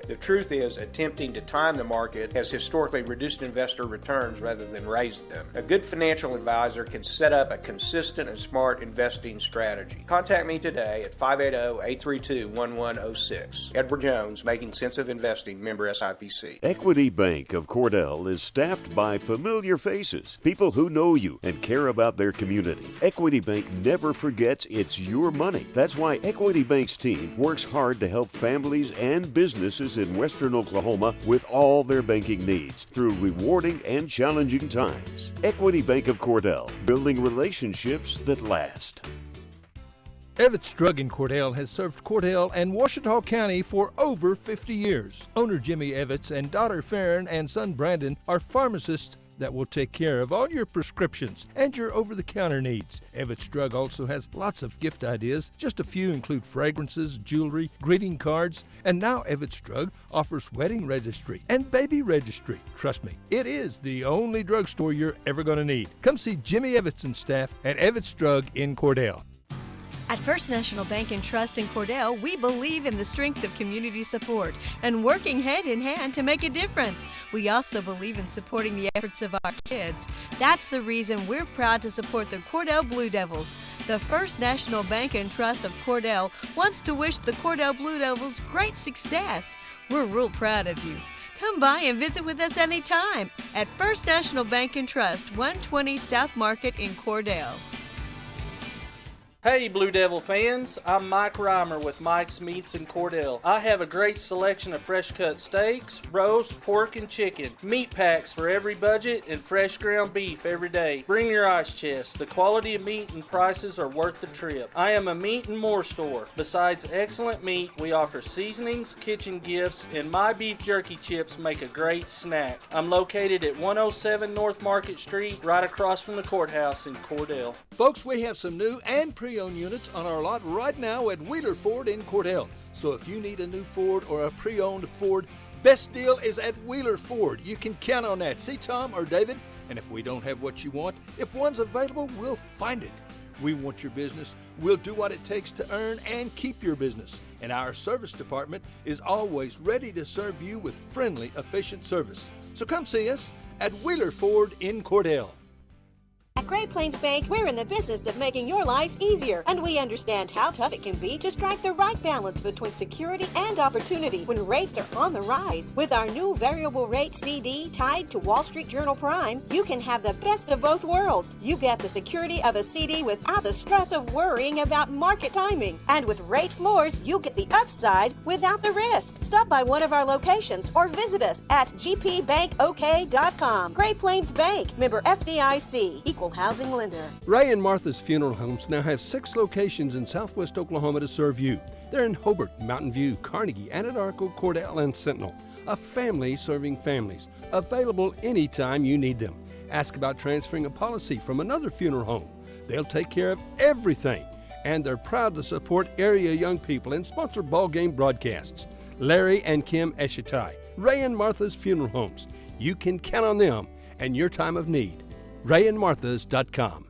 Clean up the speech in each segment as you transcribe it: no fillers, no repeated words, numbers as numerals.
The truth is, attempting to time the market has historically reduced investor returns rather than raised them. A good financial advisor can set up a consistent and smart investing strategy. Contact me today at 580-832-1106. Edward Jones, Making Sense of Investing, member SIPC. Equity Bank of Cordell is staffed by familiar faces, people who know you and care about their community. Equity Bank never forgets it's your money. That's why Equity Bank's team works hard to help families and businesses in western Oklahoma with all their banking needs through rewarding and challenging times. Equity Bank of Cordell, building relationships that last. Evans Drug in Cordell has served Cordell and Washita County for over 50 years. Owner Jimmy Evans and daughter Farron and son Brandon are pharmacists that will take care of all your prescriptions and your over-the-counter needs. Evans Drug also has lots of gift ideas. Just a few include fragrances, jewelry, greeting cards, and now Evans Drug offers wedding registry and baby registry. Trust me, it is the only drugstore you're ever going to need. Come see Jimmy Evans and staff at Evans Drug in Cordell. At First National Bank and Trust in Cordell, we believe in the strength of community support and working hand in hand to make a difference. We also believe in supporting the efforts of our kids. That's the reason we're proud to support the Cordell Blue Devils. The First National Bank and Trust of Cordell wants to wish the Cordell Blue Devils great success. We're real proud of you. Come by and visit with us anytime at First National Bank and Trust, 120 South Market in Cordell. Hey Blue Devil fans, I'm Mike Reimer with Mike's Meats in Cordell. I have a great selection of fresh cut steaks, roast, pork, and chicken, meat packs for every budget, and fresh ground beef every day. Bring your ice chest. The quality of meat and prices are worth the trip. I am a meat and more store. Besides excellent meat, we offer seasonings, kitchen gifts, and my beef jerky chips make a great snack. I'm located at 107 North Market Street, right across from the courthouse in Cordell. Folks, we have some new and pre-owned units on our lot right now at Wheeler Ford in Cordell. So if you need a new Ford or a pre-owned Ford, best deal is at Wheeler Ford. You can count on that. See Tom or David? And if we don't have what you want, if one's available, we'll find it. We want your business. We'll do what it takes to earn and keep your business. And our service department is always ready to serve you with friendly, efficient service. So come see us at Wheeler Ford in Cordell. At Great Plains Bank, we're in the business of making your life easier, and we understand how tough it can be to strike the right balance between security and opportunity when rates are on the rise. With our new variable rate CD tied to Wall Street Journal Prime, you can have the best of both worlds. You get the security of a CD without the stress of worrying about market timing. And with rate floors, you get the upside without the risk. Stop by one of our locations or visit us at gpbankok.com. Great Plains Bank, member FDIC, equal housing lender. Ray and Martha's Funeral Homes now have 6 locations in southwest Oklahoma to serve you. They're in Hobart, Mountain View, Carnegie, Anadarko, Cordell, and Sentinel. A family serving families. Available anytime you need them. Ask about transferring a policy from another funeral home. They'll take care of everything. And they're proud to support area young people and sponsor ball game broadcasts. Larry and Kim Eshitai, Ray and Martha's Funeral Homes. You can count on them and your time of need. RayandMarthas.com.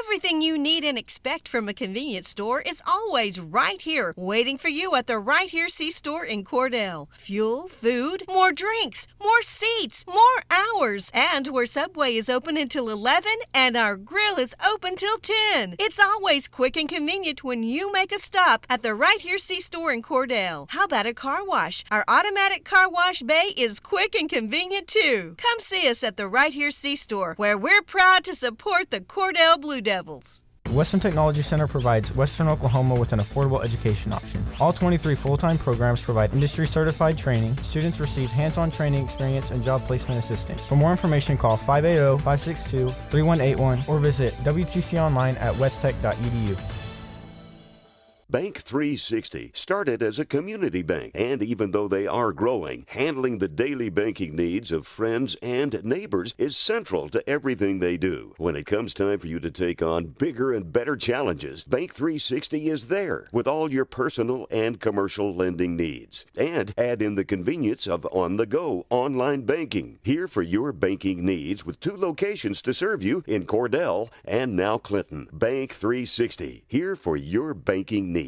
Everything you need and expect from a convenience store is always right here, waiting for you at the Right Here C-Store in Cordell. Fuel, food, more drinks, more seats, more hours, and where Subway is open until 11 and our grill is open till 10. It's always quick and convenient when you make a stop at the Right Here C-Store in Cordell. How about a car wash? Our automatic car wash bay is quick and convenient too. Come see us at the Right Here C-Store, where we're proud to support the Cordell Blue Devils. Western Technology Center provides Western Oklahoma with an affordable education option. All 23 full-time programs provide industry-certified training. Students receive hands-on training experience and job placement assistance. For more information, call 580-562-3181 or visit WTConline at westtech.edu. Bank 360 started as a community bank, and even though they are growing, handling the daily banking needs of friends and neighbors is central to everything they do. When it comes time for you to take on bigger and better challenges, Bank 360 is there with all your personal and commercial lending needs. And add in the convenience of on-the-go online banking. Here for your banking needs with 2 locations to serve you in Cordell and now Clinton. Bank 360, here for your banking needs.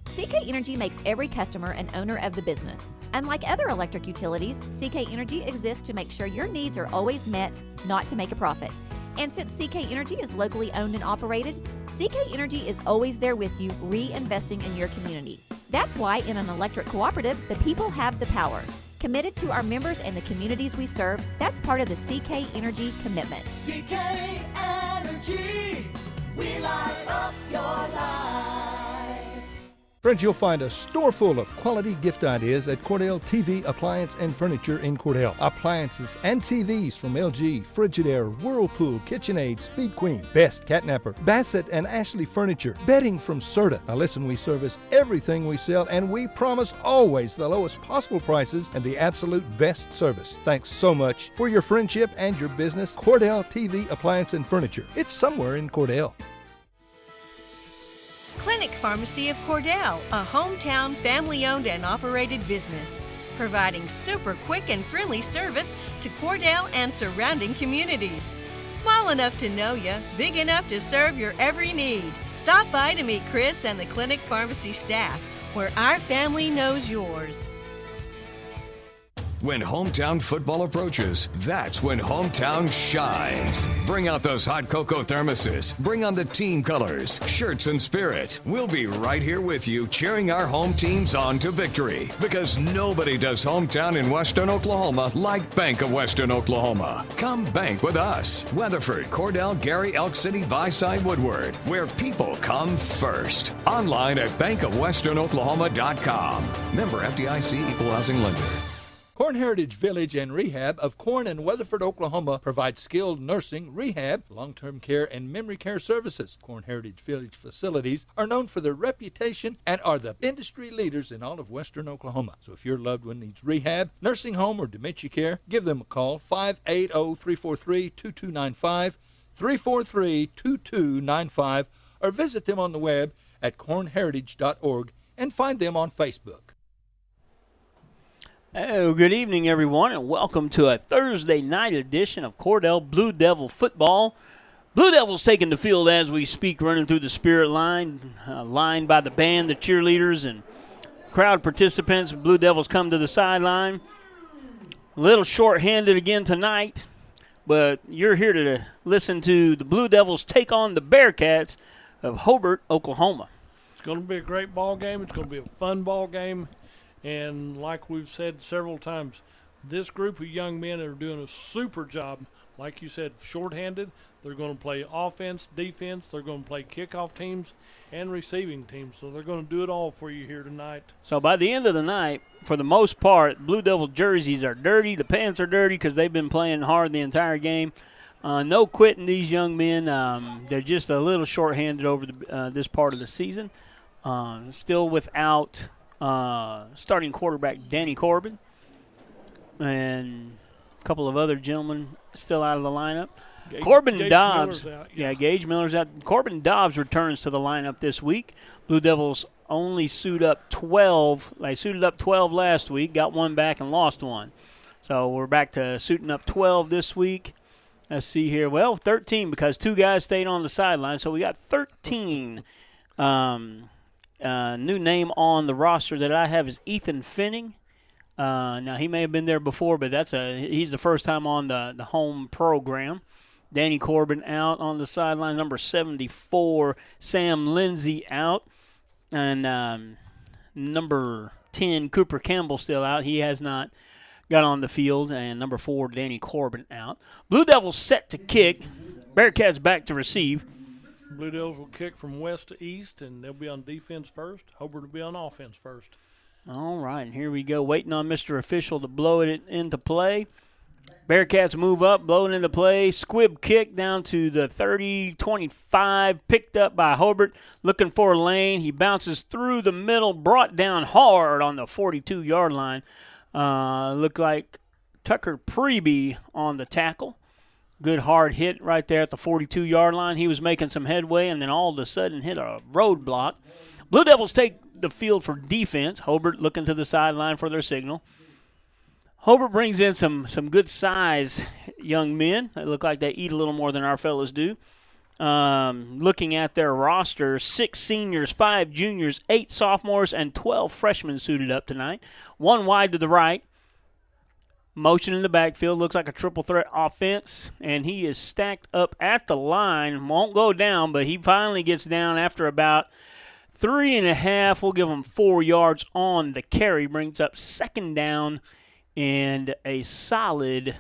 CK Energy makes every customer an owner of the business. Unlike other electric utilities, CK Energy exists to make sure your needs are always met, not to make a profit. And since CK Energy is locally owned and operated, CK Energy is always there with you, reinvesting in your community. That's why in an electric cooperative, the people have the power. Committed to our members and the communities we serve, that's part of the CK Energy commitment. CK Energy, we light up your life. Friends, you'll find a store full of quality gift ideas at Cordell TV, Appliance, and Furniture in Cordell. Appliances and TVs from LG, Frigidaire, Whirlpool, KitchenAid, Speed Queen, Best, Catnapper, Bassett, and Ashley Furniture. Bedding from Serta. Now listen, we service everything we sell, and we promise always the lowest possible prices and the absolute best service. Thanks so much for your friendship and your business. Cordell TV, Appliance, and Furniture. It's somewhere in Cordell. Clinic Pharmacy of Cordell, a hometown family-owned and operated business, providing super quick and friendly service to Cordell and surrounding communities. Small enough to know you, big enough to serve your every need. Stop by to meet Chris and the Clinic Pharmacy staff, where our family knows yours. When hometown football approaches, that's when hometown shines. Bring out those hot cocoa thermoses. Bring on the team colors, shirts, and spirit. We'll be right here with you, cheering our home teams on to victory. Because nobody does hometown in Western Oklahoma like Bank of Western Oklahoma. Come bank with us. Weatherford, Cordell, Gary, Elk City, Viside, Woodward, where people come first. Online at bankofwesternoklahoma.com. Member FDIC, Equal Housing Lender. Corn Heritage Village and Rehab of Corn and Weatherford, Oklahoma provides skilled nursing, rehab, long-term care, and memory care services. Corn Heritage Village facilities are known for their reputation and are the industry leaders in all of Western Oklahoma. So if your loved one needs rehab, nursing home, or dementia care, give them a call, 580-343-2295, 343-2295, or visit them on the web at cornheritage.org and find them on Facebook. Oh, good evening, everyone, and welcome to a Thursday night edition of Cordell Blue Devil football. Blue Devils taking the field as we speak, running through the spirit line, lined by the band, the cheerleaders, and crowd participants. Blue Devils come to the sideline. A little short-handed again tonight, but you're here to listen to the Blue Devils take on the Bearcats of Hobart, Oklahoma. It's going to be a great ball game. It's going to be a fun ball game. And like we've said several times, this group of young men are doing a super job. Like you said, shorthanded. They're going to play offense, defense. They're going to play kickoff teams and receiving teams. So they're going to do it all for you here tonight. So by the end of the night, for the most part, Blue Devil jerseys are dirty. The pants are dirty because they've been playing hard the entire game. No quitting these young men. They're just a little shorthanded over this part of the season. Still without starting quarterback Danny Corbin and a couple of other gentlemen still out of the lineup. Gage Dobbs. Gage Miller's out. Corbin Dobbs returns to the lineup this week. Blue Devils only suit up 12. They suited up 12 last week, got one back and lost one. So we're back to suiting up 12 this week. Let's see here. Well, 13 because two guys stayed on the sideline. So we got 13. New name on the roster that I have is Ethan Finning. Now, he may have been there before, but he's the first time on the home program. Danny Corbin out on the sideline. Number 74, Sam Lindsay out. And number 10, Cooper Campbell still out. He has not got on the field. And number 4, Danny Corbin out. Blue Devils set to kick. Bearcats back to receive. Blue Devils will kick from west to east, and they'll be on defense first. Hobart will be on offense first. All right, and here we go. Waiting on Mr. Official to blow it into play. Bearcats move up, blow it into play. Squib kick down to the 30-25, picked up by Hobart. Looking for a lane. He bounces through the middle, brought down hard on the 42-yard line. Looked like Tucker Preby on the tackle. Good hard hit right there at the 42-yard line. He was making some headway and then all of a sudden hit a roadblock. Blue Devils take the field for defense. Hobart looking to the sideline for their signal. Hobart brings in some good size young men. They look like they eat a little more than our fellas do. Looking at their roster, 6 seniors, 5 juniors, 8 sophomores, and 12 freshmen suited up tonight. One wide to the right. Motion in the backfield. Looks like a triple threat offense, and he is stacked up at the line. Won't go down, but he finally gets down after about 3.5. We'll give him 4 yards on the carry. Brings up second down and a solid.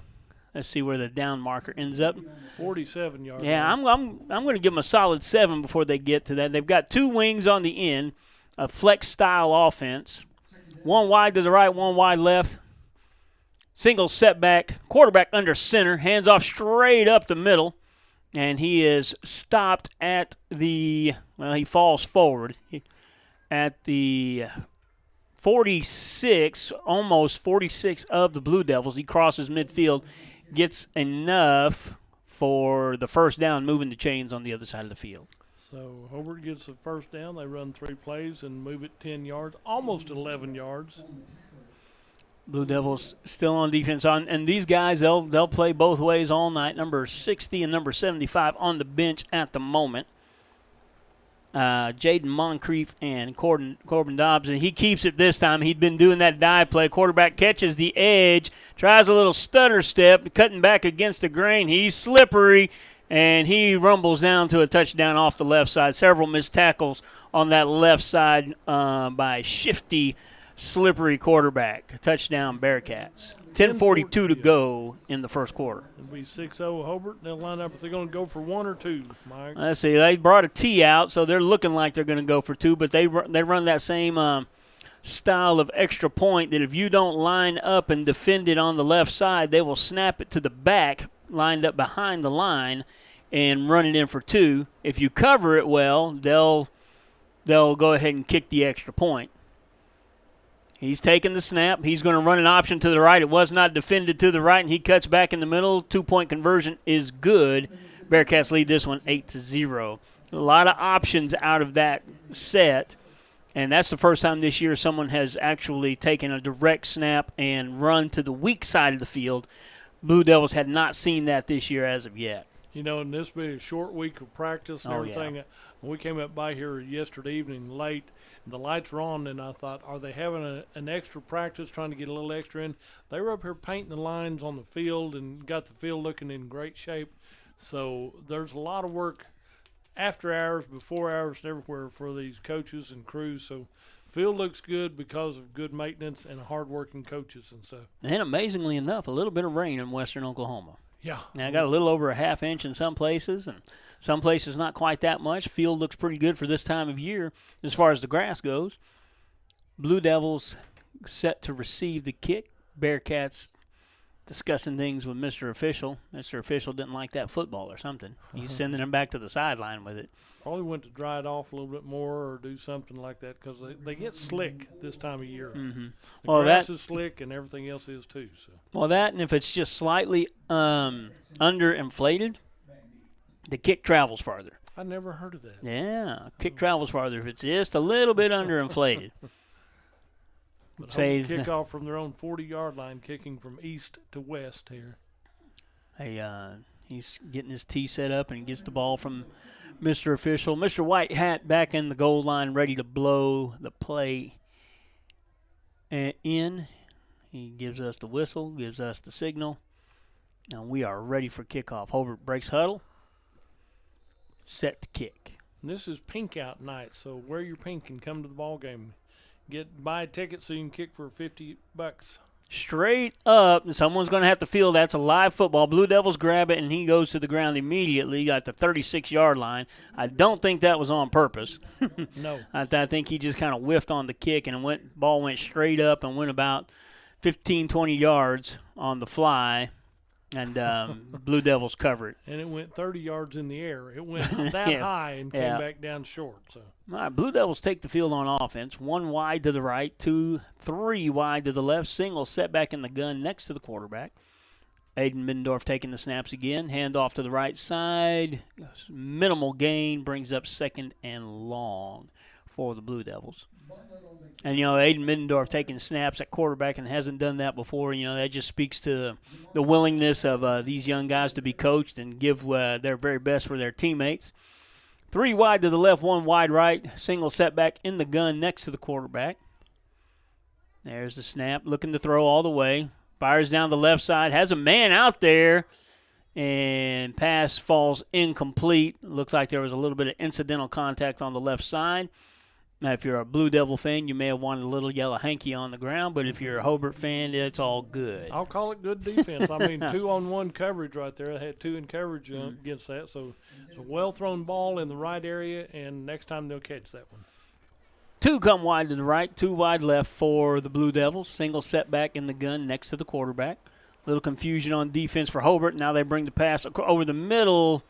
Let's see where the down marker ends up. 47 yards. Yeah, I'm going to give them a solid 7 before they get to that. They've got 2 wings on the end, a flex-style offense. One wide to the right, one wide left. Single setback, quarterback under center, hands off straight up the middle, and he is stopped at the, well, he falls forward at the 46, almost 46 of the Blue Devils. He crosses midfield, gets enough for the first down, moving the chains on the other side of the field. So Hobart gets the first down. They run 3 plays and move it 10 yards, almost 11 yards. Blue Devils still on defense. And these guys, they'll play both ways all night. Number 60 and number 75 on the bench at the moment. Jaden Moncrief and Corbin Dobbs. And he keeps it this time. He'd been doing that dive play. Quarterback catches the edge, tries a little stutter step, cutting back against the grain. He's slippery, and he rumbles down to a touchdown off the left side. Several missed tackles on that left side by shifty, slippery quarterback. Touchdown Bearcats. 10:42 to go in the first quarter. It'll be 6-0 Hobart. They'll line up if they're going to go for 1 or 2, Mike. Let's see. They brought a tee out, so they're looking like they're going to go for 2, but they run that same style of extra point that if you don't line up and defend it on the left side, they will snap it to the back, lined up behind the line, and run it in for 2. If you cover it well, they'll go ahead and kick the extra point. He's taking the snap. He's going to run an option to the right. It was not defended to the right, and he cuts back in the middle. 2-point conversion is good. Bearcats lead this one 8-0. A lot of options out of that set, and that's the first time this year someone has actually taken a direct snap and run to the weak side of the field. Blue Devils had not seen that this year as of yet. You know, and this being a short week of practice and everything, yeah. When we came up by here yesterday evening late, the lights were on, and I thought, are they having an extra practice, trying to get a little extra in? They were up here painting the lines on the field and got the field looking in great shape. So there's a lot of work after hours, before hours, and everywhere for these coaches and crews. So field looks good because of good maintenance and hard-working coaches and stuff. And amazingly enough, a little bit of rain in western Oklahoma. Yeah. Now, I got a little over a half inch in some places, and some places not quite that much. Field looks pretty good for this time of year as far as the grass goes. Blue Devils set to receive the kick. Bearcats discussing things with Mr. Official. Mr. Official didn't like that football or something. He's sending him back to the sideline with it. Probably went to dry it off a little bit more or do something like that because they get slick this time of year. Mm-hmm. The grass is slick and everything else is too. So. Well, that, and if it's just slightly underinflated, the kick travels farther. I never heard of that. Yeah, kick travels farther if it's just a little bit underinflated. But say kickoff from their own 40-yard line, kicking from east to west here. Hey, he's getting his tee set up and gets the ball from Mr. Official. Mr. White Hat back in the goal line, ready to blow the play in. He gives us the whistle, gives us the signal, and we are ready for kickoff. Hobart breaks huddle, set to kick. And this is pink out night, so wear your pink and come to the ball game. Buy a ticket so you can kick for $50. Straight up, and someone's going to have to feel that's a live football. Blue Devils grab it, and he goes to the ground immediately. Got the 36-yard line. I don't think that was on purpose. No. I think he just kind of whiffed on the kick, and ball went straight up and went about 15, 20 yards on the fly, and Blue Devils cover it. And it went 30 yards in the air. It went that high and came back down short. So. All right, Blue Devils take the field on offense. 1 wide to the right, 2, 3 wide to the left. Single setback in the gun next to the quarterback. Aiden Middendorf taking the snaps again. Hand off to the right side. Minimal gain brings up second and long for the Blue Devils. And, Aiden Middendorf taking snaps at quarterback and hasn't done that before. That just speaks to the willingness of these young guys to be coached and give their very best for their teammates. 3 wide to the left, 1 wide right. Single setback in the gun next to the quarterback. There's the snap, looking to throw all the way. Fires down the left side, has a man out there, and pass falls incomplete. Looks like there was a little bit of incidental contact on the left side. Now, if you're a Blue Devil fan, you may have wanted a little yellow hanky on the ground, but if you're a Hobart fan, it's all good. I'll call it good defense. I mean, 2-on-1 coverage right there. They had 2 in coverage against that. So it's a well-thrown ball in the right area, and next time they'll catch that one. 2 come wide to the right, 2 wide left for the Blue Devils. Single setback in the gun next to the quarterback. Little confusion on defense for Hobart. Now they bring the pass over the middle.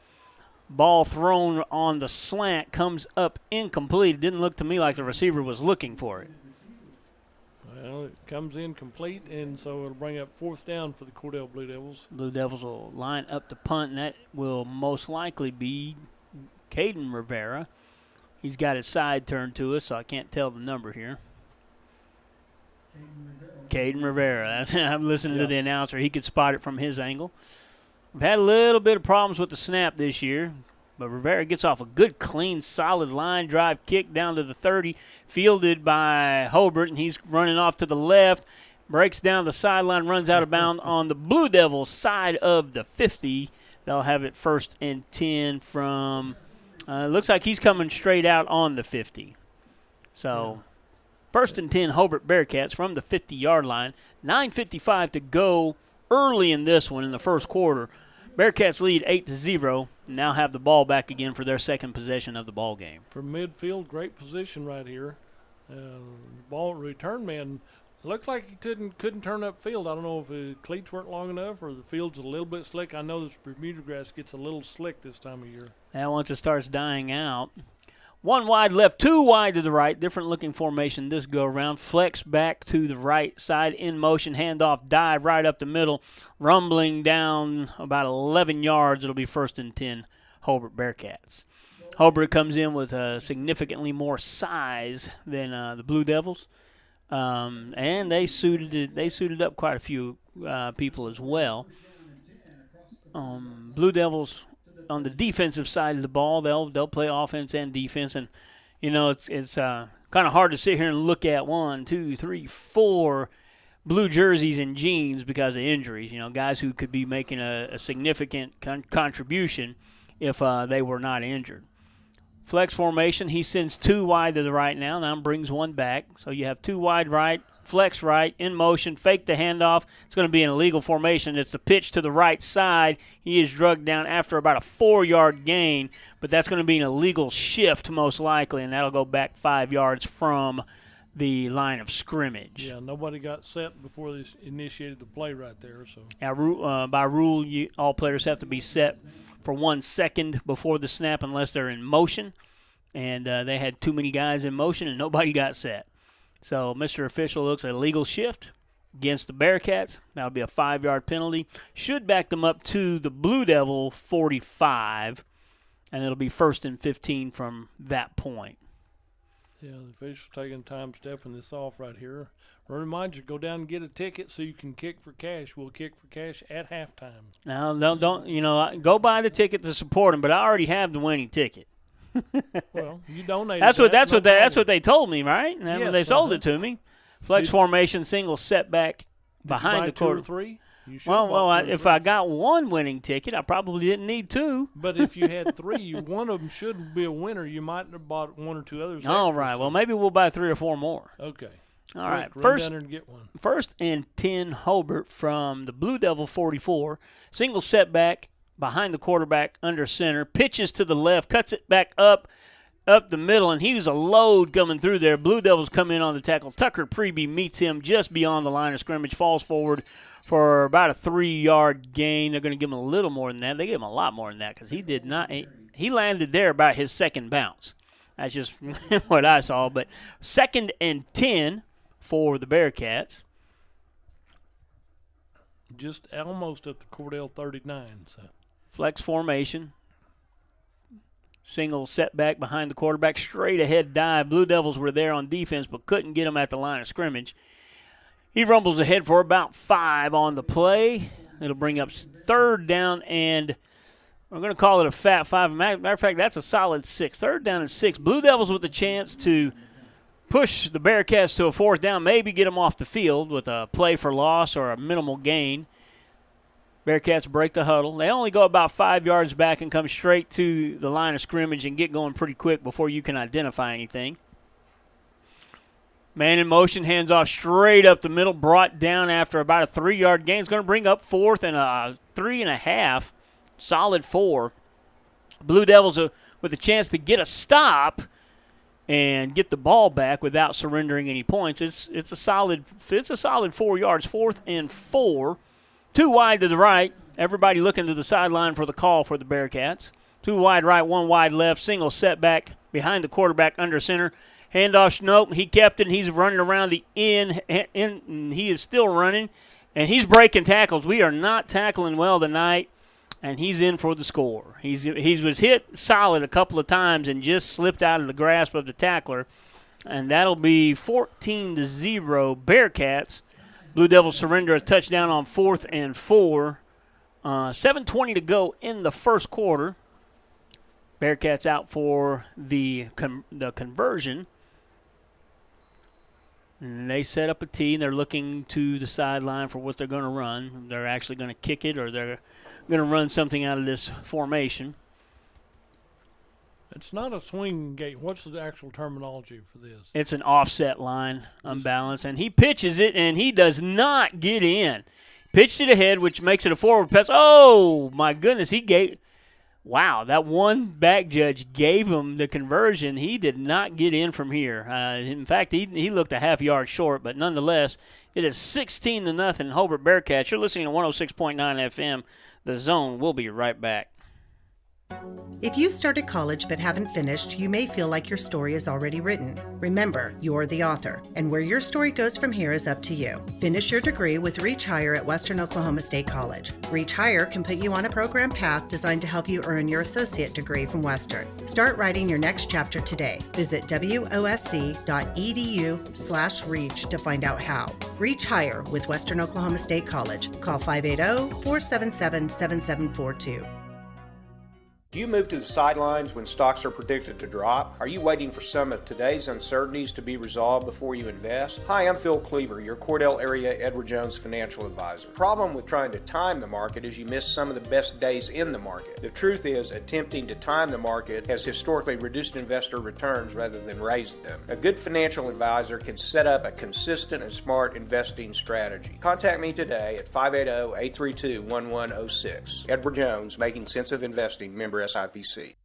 Ball thrown on the slant, comes up incomplete. It didn't look to me like the receiver was looking for it. Well, it comes in complete, and so it'll bring up 4th down for the Cordell Blue Devils. Blue Devils will line up the punt, and that will most likely be Caden Rivera. He's got his side turned to us, so I can't tell the number here. Caden Rivera. I'm listening to the announcer. He could spot it from his angle. We've had a little bit of problems with the snap this year, but Rivera gets off a good, clean, solid line drive kick down to the 30, fielded by Hobart, and he's running off to the left, breaks down the sideline, runs out of bounds on the Blue Devils side of the 50. They'll have it 1st and 10 from, looks like he's coming straight out on the 50. So 1st and 10 Hobart Bearcats from the 50-yard line. 9:55 to go early in this one in the first quarter. Bearcats lead 8-0, and now have the ball back again for their second possession of the ball game. From midfield, great position right here. Ball return man looks like he couldn't turn upfield. I don't know if the cleats weren't long enough or the field's a little bit slick. I know this Bermuda grass gets a little slick this time of year. Now once it starts dying out. 1 wide left, 2 wide to the right. Different looking formation this go around. Flex back to the right side in motion. Handoff, dive right up the middle. Rumbling down about 11 yards. It'll be 1st and 10 Hobart Bearcats. Hobart comes in with significantly more size than the Blue Devils. And they suited up quite a few people as well. Blue Devils on the defensive side of the ball, they'll play offense and defense, and it's kind of hard to sit here and look at 1, 2, 3, 4 blue jerseys and jeans because of injuries. Guys who could be making a significant contribution if they were not injured. Flex formation, he sends 2 wide to the right now brings 1 back. So you have 2 wide right, flex right, in motion, fake the handoff. It's going to be an illegal formation. It's the pitch to the right side. He is drugged down after about a 4-yard gain, but that's going to be an illegal shift most likely, and that'll go back 5 yards from the line of scrimmage. Yeah, nobody got set before they initiated the play right there. So by rule, all players have to be set for 1 second before the snap unless they're in motion, and they had too many guys in motion and nobody got set. So Mr. Official looks at a legal shift against the Bearcats. That'll be a 5-yard penalty. Should back them up to the Blue Devil 45, and it'll be 1st and 15 from that point. Yeah, the official taking time stepping this off right here. Remind you, go down and get a ticket so you can kick for cash. We'll kick for cash at halftime. Now, don't go buy the ticket to support them, but I already have the winning ticket. Well, you donated. That's what they told me, right? And yes, they sold it to me. Flex formation, single setback behind the quarter. 2 or 3? If I got 1 winning ticket, I probably didn't need 2. But if you had 3, one of them should be a winner. You might have bought 1 or 2 others. All right. Well, maybe we'll buy 3 or 4 more. Okay. All right. Run down there and get 1. 1st and 10 Hobart from the Blue Devil 44. Single setback behind the quarterback under center. Pitches to the left, cuts it back up the middle, and he was a load coming through there. Blue Devils come in on the tackle. Tucker Preby meets him just beyond the line of scrimmage, falls forward for about a 3-yard gain. They're going to give him a little more than that. They gave him a lot more than that because he did not. He landed there about his second bounce. That's just what I saw. But 2nd and 10 for the Bearcats. Just almost at the Cordell 39. So. Flex formation. Single setback behind the quarterback, straight ahead dive. Blue Devils were there on defense but couldn't get him at the line of scrimmage. He rumbles ahead for about 5 on the play. It'll bring up third down, and we're going to call it a fat 5. Matter of fact, that's a solid 6. Third down and 6. Blue Devils with a chance to push the Bearcats to a fourth down, maybe get them off the field with a play for loss or a minimal gain. Bearcats break the huddle. They only go about 5 yards back and come straight to the line of scrimmage and get going pretty quick before you can identify anything. Man in motion, hands off straight up the middle, brought down after about a 3-yard gain. It's going to bring up fourth and a 3.5, solid 4. Blue Devils with a chance to get a stop and get the ball back without surrendering any points. It's a solid 4 yards, 4th and 4. 2 wide to the right. Everybody looking to the sideline for the call for the Bearcats. 2 wide right, 1 wide left. Single setback behind the quarterback under center. Handoff, nope, he kept it. He's running around the end. He is still running, and he's breaking tackles. We are not tackling well tonight, and he's in for the score. He was hit solid a couple of times and just slipped out of the grasp of the tackler, and that'll be 14-0 Bearcats. Blue Devils surrender a touchdown on 4th and 4. 7:20 to go in the first quarter. Bearcats out for the conversion. And they set up a tee, and they're looking to the sideline for what they're going to run. They're actually going to kick it, or they're going to run something out of this formation. It's not a swing gate. What's the actual terminology for this? It's an offset line, unbalanced, and he pitches it, and he does not get in. Pitched it ahead, which makes it a forward pass. Oh, my goodness, wow, that one back judge gave him the conversion. He did not get in from here. In fact, he looked a half yard short, but nonetheless, it is 16-0 Hobart Bearcats. You're listening to 106.9 FM, The Zone. We'll be right back. If you started college but haven't finished, you may feel like your story is already written. Remember, you're the author, and where your story goes from here is up to you. Finish your degree with Reach Higher at Western Oklahoma State College. Reach Higher can put you on a program path designed to help you earn your associate degree from Western. Start writing your next chapter today. Visit wosc.edu/reach to find out how. Reach Higher with Western Oklahoma State College. Call 580-477-7742. Do you move to the sidelines when stocks are predicted to drop? Are you waiting for some of today's uncertainties to be resolved before you invest? Hi, I'm Phil Cleaver, your Cordell area Edward Jones financial advisor. The problem with trying to time the market is you miss some of the best days in the market. The truth is, attempting to time the market has historically reduced investor returns rather than raised them. A good financial advisor can set up a consistent and smart investing strategy. Contact me today at 580-832-1106. Edward Jones, Making Sense of Investing, member SIPC.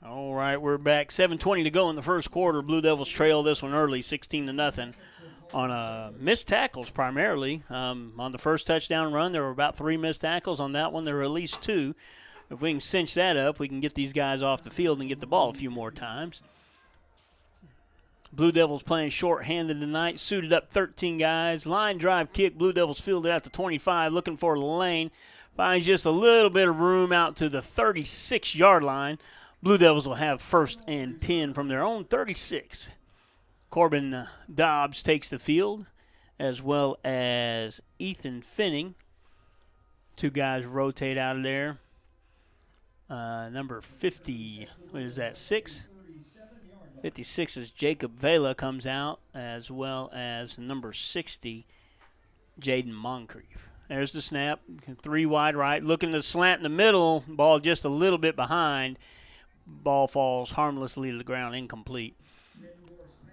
All right, we're back. 7:20 to go in the first quarter. Blue Devils trail this one early, 16-0, on missed tackles primarily. On the first touchdown run, there were about 3 missed tackles. On that one, there were at least 2. If we can cinch that up, we can get these guys off the field and get the ball a few more times. Blue Devils playing short-handed tonight, suited up 13 guys. Line drive kick, Blue Devils fielded out to 25, looking for the lane. Finds just a little bit of room out to the 36-yard line. Blue Devils will have 1st and 10 from their own 36. Corbin Dobbs takes the field, as well as Ethan Finning. 2 guys rotate out of there. Number 50, what is that, 6? 56 is Jacob Vela comes out, as well as number 60, Jaden Moncrief. There's the snap. 3 wide right. Looking to slant in the middle. Ball just a little bit behind. Ball falls harmlessly to the ground, incomplete.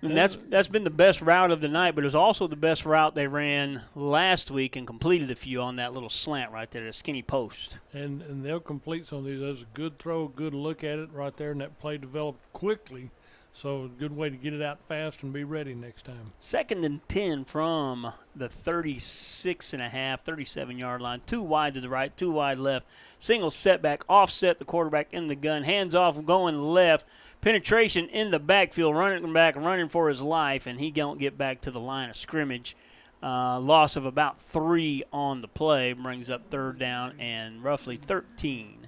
And that's been the best route of the night, but it was also the best route they ran last week and completed a few on that little slant right there, the skinny post. And they'll complete some of these. There's a good throw, good look at it right there, and that play developed quickly. So a good way to get it out fast and be ready next time. 2nd and 10 from the 37-yard line. 2 wide to the right, 2 wide left. Single setback, offset the quarterback in the gun. Hands off, going left. Penetration in the backfield, running for his life, and he don't get back to the line of scrimmage. Loss of about 3 on the play brings up 3rd down and roughly 13.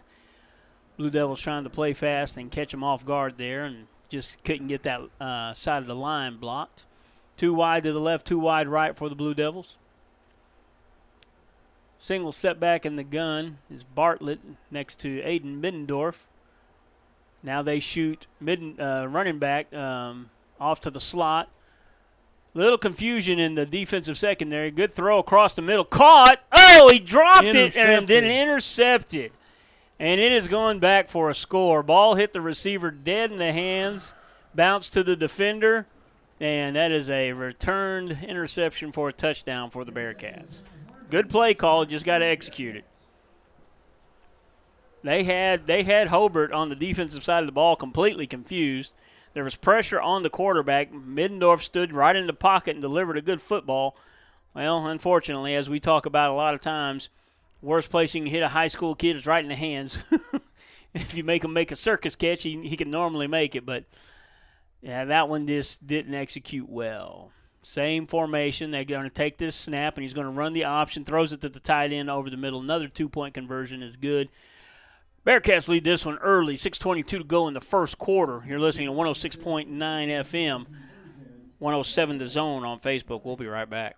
Blue Devils trying to play fast and catch them off guard there, and just couldn't get that side of the line blocked. 2 wide to the left, 2 wide right for the Blue Devils. Single setback in the gun is Bartlett next to Aiden Middendorf. Now they shoot running back off to the slot. Little confusion in the defensive secondary. Good throw across the middle. Caught. Oh, he dropped it and then intercepted. And it is going back for a score. Ball hit the receiver dead in the hands, bounced to the defender, and that is a returned interception for a touchdown for the Bearcats. Good play call, just got to execute it. They had Hobart on the defensive side of the ball completely confused. There was pressure on the quarterback. Middendorf stood right in the pocket and delivered a good football. Well, unfortunately, as we talk about a lot of times, worst place you can hit a high school kid is right in the hands. If you make him make a circus catch, he can normally make it. But, yeah, that one just didn't execute well. Same formation. They're going to take this snap, and he's going to run the option, throws it to the tight end over the middle. Another 2-point conversion is good. Bearcats lead this one early, 6:22 to go in the first quarter. You're listening to 106.9 FM, 107 The Zone on Facebook. We'll be right back.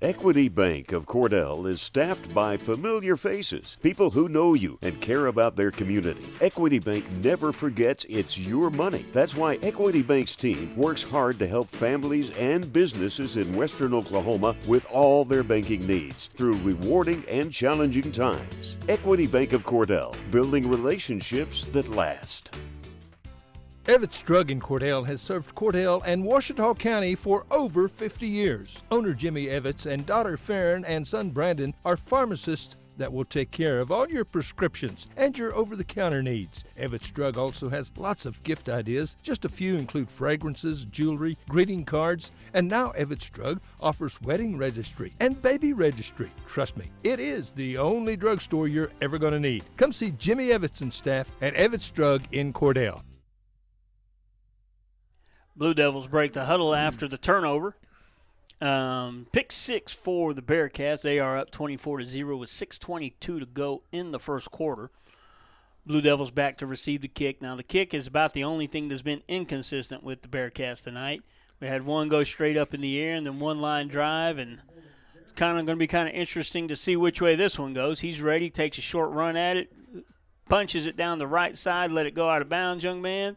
Equity Bank of Cordell is staffed by familiar faces, people who know you and care about their community. Equity Bank never forgets it's your money. That's why Equity Bank's team works hard to help families and businesses in western Oklahoma with all their banking needs through rewarding and challenging times. Equity Bank of Cordell, building relationships that last. Evetts Drug in Cordell has served Cordell and Washita County for over 50 years. Owner Jimmy Evetts and daughter Farron and son Brandon are pharmacists that will take care of all your prescriptions and your over-the-counter needs. Evetts Drug also has lots of gift ideas. Just a few include fragrances, jewelry, greeting cards, and now Evetts Drug offers wedding registry and baby registry. Trust me, it is the only drugstore you're ever going to need. Come see Jimmy Evetts and staff at Evetts Drug in Cordell. Blue Devils break the huddle after the turnover. Pick 6 for the Bearcats. They are up 24-0 with 6:22 to go in the first quarter. Blue Devils back to receive the kick. Now, the kick is about the only thing that's been inconsistent with the Bearcats tonight. We had one go straight up in the air and then one line drive, and it's going to be kind of interesting to see which way this one goes. He's ready, takes a short run at it, punches it down the right side, let it go out of bounds, young man,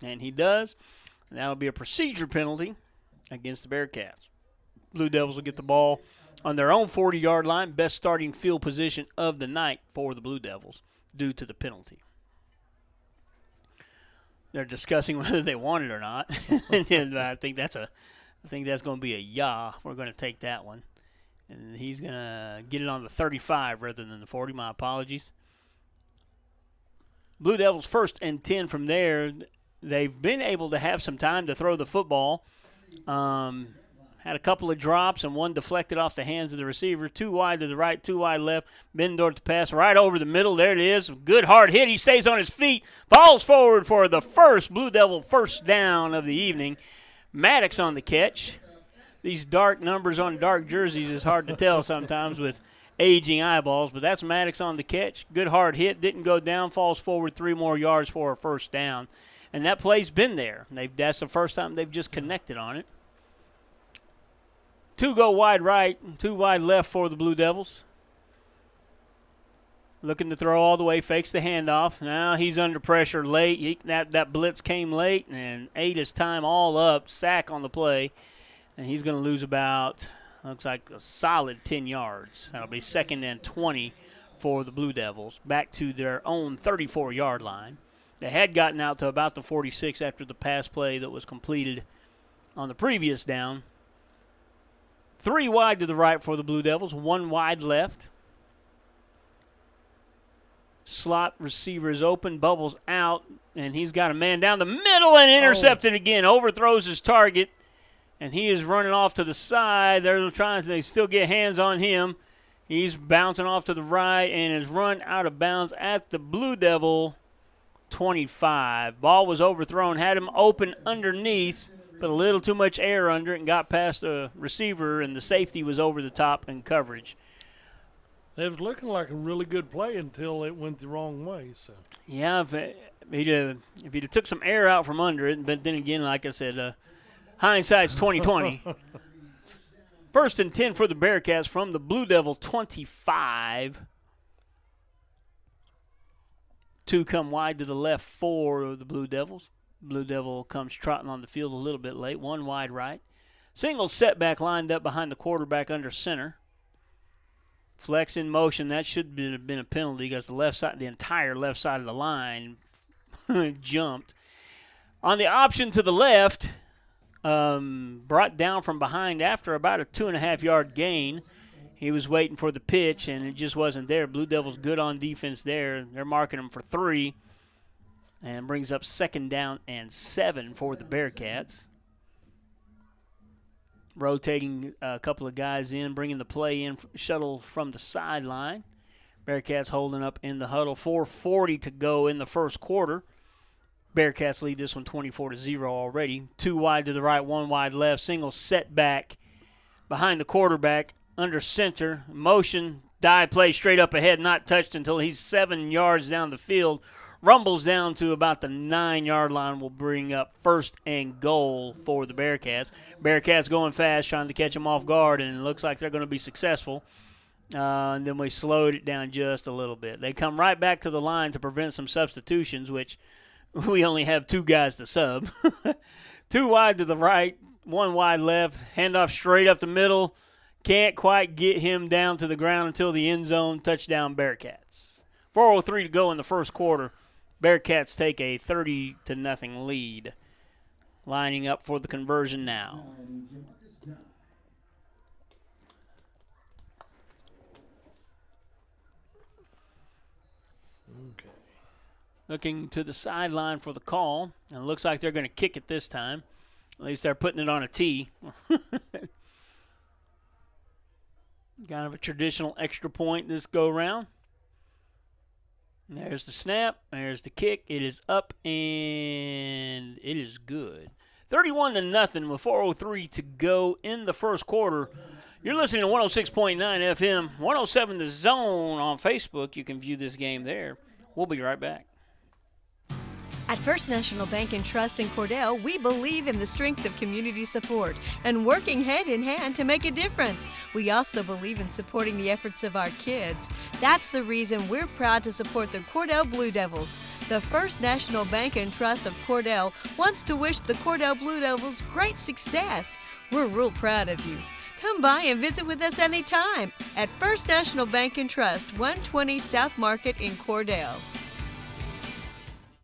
and he does. And that'll be a procedure penalty against the Bearcats. Blue Devils will get the ball on their own 40-yard line, best starting field position of the night for the Blue Devils due to the penalty. They're discussing whether they want it or not. And I think that's going to be a yeah. We're going to take that one. And he's going to get it on the 35 rather than the 40. My apologies. Blue Devils 1st and 10 from there. They've been able to have some time to throw the football. Had a couple of drops and one deflected off the hands of the receiver. 2 wide to the right, 2 wide left. Middendorf to pass right over the middle. There it is. Good hard hit. He stays on his feet. Falls forward for the first Blue Devil first down of the evening. Maddox on the catch. These dark numbers on dark jerseys is hard to tell sometimes with aging eyeballs, but that's Maddox on the catch. Good hard hit. Didn't go down. Falls forward 3 more yards for a first down. And that play's been there. That's the first time they've just connected on it. 2 go wide right, 2 wide left for the Blue Devils. Looking to throw all the way, fakes the handoff. Now he's under pressure late. That blitz came late and ate his time all up. Sack on the play. And he's going to lose about, looks like a solid 10 yards. That'll be 2nd and 20 for the Blue Devils. Back to their own 34-yard line. They had gotten out to about the 46 after the pass play that was completed on the previous down. 3 wide to the right for the Blue Devils, 1 wide left. Slot receiver is open, bubbles out, and he's got a man down the middle and intercepted again. Overthrows his target, and he is running off to the side. They still get hands on him. He's bouncing off to the right and is run out of bounds at the Blue Devil 25. Ball was overthrown, had him open underneath, but a little too much air under it and got past the receiver, and the safety was over the top in coverage. It was looking like a really good play until it went the wrong way. So Yeah, if he'd have took some air out from under it, but then again, like I said, hindsight's 2020. First and 10 for the Bearcats from the Blue Devil 25. 2 come wide to the left for the Blue Devils. Blue Devil comes trotting on the field a little bit late. 1 wide right. Single setback lined up behind the quarterback under center. Flex in motion. That should have been a penalty because the entire left side of the line jumped. On the option to the left, brought down from behind after about a 2.5-yard gain. He was waiting for the pitch, and it just wasn't there. Blue Devils good on defense there. They're marking him for 3, and brings up 2nd down and 7 for the Bearcats. Rotating a couple of guys in, bringing the play in, shuttle from the sideline. Bearcats holding up in the huddle. 4:40 to go in the first quarter. Bearcats lead this one 24-0 already. 2 wide to the right, 1 wide left. Single setback behind the quarterback under center. Motion, dive play straight up ahead, not touched until he's 7 yards down the field. Rumbles down to about the 9-yard line, will bring up 1st and goal for the Bearcats. Bearcats going fast, trying to catch them off guard, and it looks like they're going to be successful. And then we slowed it down just a little bit. They come right back to the line to prevent some substitutions, which we only have 2 guys to sub. 2 wide to the right, 1 wide left, handoff straight up the middle. Can't quite get him down to the ground until the end zone. Touchdown Bearcats. 4:03 to go in the first quarter. Bearcats take a 30-0 lead. Lining up for the conversion now. okay. Looking to the sideline for the call. And it looks like they're going to kick it this time. At least they're putting it on a tee. Kind of a traditional extra point this go-round. There's the snap. There's the kick. It is up, and it is good. 31-0 with 4:03 to go in the first quarter. You're listening to 106.9 FM, 107 The Zone on Facebook. You can view this game there. We'll be right back. At First National Bank and Trust in Cordell, we believe in the strength of community support and working hand in hand to make a difference. We also believe in supporting the efforts of our kids. That's the reason we're proud to support the Cordell Blue Devils. The First National Bank and Trust of Cordell wants to wish the Cordell Blue Devils great success. We're real proud of you. Come by and visit with us anytime at First National Bank and Trust, 120 South Market in Cordell.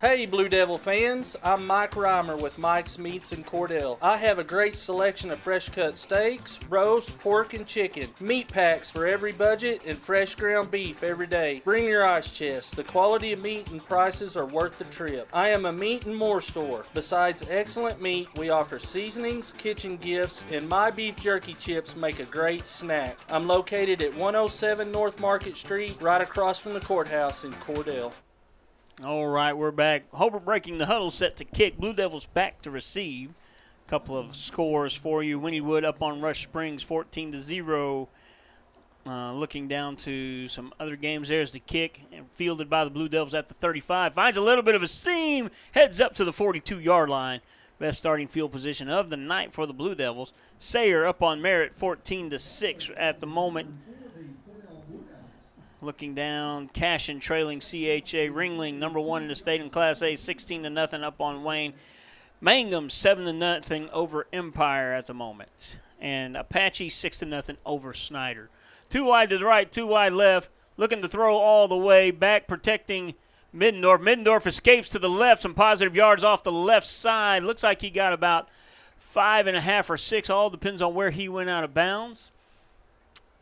Hey Blue Devil fans, I'm Mike Reimer with Mike's Meats in Cordell. I have a great selection of fresh cut steaks, roast, pork, and chicken, meat packs for every budget, and fresh ground beef every day. Bring your ice chest. The quality of meat and prices are worth the trip. I am a meat and more store. Besides excellent meat, we offer seasonings, kitchen gifts, and my beef jerky chips make a great snack. I'm located at 107 North Market Street, right across from the courthouse in Cordell. All right, we're back. Hobart breaking the huddle, set to kick. Blue Devils back to receive. A couple of scores for you. Wynnewood up on Rush Springs, 14-0. Looking down to some other games. There's the kick, fielded by the Blue Devils at the 35. Finds a little bit of a seam, heads up to the 42-yard line. Best starting field position of the night for the Blue Devils. Sayer up on Merritt, 14-6 at the moment. Looking down, Cashin trailing CHA. Ringling, number 1 in the state in Class A, 16-0 up on Wayne. Mangum, 7-0 over Empire at the moment. And Apache, 6-0 over Snyder. 2 wide to the right, 2 wide left. Looking to throw all the way back, protecting Middendorf. Middendorf escapes to the left, some positive yards off the left side. Looks like he got about 5.5 or 6. All depends on where he went out of bounds.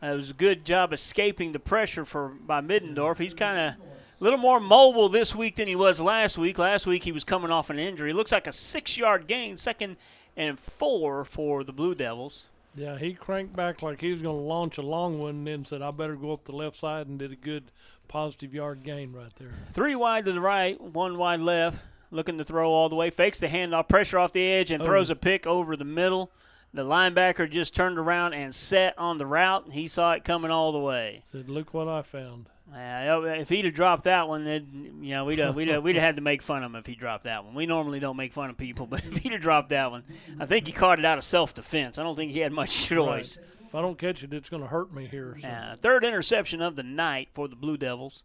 It was a good job escaping the pressure by Middendorf. He's kind of a little more mobile this week than he was last week. Last week he was coming off an injury. Looks like a 6-yard gain, 2nd and 4 for the Blue Devils. Yeah, he cranked back like he was going to launch a long one and then said, I better go up the left side, and did a good positive yard gain right there. 3 wide to the right, 1 wide left. Looking to throw all the way. Fakes the handoff, pressure off the edge, and throws a pick over the middle. The linebacker just turned around and set on the route, and he saw it coming all the way. Said, "Look what I found." If he'd have dropped that one, then we'd have had to make fun of him if he dropped that one. We normally don't make fun of people, but if he'd have dropped that one, I think he caught it out of self-defense. I don't think he had much choice. Right. If I don't catch it, it's going to hurt me here. So. Third interception of the night for the Blue Devils.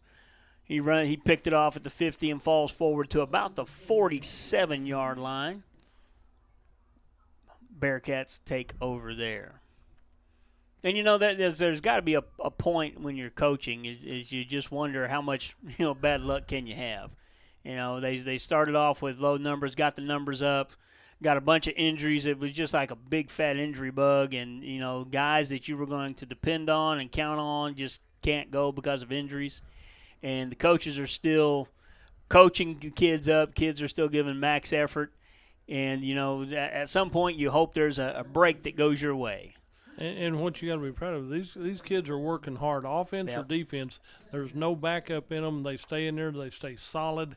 He picked it off at the 50 and falls forward to about the 47-yard line. Bearcats take over there. And, there's got to be a point when you're coaching is you just wonder how much, bad luck can you have. They started off with low numbers, got the numbers up, got a bunch of injuries. It was just like a big fat injury bug. And, guys that you were going to depend on and count on just can't go because of injuries. And the coaches are still coaching the kids up. Kids are still giving max effort. And, at some point you hope there's a break that goes your way. And what you got to be proud of, these kids are working hard, offense or defense. There's no backup in them. They stay in there. They stay solid.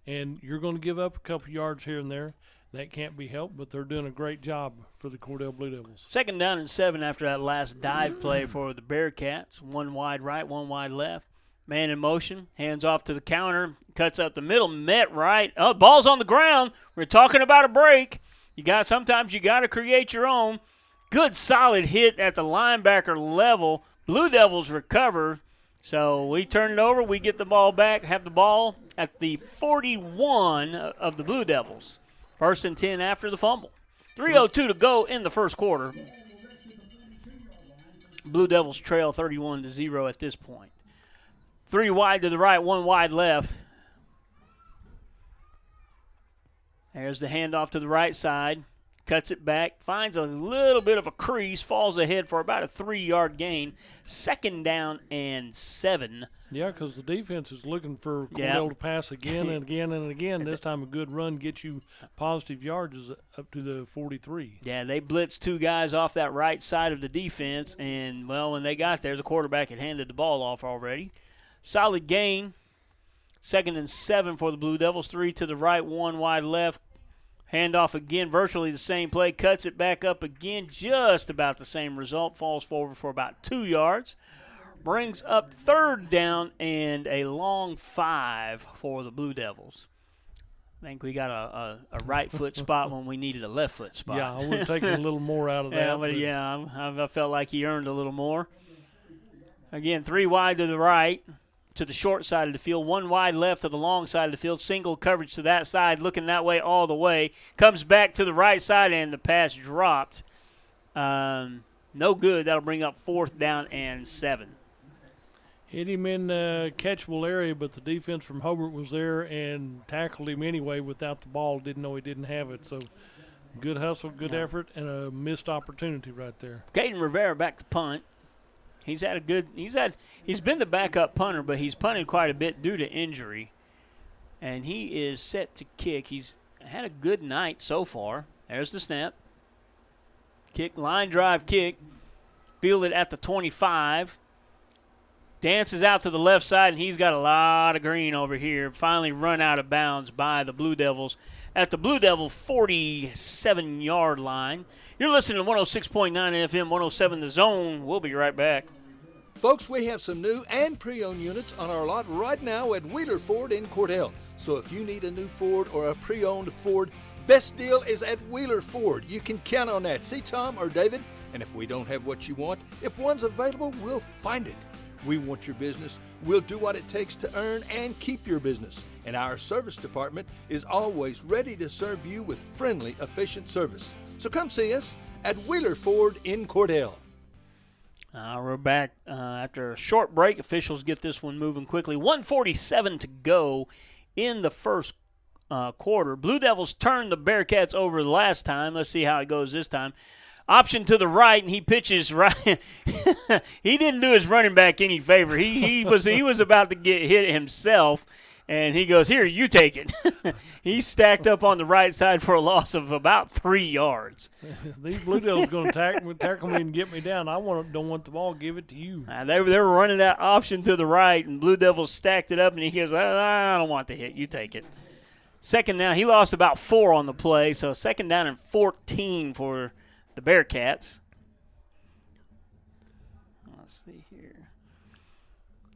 And you're going to give up a couple yards here and there. That can't be helped, but they're doing a great job for the Cordell Blue Devils. 2nd down and 7 after that last dive play for the Bearcats. One wide right, one wide left. Man in motion, hands off to the counter, cuts up the middle, met right. Oh, ball's on the ground. We're talking about a break. Sometimes you got to create your own. Good solid hit at the linebacker level. Blue Devils recover. So we turn it over. We get the ball back, have the ball at the 41 of the Blue Devils. 1st and 10 after the fumble. 3:02 to go in the first quarter. Blue Devils trail 31-0 at this point. 3 wide to the right, 1 wide left. There's the handoff to the right side. Cuts it back, finds a little bit of a crease, falls ahead for about a 3-yard gain. 2nd down and 7. Yeah, because the defense is looking for Cordell to pass again and again and again. This time a good run gets you positive yards up to the 43. Yeah, they blitzed 2 guys off that right side of the defense, and, when they got there, the quarterback had handed the ball off already. Solid gain. 2nd and 7 for the Blue Devils. 3 to the right, 1 wide left. Handoff again, virtually the same play. Cuts it back up again, just about the same result. Falls forward for about 2 yards. Brings up 3rd down and a long 5 for the Blue Devils. I think we got a right foot spot when we needed a left foot spot. Yeah, I would have taken a little more out of that. I felt like he earned a little more. Again, 3 wide to the right. To the short side of the field, 1 wide left to the long side of the field, single coverage to that side, looking that way all the way, comes back to the right side, and the pass dropped. No good. That'll bring up 4th down and 7. Hit him in the catchable area, but the defense from Hobart was there and tackled him anyway without the ball, didn't know he didn't have it. So good hustle, good effort, and a missed opportunity right there. Caden Rivera back to punt. He's been the backup punter, but he's punted quite a bit due to injury. And he is set to kick. He's had a good night so far. There's the snap. Kick, line drive kick. Fielded at the 25. Dances out to the left side, and he's got a lot of green over here. Finally run out of bounds by the Blue Devils at the Blue Devil 47-yard line. You're listening to 106.9 FM, 107 The Zone. We'll be right back. Folks, we have some new and pre-owned units on our lot right now at Wheeler Ford in Cordell. So if you need a new Ford or a pre-owned Ford, best deal is at Wheeler Ford. You can count on that. See Tom or David? And if we don't have what you want, if one's available, we'll find it. We want your business. We'll do what it takes to earn and keep your business. And our service department is always ready to serve you with friendly, efficient service. So come see us at Wheeler Ford in Cordell. We're back after a short break. Officials get this one moving quickly. 1:47 to go in the first quarter. Blue Devils turned the Bearcats over the last time. Let's see how it goes this time. Option to the right, and he pitches right. He didn't do his running back any favor. He was about to get hit himself, and he goes, "Here, you take it." He stacked up on the right side for a loss of about 3 yards. These Blue Devils are going to tackle me and get me down. Don't want the ball. Give it to you. They were running that option to the right, and Blue Devils stacked it up, and he goes, "I don't want the hit. You take it." 2nd down. He lost about 4 on the play, so 2nd down and 14 for the Bearcats. Let's see here.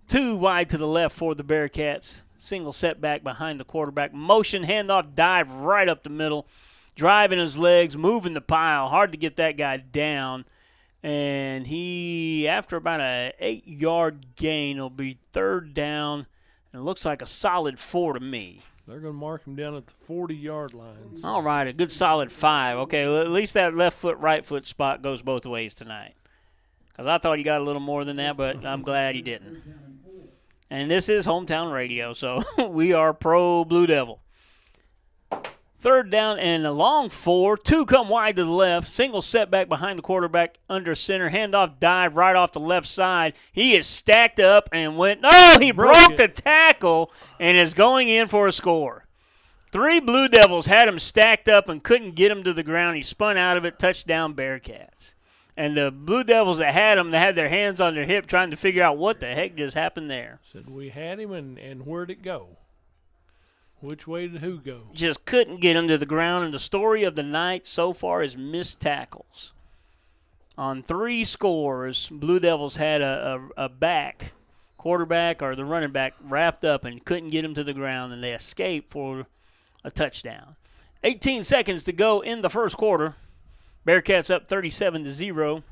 2 wide to the left for the Bearcats. Single setback behind the quarterback. Motion, handoff, dive right up the middle. Driving his legs, moving the pile. Hard to get that guy down. And he, after about a 8-yard gain, will be 3rd down. And it looks like a solid 4 to me. They're going to mark him down at the 40-yard line. All right, a good solid 5. Okay, well, at least that left foot, right foot spot goes both ways tonight. Because I thought he got a little more than that, but I'm glad he didn't. And this is hometown radio, so we are pro Blue Devil. 3rd down and a long 4. 2 come wide to the left. Single setback behind the quarterback under center. Handoff dive right off the left side. He is stacked up and went. No, he broke the tackle and is going in for a score. 3 Blue Devils had him stacked up and couldn't get him to the ground. He spun out of it. Touchdown Bearcats. And the Blue Devils that had him, they had their hands on their hip trying to figure out what the heck just happened there. Said we had him, and where'd it go? Which way did who go? Just couldn't get him to the ground, and the story of the night so far is missed tackles. On 3 scores, Blue Devils had a back, quarterback or the running back, wrapped up and couldn't get him to the ground, and they escaped for a touchdown. 18 seconds to go in the first quarter. Bearcats up 37-0.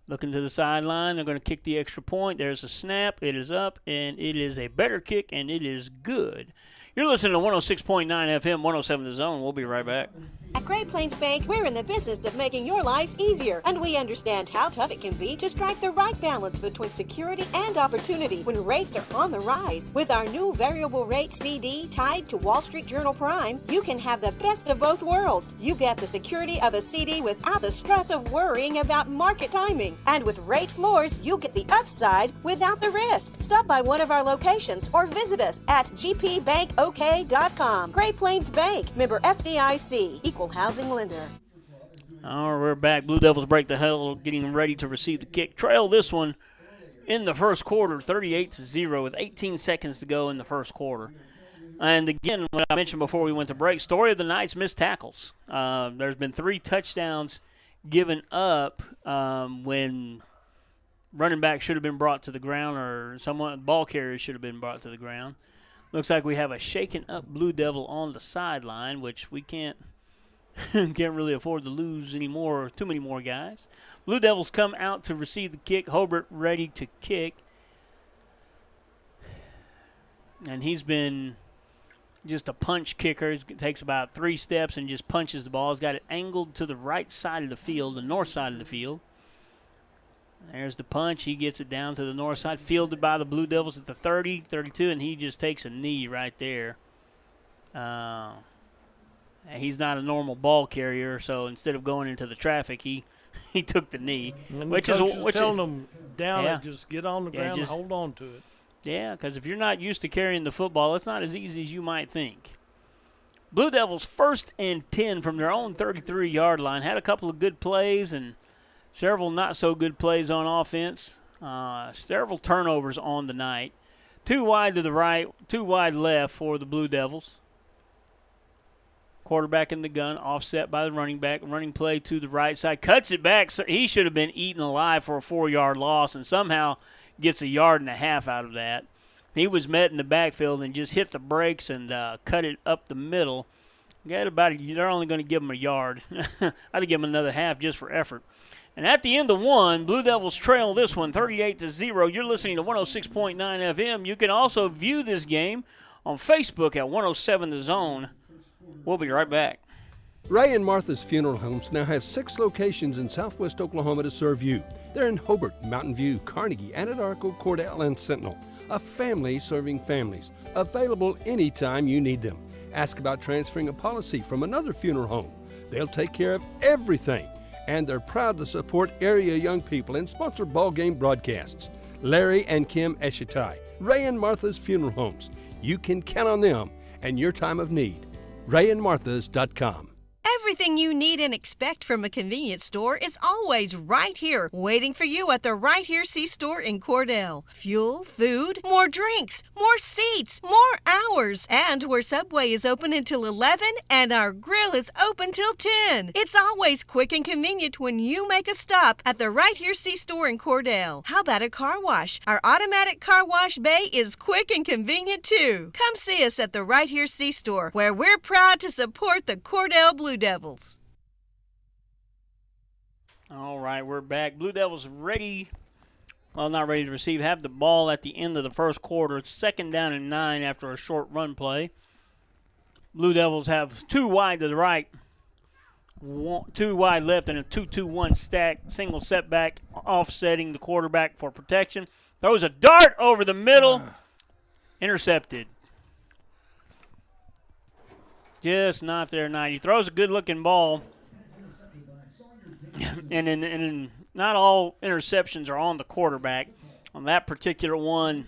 Looking to the sideline, they're going to kick the extra point. There's a snap. It is up, and it is a better kick, and it is good. You're listening to 106.9 FM, 107 The Zone. We'll be right back. At Great Plains Bank, we're in the business of making your life easier, and we understand how tough it can be to strike the right balance between security and opportunity when rates are on the rise. With our new variable rate CD tied to Wall Street Journal Prime, you can have the best of both worlds. You get the security of a CD without the stress of worrying about market timing. And with rate floors, you get the upside without the risk. Stop by one of our locations or visit us at gpbankok.com. Great Plains Bank, member FDIC, equal housing lender. All right, we're back. Blue Devils break the huddle, getting ready to receive the kick. Trail this one in the first quarter, 38-0, with 18 seconds to go in the first quarter. And again, what I mentioned before we went to break, story of the night's missed tackles. There's been 3 touchdowns given up when running back should have been brought to the ground, or ball carriers should have been brought to the ground. Looks like we have a shaken up Blue Devil on the sideline, which we can't really afford to lose too many more guys. Blue Devils come out to receive the kick. Hobart ready to kick. And he's been just a punch kicker. He takes about 3 steps and just punches the ball. He's got it angled to the right side of the field, the north side of the field. There's the punch. He gets it down to the north side, fielded by the Blue Devils at the 30, 32, and he just takes a knee right there. He's not a normal ball carrier, so instead of going into the traffic, he took the knee. And which is telling them down and just get on the ground and hold on to it. Yeah, because if you're not used to carrying the football, it's not as easy as you might think. Blue Devils 1st and 10 from their own 33-yard line. Had a couple of good plays and several not-so-good plays on offense. Several turnovers on the night. 2 wide to the right, 2 wide left for the Blue Devils. Quarterback in the gun, offset by the running back. Running play to the right side. Cuts it back. So he should have been eaten alive for a 4-yard loss and somehow gets 1.5 yards out of that. He was met in the backfield and just hit the brakes and cut it up the middle. They're only going to give him 1 yard. I'd give him another half just for effort. And at the end of 1, Blue Devils trail this one 38-0. You're listening to 106.9 FM. You can also view this game on Facebook at 107 The Zone. We'll be right back. Ray and Martha's Funeral Homes now have 6 locations in southwest Oklahoma to serve you. They're in Hobart, Mountain View, Carnegie, Anadarko, Cordell, and Sentinel. A family serving families. Available anytime you need them. Ask about transferring a policy from another funeral home. They'll take care of everything. And they're proud to support area young people and sponsor ball game broadcasts. Larry and Kim Eshitai, Ray and Martha's Funeral Homes. You can count on them and your time of need. RayandMarthas.com. Everything you need and expect from a convenience store is always right here, waiting for you at the Right Here C-Store in Cordell. Fuel, food, more drinks, more seats, more hours, and where Subway is open until 11 and our grill is open till 10. It's always quick and convenient when you make a stop at the Right Here C-Store in Cordell. How about a car wash? Our automatic car wash bay is quick and convenient too. Come see us at the Right Here C-Store, where we're proud to support the Cordell Blue Devils. All right, we're back. Blue Devils ready. Well, not ready to receive. Have the ball at the end of the first quarter. It's 2nd down and 9 after a short run play. Blue Devils have 2 wide to the right, 2 wide left, and a 2-2-1 stack. Single setback, offsetting the quarterback for protection. Throws a dart over the middle. Intercepted. Just not there tonight. He throws a good-looking ball. And not all interceptions are on the quarterback. On that particular one,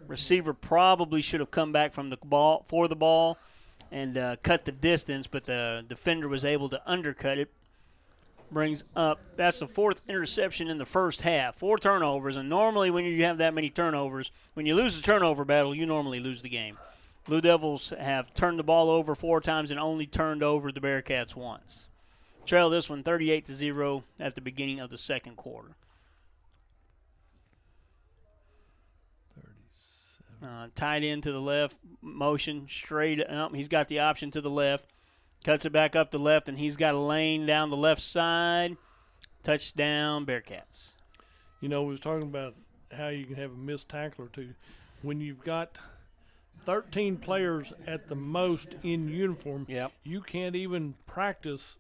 receiver probably should have come back from the ball and cut the distance, but the defender was able to undercut it. Brings up, that's the 4th interception in the first half. 4 turnovers, and normally when you have that many turnovers, when you lose the turnover battle, you normally lose the game. Blue Devils have turned the ball over 4 times and only turned over the Bearcats once. Trail this one 38-0 at the beginning of the second quarter. Tight end to the left, motion straight up. He's got the option to the left. Cuts it back up the left, and he's got a lane down the left side. Touchdown, Bearcats. You know, we was talking about how you can have a missed tackle or two. When you've got 13 players at the most in uniform, you can't even practice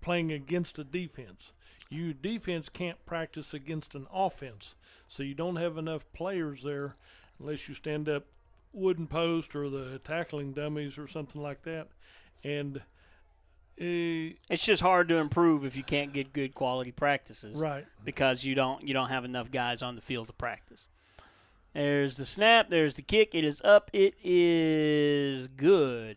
playing against a defense. You defense can't practice against an offense. So you don't have enough players there unless you stand up wooden post or the tackling dummies or something like that. And it's just hard to improve if you can't get good quality practices. Right. Because you don't have enough guys on the field to practice. There's the snap. There's the kick. It is up. It is good.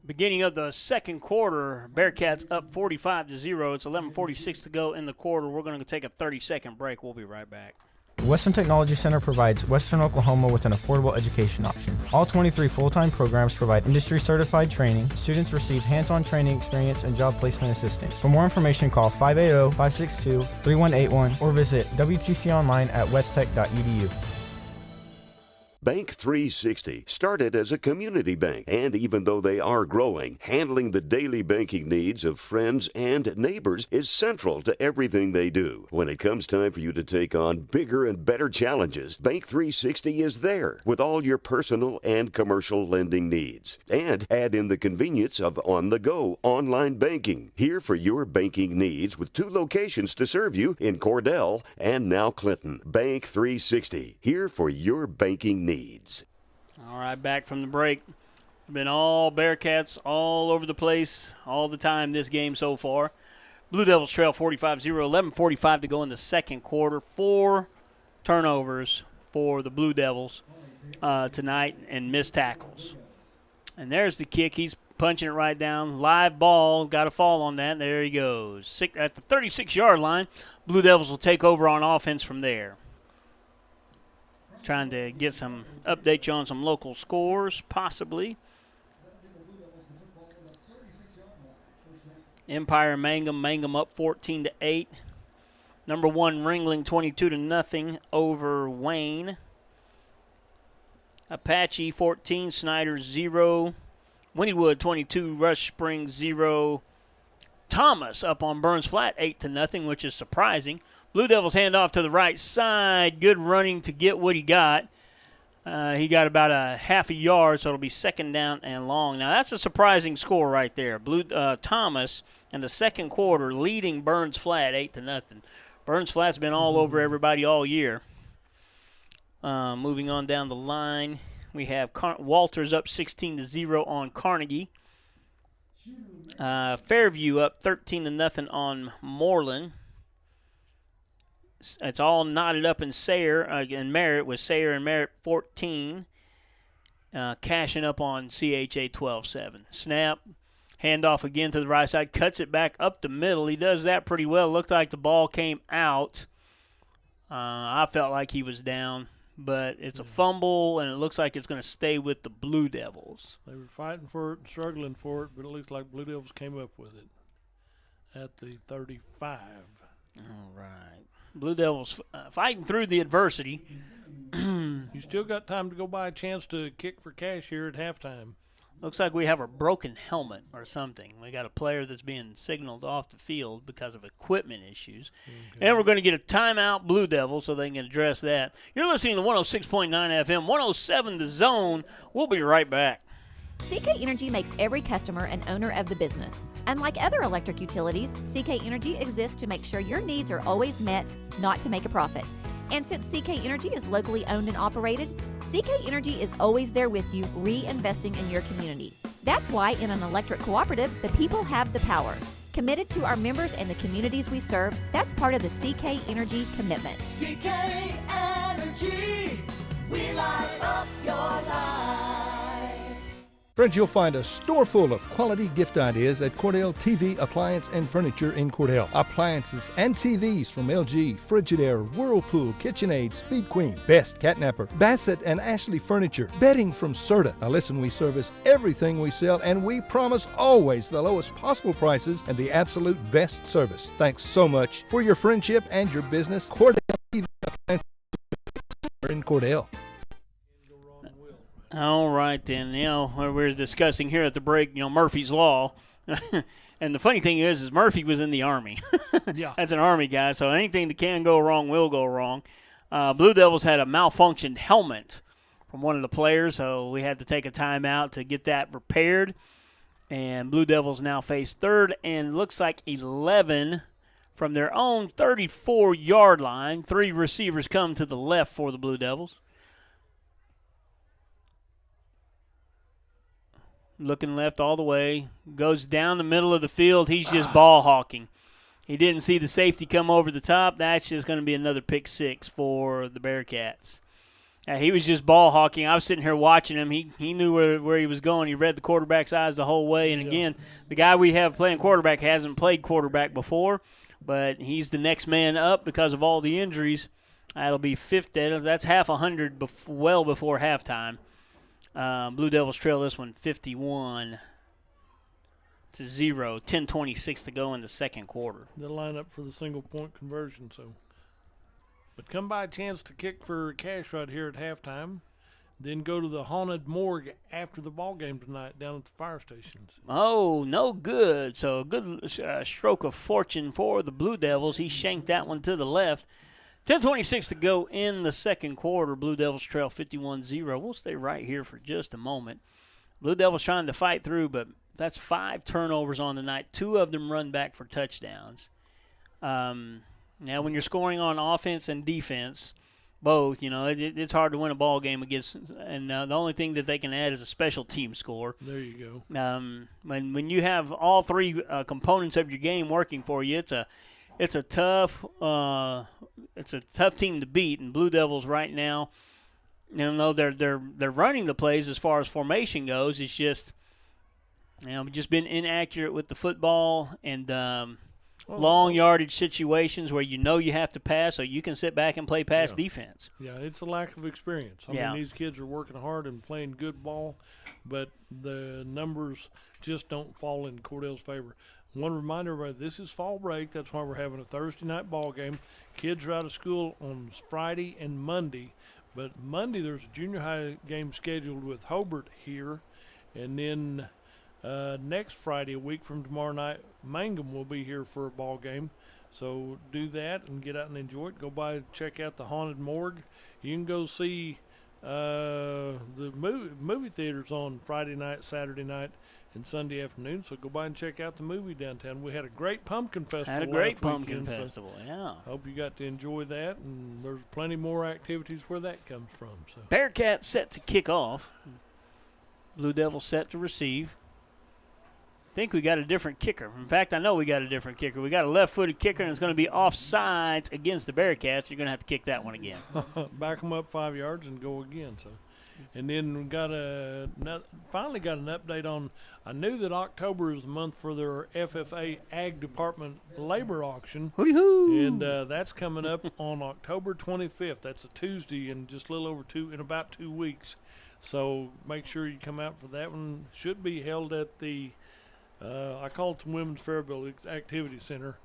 Beginning of the second quarter, Bearcats up 45-0. It's 11:46 to go in the quarter. We're going to take a 30-second break. We'll be right back. Western Technology Center provides Western Oklahoma with an affordable education option. All 23 full-time programs provide industry-certified training. Students receive hands-on training experience and job placement assistance. For more information, call 580-562-3181 or visit WTConline at westtech.edu. Bank 360 started as a community bank, and even though they are growing, handling the daily banking needs of friends and neighbors is central to everything they do. When it comes time for you to take on bigger and better challenges, Bank 360 is there with all your personal and commercial lending needs. And add in the convenience of on-the-go online banking. Here for your banking needs with 2 locations to serve you in Cordell and now Clinton. Bank 360, here for your banking needs. All right, back from the break. Been all Bearcats all over the place all the time this game so far. Blue Devils trail 45-0, 11:45 to go in the second quarter. 4 turnovers for the Blue Devils tonight and missed tackles. And there's the kick. He's punching it right down. Live ball. Got a fall on that. There he goes. At the 36-yard line, Blue Devils will take over on offense from there. Trying to get some update you on some local scores, possibly. Empire Mangum up 14-8. Number 1 Ringling 22-0 over Wayne. Apache 14, Snyder 0. Wynnewood 22, Rush Springs 0. Thomas up on Burns Flat 8-0, which is surprising. Blue Devils hand off to the right side. Good running to get what he got. He got about a half a yard, so it'll be 2nd down and long. Now, that's a surprising score right there. Thomas in the second quarter leading Burns Flat 8-0. Burns Flat's been all over everybody all year. Moving on down the line, we have Walters up 16-0 on Carnegie. Fairview up 13-0 on Moreland. It's all knotted up in Sayre and Merritt, with Sayre and Merritt 14. Cashing up on CHA 12-7. Snap. Handoff again to the right side, cuts it back up the middle. He does that pretty well. Looked like the ball came out. I felt like he was down, but it's a fumble, and it looks like it's going to stay with the Blue Devils. They were fighting for it and struggling for it, but it looks like Blue Devils came up with it at the 35. All right. Blue Devils fighting through the adversity. You still got time to go buy a chance to kick for cash here at halftime. Looks like we have a broken helmet or something. We got a player that's being signaled off the field because of equipment issues. Okay. And we're going to get a timeout, Blue Devils, so they can address that. You're listening to 106.9 FM, 107 The Zone. We'll be right back. CK Energy makes every customer an owner of the business. Unlike other electric utilities, CK Energy exists to make sure your needs are always met, not to make a profit. And since CK Energy is locally owned and operated, CK Energy is always there with you, reinvesting in your community. That's why in an electric cooperative, the people have the power. Committed to our members and the communities we serve, that's part of the CK Energy commitment. CK Energy, we light up your life. Friends, you'll find a store full of quality gift ideas at Cordell TV, Appliance, and Furniture in Cordell. Appliances and TVs from LG, Frigidaire, Whirlpool, KitchenAid, Speed Queen, Best, Catnapper, Bassett, and Ashley Furniture. Bedding from Serta. Now listen, we service everything we sell, and we promise always the lowest possible prices and the absolute best service. Thanks so much for your friendship and your business. Cordell TV, Appliance, in Cordell. All right, then. We're discussing here at the break, Murphy's Law. And the funny thing is Murphy was in the Army. Yeah. That's an Army guy, so anything that can go wrong will go wrong. Blue Devils had a malfunctioned helmet from one of the players, so we had to take a timeout to get that repaired. And Blue Devils now face third and looks like 11 from their own 34-yard line. 3 receivers come to the left for the Blue Devils. Looking left all the way, goes down the middle of the field. He's just ball hawking. He didn't see the safety come over the top. That's just going to be another pick 6 for the Bearcats. He was just ball hawking. I was sitting here watching him. He knew where he was going. He read the quarterback's eyes the whole way. And, again, the guy we have playing quarterback hasn't played quarterback before, but he's the next man up because of all the injuries. That'll be 50. That's half 100 well before halftime. Blue Devils trail this one 51-0. 10:26 to go in the second quarter. They'll line up for the single-point conversion. But come by a chance to kick for cash right here at halftime. Then go to the haunted morgue after the ball game tonight down at the fire stations. Oh, no good. So a good stroke of fortune for the Blue Devils. He shanked that one to the left. 10:26 to go in the second quarter. Blue Devils trail 51-0. We'll stay right here for just a moment. Blue Devils trying to fight through, but that's 5 turnovers on the night. 2 of them run back for touchdowns. Now, when you're scoring on offense and defense, both, it's hard to win a ball game against. And the only thing that they can add is a special team score. There you go. When you have all 3 components of your game working for you, it's a tough team to beat. And Blue Devils right now, they're running the plays as far as formation goes. It's just just been inaccurate with the football and long yardage situations where you have to pass, so you can sit back and play pass defense. Yeah, it's a lack of experience. I mean, these kids are working hard and playing good ball, but the numbers just don't fall in Cordell's favor. One reminder, this is fall break. That's why we're having a Thursday night ball game. Kids are out of school on Friday and Monday. But Monday there's a junior high game scheduled with Hobart here. And then next Friday, a week from tomorrow night, Mangum will be here for a ball game. So do that and get out and enjoy it. Go by and check out the haunted morgue. You can go see the movie theaters on Friday night, Saturday night, and Sunday afternoon, so go by and check out the movie downtown. We had a great pumpkin festival. Festival, yeah. Hope you got to enjoy that, and there's plenty more activities where that comes from. So Bearcats set to kick off. Blue Devils set to receive. I think we got a different kicker. In fact, I know we got a different kicker. We got a left-footed kicker, and it's going to be offsides against the Bearcats. You're going to have to kick that one again. Back them up 5 yards and go again. So And then we finally got an update on. I knew that October is the month for their FFA Ag Department labor auction, and that's coming up on October 25th. That's a Tuesday, in just a little over about 2 weeks. So make sure you come out for that one. Should be held at the I call it the Women's Fair Building Activity Center.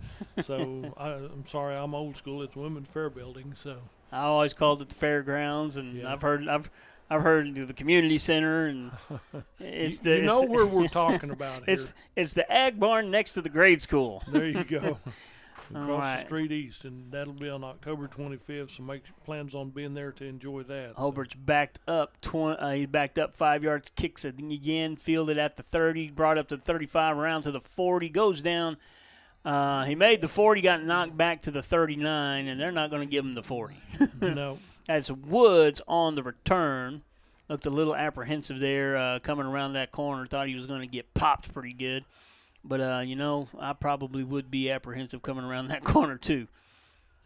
So I'm sorry, I'm old school. It's Women's Fair Building. So I always called it the fairgrounds, and I've heard the community center, and it's where we're talking about here. It's the ag barn next to the grade school. There you go. Across the street east, and that'll be on October 25th. So make plans on being there to enjoy that. Hobart's backed up. He backed up 5 yards, kicks it again, fielded at the 30, brought up to the 35, around to the 40, goes down. He made the 40, got knocked back to the 39, and they're not going to give him the 40. No. As Woods on the return looked a little apprehensive there, coming around that corner. Thought he was going to get popped pretty good. But, I probably would be apprehensive coming around that corner, too.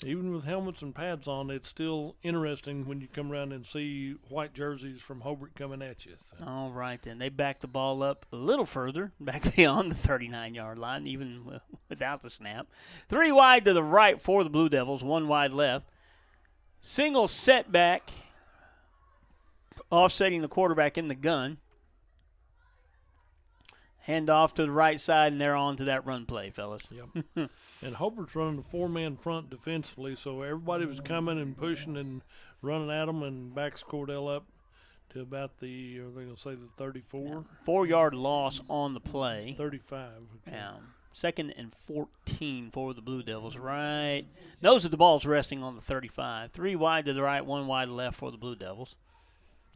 Even with helmets and pads on, it's still interesting when you come around and see white jerseys from Hobart coming at you. So. All right, then. They backed the ball up a little further, back beyond the 39-yard line, even without the snap. 3 wide to the right for the Blue Devils, 1 wide left. Single setback, offsetting the quarterback in the gun. Hand off to the right side, and they're on to that run play, fellas. Yep. And Hobart's running a 4-man front defensively, so everybody was coming and pushing and running at them, and backs Cordell up to about the 34? 4-yard loss on the play. 35. Okay. Yeah. 2nd and 14 for the Blue Devils. Right. Knows that the ball's resting on the 35. 3 wide to the right, 1 wide left for the Blue Devils.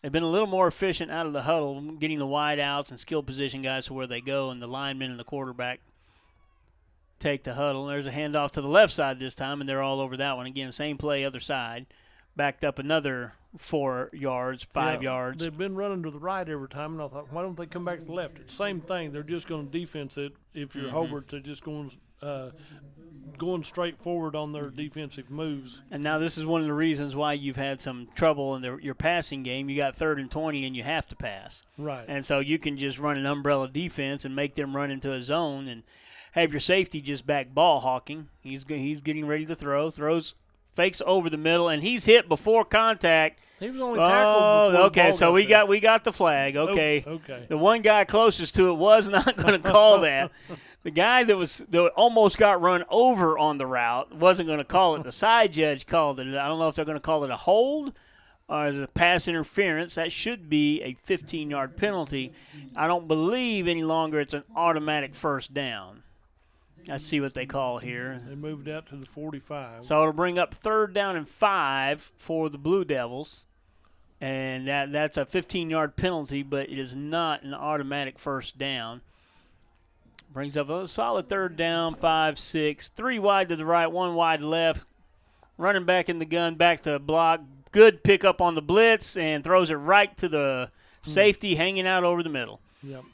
They've been a little more efficient out of the huddle, getting the wide outs and skill position guys to where they go, and the linemen and the quarterback take the huddle. There's a handoff to the left side this time, and they're all over that one. Again, same play, other side. Backed up another 4 yards, 5 yards. They've been running to the right every time, and I thought, why don't they come back to the left? It's the same thing. They're just going to defense it. If you're Hobart, they're just going straight forward on their defensive moves. And now this is one of the reasons why you've had some trouble in your passing game. You got 3rd and 20, and you have to pass. Right. And so you can just run an umbrella defense and make them run into a zone and have your safety just back ball hawking. He's getting ready to throws, fakes over the middle, and he's hit before contact. He was only tackled before okay, so we got the flag. Okay. Okay. The one guy closest to it was not going to call that. The guy that almost got run over on the route wasn't going to call it. The side judge called it. I don't know if they're going to call it a hold or a pass interference. That should be a 15-yard penalty. I don't believe any longer it's an automatic first down. Let's see what they call here. They moved out to the 45. So it'll bring up 3rd down and 5 for the Blue Devils. And that's a 15-yard penalty, but it is not an automatic first down. Brings up a solid 3rd down, 5, 6. 3 wide to the right, 1 wide left. Running back in the gun, back to block. Good pickup on the blitz, and throws it right to the safety hanging out over the middle. Yep.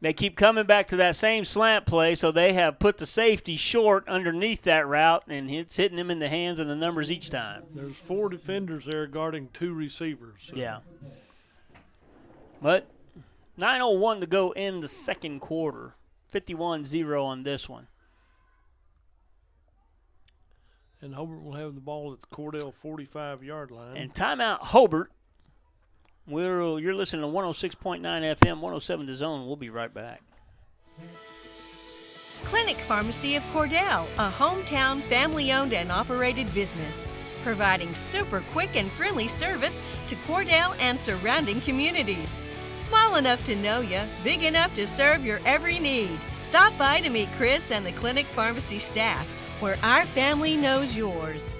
They keep coming back to that same slant play, so they have put the safety short underneath that route, and it's hitting them in the hands and the numbers each time. There's 4 defenders there guarding 2 receivers. So. Yeah. But 9:01 to go in the second quarter. 51-0 on this one. And Hobart will have the ball at the Cordell 45-yard line. And timeout Hobart. You're listening to 106.9 FM, 107 The Zone. We'll be right back. Clinic Pharmacy of Cordell, a hometown family-owned and operated business, providing super quick and friendly service to Cordell and surrounding communities. Small enough to know you, big enough to serve your every need. Stop by to meet Chris and the Clinic Pharmacy staff, where our family knows yours.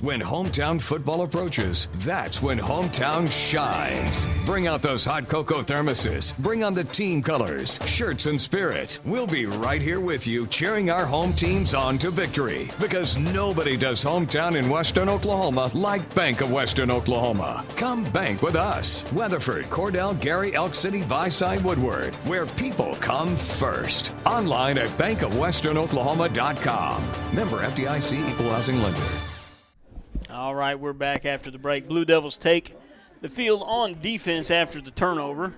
When hometown football approaches, that's when hometown shines. Bring out those hot cocoa thermoses. Bring on the team colors, shirts, and spirit. We'll be right here with you, cheering our home teams on to victory. Because nobody does hometown in Western Oklahoma like Bank of Western Oklahoma. Come bank with us. Weatherford, Cordell, Gary, Elk City, Viside, Woodward. Where people come first. Online at bankofwesternoklahoma.com. Member FDIC, Equal Housing Lender. All right, we're back after the break. Blue Devils take the field on defense after the turnover.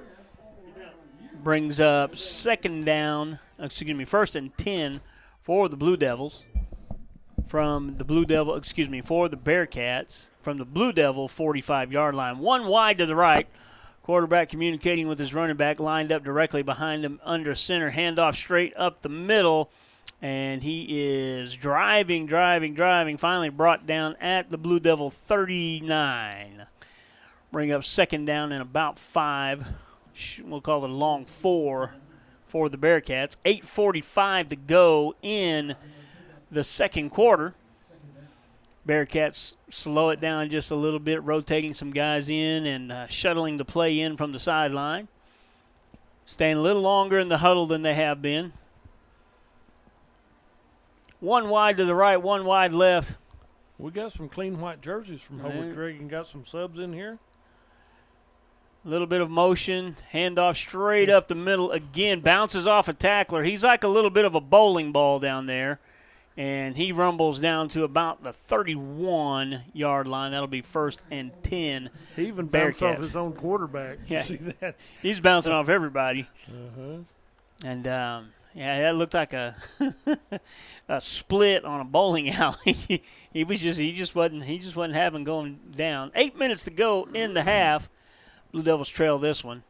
Brings up first and 10 for the Blue Devils. For the Bearcats from the Blue Devil 45-yard line. One wide to the right. Quarterback communicating with his running back, lined up directly behind him under center. Handoff straight up the middle, and he is driving. Finally brought down at the Blue Devil 39. Bring up second down and about 5. We'll call it a long 4 for the Bearcats. 8:45 to go in the second quarter. Bearcats slow it down just a little bit, rotating some guys in and shuttling the play in from the sideline. Staying a little longer in the huddle than they have been. One wide to the right, one wide left. We got some clean white jerseys from Hobart Craig and got some subs in here. A little bit of motion, handoff straight up the middle again, bounces off a tackler. He's like a little bit of a bowling ball down there. And he rumbles down to about the 31-yard line. That'll be 1st and 10. He even bounced off his own quarterback. Yeah. You see that? He's bouncing off everybody. Uh-huh. And, that looked like a a split on a bowling alley. he just wasn't having going down. 8 minutes to go in the half. Blue Devils trail this one.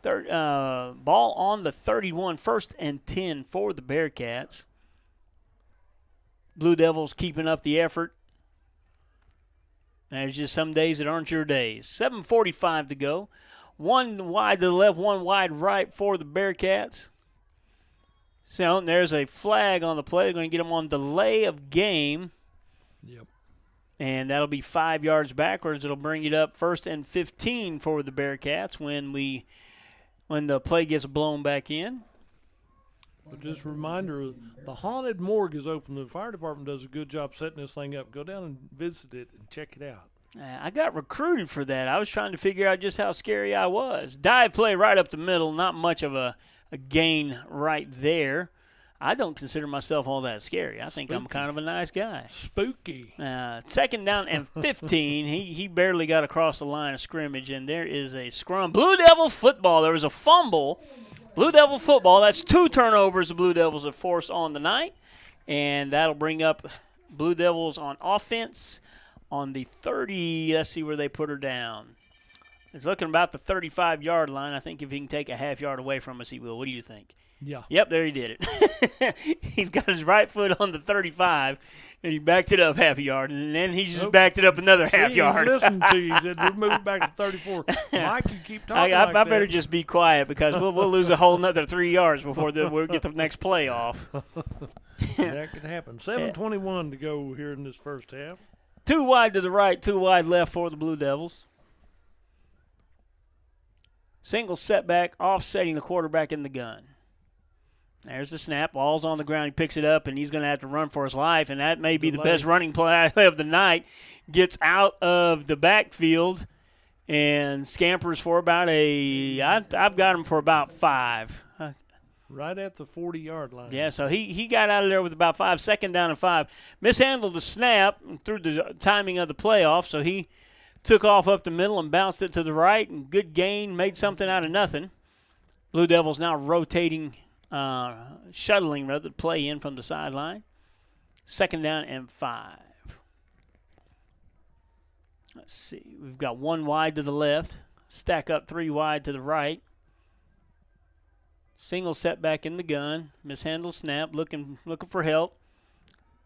Ball on the 31, 1st and 10 for the Bearcats. Blue Devils keeping up the effort. There's just some days that aren't your days. 7:45 to go. One wide to the left, one wide right for the Bearcats. So there's a flag on the play. They're going to get them on delay of game. Yep. And that'll be 5 yards backwards. It'll bring it up 1st and 15 for the Bearcats when the play gets blown back in. But just a reminder, the haunted morgue is open. The fire department does a good job setting this thing up. Go down and visit it and check it out. I got recruited for that. I was trying to figure out just how scary I was. Dive play right up the middle, not much of a gain right there. I don't consider myself all that scary. I think I'm kind of a nice guy. Spooky. Second down and 15. He barely got across the line of scrimmage, and there is a scrum. Blue Devil football. There was a fumble. Blue Devil football. That's 2 turnovers the Blue Devils have forced on the night, and that'll bring up Blue Devils on offense on the 30. Let's see where they put her down. It's looking about the 35-yard line. I think if he can take a half yard away from us, he will. What do you think? Yeah. Yep, there he did it. He's got his right foot on the 35, and he backed it up half a yard, and then he just backed it up another half yard. He listened to you. He said, we'll move it back to 34. Mike, you keep talking like I that. better just be quiet because we'll lose a whole another 3 yards before we'll get the next play off. That could happen. 7:21 to go here in this first half. 2 wide to the right, 2 wide left for the Blue Devils. Single setback, offsetting the quarterback in the gun. There's the snap. Ball's on the ground. He picks it up, and he's going to have to run for his life, and that may be the best running play of the night. Gets out of the backfield and scampers for about I've got him for about 5. Right at the 40-yard line. Yeah, so he got out of there with about 5. Second down and 5. Mishandled the snap through the timing of the playoff, so he took off up the middle and bounced it to the right, and good gain, made something out of nothing. Blue Devils now rotating, shuttling rather, to play in from the sideline. Second down and 5. Let's see. We've got 1 wide to the left, stack up 3 wide to the right. Single setback in the gun, mishandled snap, looking for help.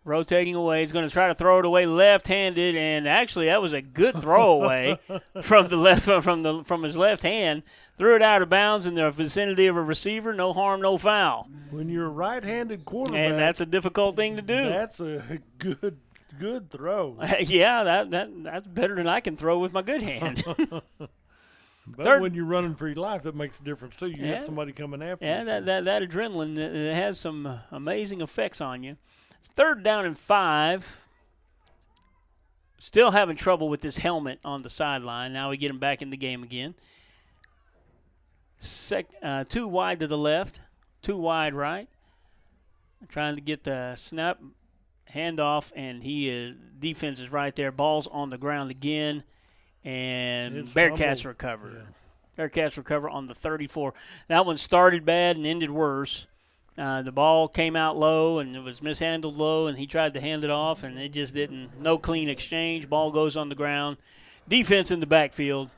Rotating away, he's going to try to throw it away left-handed, and actually that was a good throwaway from the left from his left hand. Threw it out of bounds in the vicinity of a receiver. No harm, no foul. When you're a right-handed quarterback, and that's a difficult thing to do. That's a good throw. Yeah, that's better than I can throw with my good hand. But when you're running for your life, that makes a difference too. You got somebody coming after you. Yeah, that adrenaline has some amazing effects on you. Third down and 5. Still having trouble with this helmet on the sideline. Now we get him back in the game again. 2 wide to the left, 2 wide right. Trying to get the snap, handoff, and defense is right there. Ball's on the ground again, and It's Bearcats fumbled. recover. Yeah. Bearcats recover on the 34. That one started bad and ended worse. The ball came out low, and it was mishandled low, and he tried to hand it off, and it just didn't. No clean exchange. Ball goes on the ground. Defense in the backfield,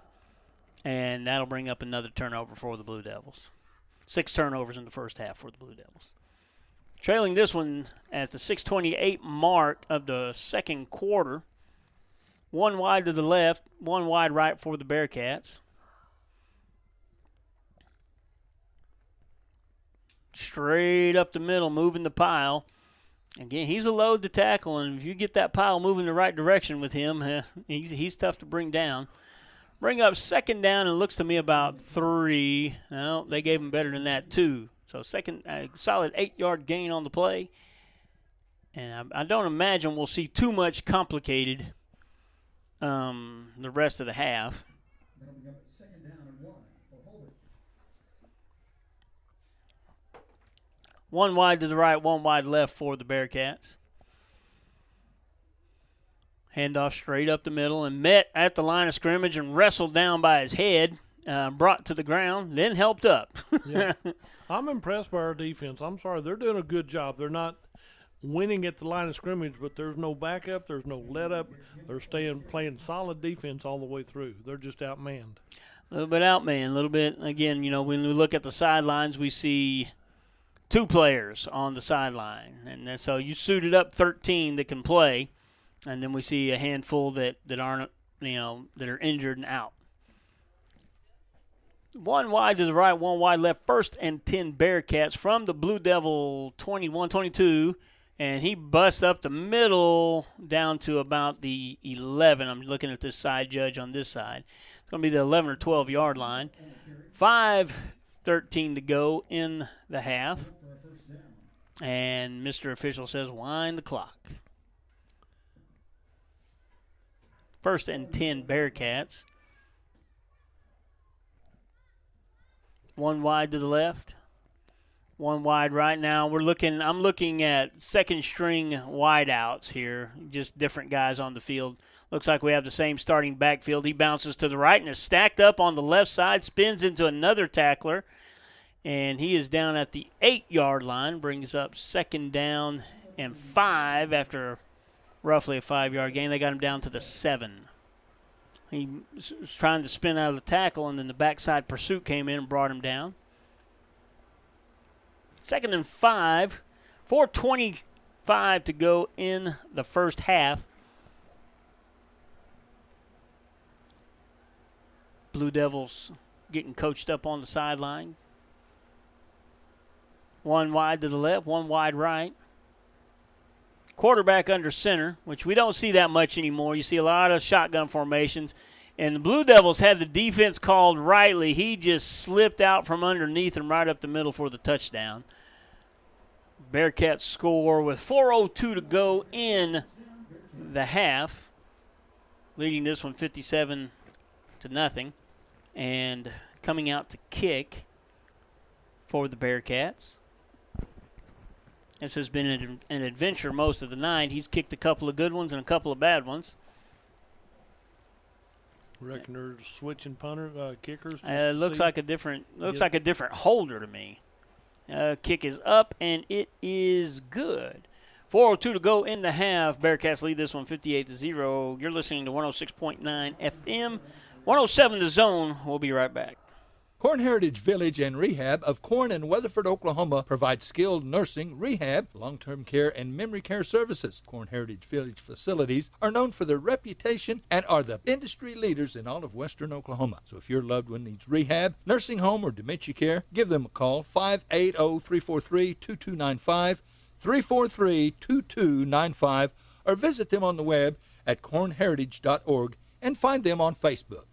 and that'll bring up another turnover for the Blue Devils. 6 turnovers in the first half for the Blue Devils. Trailing this one at the 6:28 mark of the second quarter. 1 wide to the left, 1 wide right for the Bearcats. Straight up the middle, moving the pile. Again, he's a load to tackle, and if you get that pile moving the right direction with him, he's tough to bring down. Bring up second down, and it looks to me about 3. No, they gave him better than that, 2. So second, solid 8-yard gain on the play. And I don't imagine we'll see too much complicated the rest of the half. Second down and 1 for Hobart. 1 wide to the right, 1 wide left for the Bearcats. Handoff straight up the middle and met at the line of scrimmage and wrestled down by his head, brought to the ground, then helped up. Yeah. I'm impressed by our defense. I'm sorry. They're doing a good job. They're not winning at the line of scrimmage, but there's no backup. There's no let up. They're playing solid defense all the way through. They're just outmanned. A little bit outmanned, a little bit. Again, when we look at the sidelines, we see 2 players on the sideline. And then, so you suited up 13 that can play, and then we see a handful that aren't, that are injured and out. 1 wide to the right, 1 wide left. 1st and 10 Bearcats from the Blue Devil 21-22, and he busts up the middle down to about the 11. I'm looking at this side judge on this side. It's going to be the 11 or 12-yard line. 5:13 to go in the half, and Mr. Official says wind the clock. 1st and 10 Bearcats. 1 wide to the left, 1 wide right. Now I'm looking at second string wideouts here, just different guys on the field. Looks like we have the same starting backfield. He bounces to the right and is stacked up on the left side, spins into another tackler, and he is down at the 8-yard line, brings up 2nd down and 5 after roughly a 5-yard gain. They got him down to the 7. He was trying to spin out of the tackle, and then the backside pursuit came in and brought him down. 2nd and 5, 4:25 to go in the first half. Blue Devils getting coached up on the sideline. 1 wide to the left, 1 wide right. Quarterback under center, which we don't see that much anymore. You see a lot of shotgun formations. And the Blue Devils had the defense called rightly. He just slipped out from underneath and right up the middle for the touchdown. Bearcats score with 4:02 to go in the half, leading this one 57-0. And coming out to kick for the Bearcats. This has been an adventure most of the night. He's kicked a couple of good ones and a couple of bad ones. Reckon they're switching kickers. It looks like a different holder to me. Kick is up and it is good. 4:02 to go in the half. Bearcats lead this one 58-0. You're listening to 106.9 FM, 107 The Zone. We'll be right back. Corn Heritage Village and Rehab of Corn and Weatherford, Oklahoma provides skilled nursing, rehab, long-term care, and memory care services. Corn Heritage Village facilities are known for their reputation and are the industry leaders in all of western Oklahoma. So if your loved one needs rehab, nursing home, or dementia care, give them a call, 580-343-2295, 343-2295, or visit them on the web at cornheritage.org and find them on Facebook.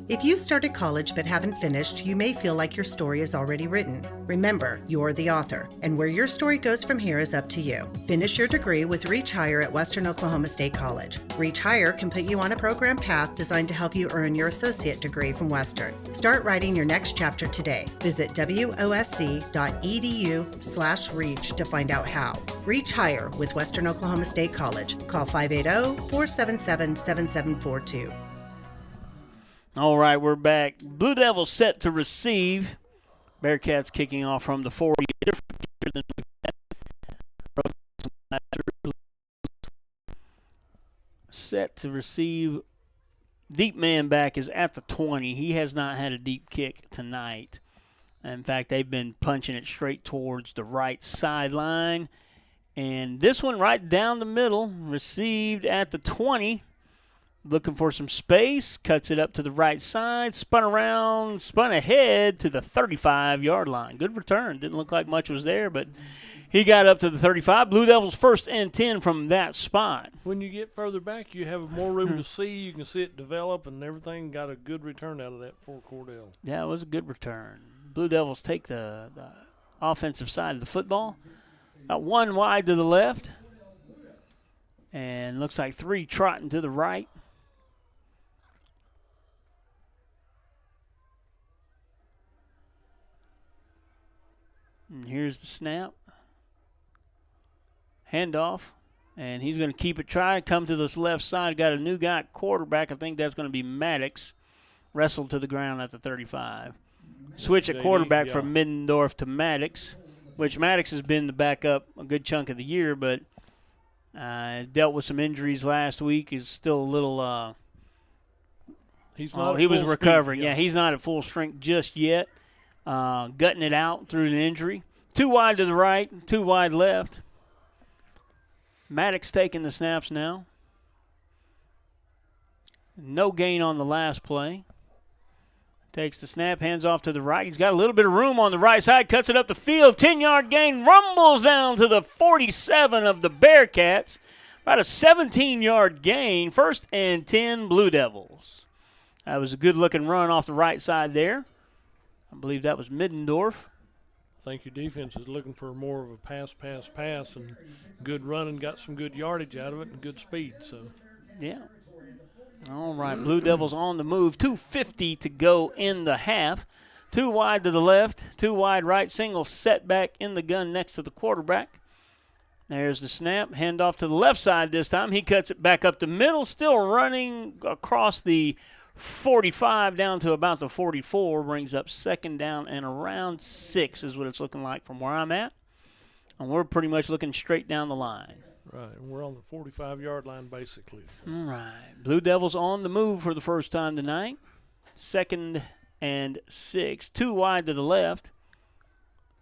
If you started college but haven't finished, you may feel like your story is already written. Remember, you're the author, and where your story goes from here is up to you. Finish your degree with Reach Higher at Western Oklahoma State College. Reach Higher can put you on a program path designed to help you earn your associate degree from Western. Start writing your next chapter today. Visit wosc.edu/reach to find out how. Reach Higher with Western Oklahoma State College. Call 580-477-7742. All right, we're back. Blue Devils set to receive. Bearcats kicking off from the 40. Set to receive. Deep man back is at the 20. He has not had a deep kick tonight. In fact, they've been punching it straight towards the right sideline. And this one right down the middle, received at the 20. Looking for some space, cuts it up to the right side, spun around, spun ahead to the 35-yard line. Good return. Didn't look like much was there, but he got up to the 35. Blue Devils 1st and 10 from that spot. When you get further back, you have more room to see. You can see it develop and everything. Got a good return out of that for Cordell. Yeah, it was a good return. Blue Devils take the offensive side of the football. Got one wide to the left. And looks like 3 trotting to the right. And here's the snap. Handoff. And he's going to keep it, try to come to this left side. Got a new guy at quarterback. I think that's going to be Maddox. Wrestled to the ground at the 35. Switch at quarterback from Middendorf to Maddox, which Maddox has been the backup a good chunk of the year, but dealt with some injuries last week. He's still a little he was recovering. Yeah, he's not at full strength just yet. Gutting it out through an injury. 2 wide to the right, 2 wide left. Maddox taking the snaps now. No gain on the last play. Takes the snap, hands off to the right. He's got a little bit of room on the right side, cuts it up the field. 10-yard gain, rumbles down to the 47 of the Bearcats. About a 17-yard gain. 1st and 10 Blue Devils. That was a good-looking run off the right side there. I believe that was Middendorf. I think your defense is looking for more of a pass, and good running, got some good yardage out of it, and good speed. So, yeah. All right, Blue Devils on the move. 2:50 to go in the half. 2 wide to the left, 2 wide right, single setback in the gun next to the quarterback. There's the snap, handoff to the left side this time. He cuts it back up the middle, still running across the 45 down to about the 44, brings up 2nd down and around 6 is what it's looking like from where I'm at. And we're pretty much looking straight down the line. Right, and we're on the 45-yard line basically. So. All right, Blue Devils on the move for the first time tonight. 2nd and 6, 2 wide to the left.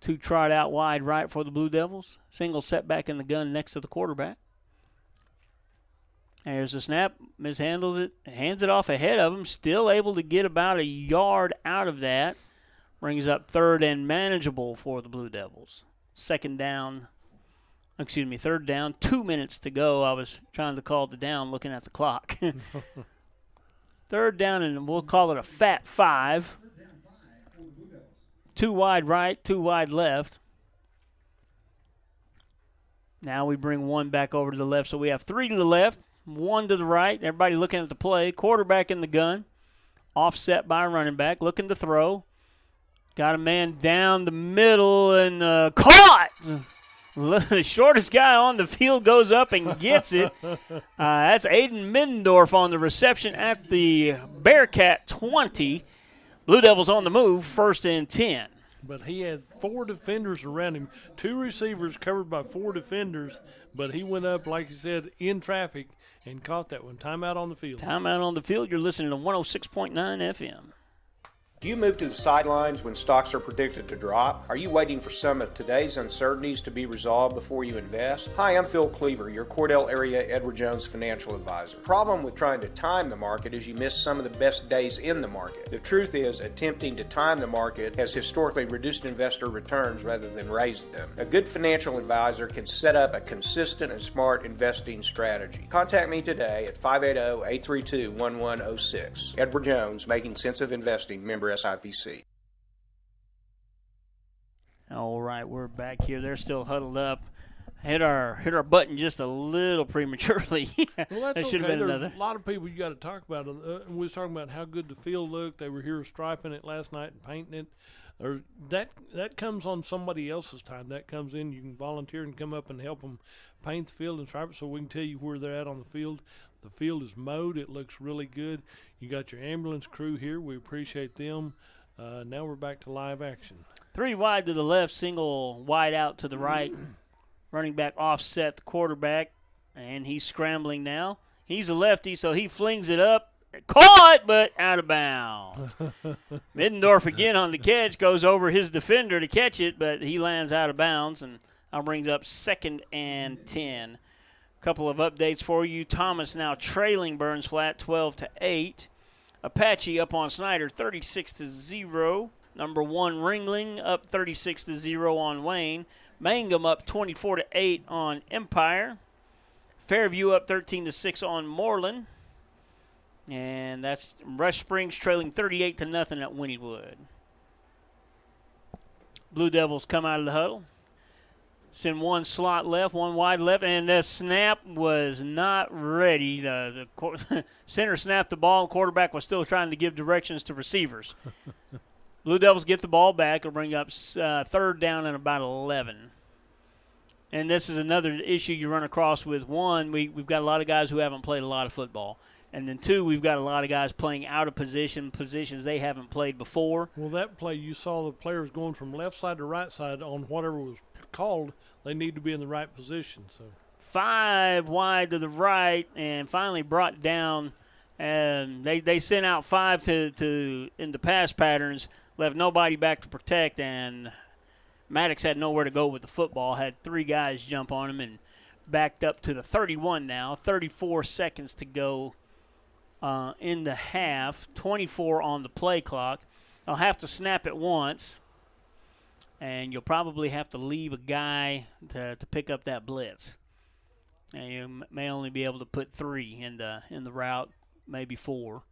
2 trot out wide right for the Blue Devils. Single setback in the gun next to the quarterback. There's the snap, mishandles it, hands it off ahead of him, still able to get about a yard out of that. Brings up 3rd and manageable for the Blue Devils. 3rd down, 2 minutes to go. I was trying to call the down looking at the clock. 3rd down, and we'll call it a fat 5. 2 wide right, 2 wide left. Now we bring 1 back over to the left, so we have 3 to the left. 1 to the right. Everybody looking at the play. Quarterback in the gun. Offset by running back. Looking to throw. Got a man down the middle and caught. The shortest guy on the field goes up and gets it. That's Aiden Middendorf on the reception at the Bearcat 20. Blue Devils on the move, 1st and 10. But he had 4 defenders around him. 2 receivers covered by 4 defenders. But he went up, like you said, in traffic and caught that one. Timeout on the field. Timeout on the field. You're listening to 106.9 FM. Do you move to the sidelines when stocks are predicted to drop? Are you waiting for some of today's uncertainties to be resolved before you invest? Hi, I'm Phil Cleaver, your Cordell area Edward Jones financial advisor. The problem with trying to time the market is you miss some of the best days in the market. The truth is, attempting to time the market has historically reduced investor returns rather than raised them. A good financial advisor can set up a consistent and smart investing strategy. Contact me today at 580-832-1106. Edward Jones, Making Sense of Investing, member SIPC. All right, we're back here. They're still huddled up. Hit our button just a little prematurely. Well, that's that should have been There's another. a lot of people you got to talk about. We was talking about how good the field looked. They were here striping it last night and painting it. Or that comes on somebody else's time. That comes in. You can volunteer and come up and help them paint the field and stripe it so we can tell you where they're at on the field. The field is mowed. It looks really good. You got your ambulance crew here. We appreciate them. Now we're back to live action. 3 wide to the left, single wide out to the right. Running back offset the quarterback, and he's scrambling now. He's a lefty, so he flings it up. Caught, but out of bounds. Middendorf again on the catch, goes over his defender to catch it, but he lands out of bounds, and now brings up 2nd and 10. Couple of updates for you. Thomas now trailing Burns Flat 12-8. Apache up on Snyder 36-0. Number 1 Ringling up 36-0 on Wayne. Mangum up 24-8 on Empire. Fairview up 13-6 on Moreland. And that's Rush Springs trailing 38-0 at Wynnewood. Blue Devils come out of the huddle. Send 1 slot left, 1 wide left, and the snap was not ready. The center snapped the ball. Quarterback was still trying to give directions to receivers. Blue Devils get the ball back. It'll bring up 3rd down and about 11. And this is another issue you run across with. 1, we've got a lot of guys who haven't played a lot of football. And then 2, we've got a lot of guys playing out of positions they haven't played before. Well, that play, you saw the players going from left side to right side on whatever was called. They need to be in the right position. So 5 wide to the right, and finally brought down. And they sent out 5 to in the pass patterns, left nobody back to protect, and Maddox had nowhere to go with the football. Had 3 guys jump on him and backed up to the 31 now. 34 seconds to go in the half. 24 on the play clock. They'll have to snap it once, and you'll probably have to leave a guy to pick up that blitz. And you may only be able to put 3 in the route, maybe 4.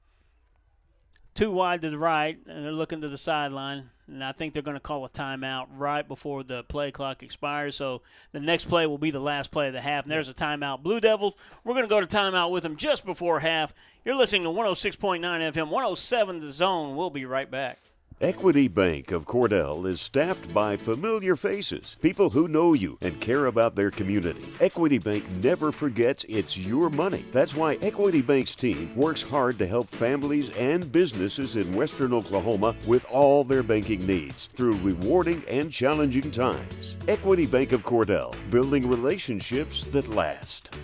2 wide to the right, and they're looking to the sideline, and I think they're going to call a timeout right before the play clock expires. So the next play will be the last play of the half, and there's a timeout. Blue Devils, we're going to go to timeout with them just before half. You're listening to 106.9 FM, 107 The Zone. We'll be right back. Equity Bank of Cordell is staffed by familiar faces, people who know you and care about their community. Equity Bank never forgets it's your money. That's why Equity Bank's team works hard to help families and businesses in western Oklahoma with all their banking needs through rewarding and challenging times. Equity Bank of Cordell, building relationships that last.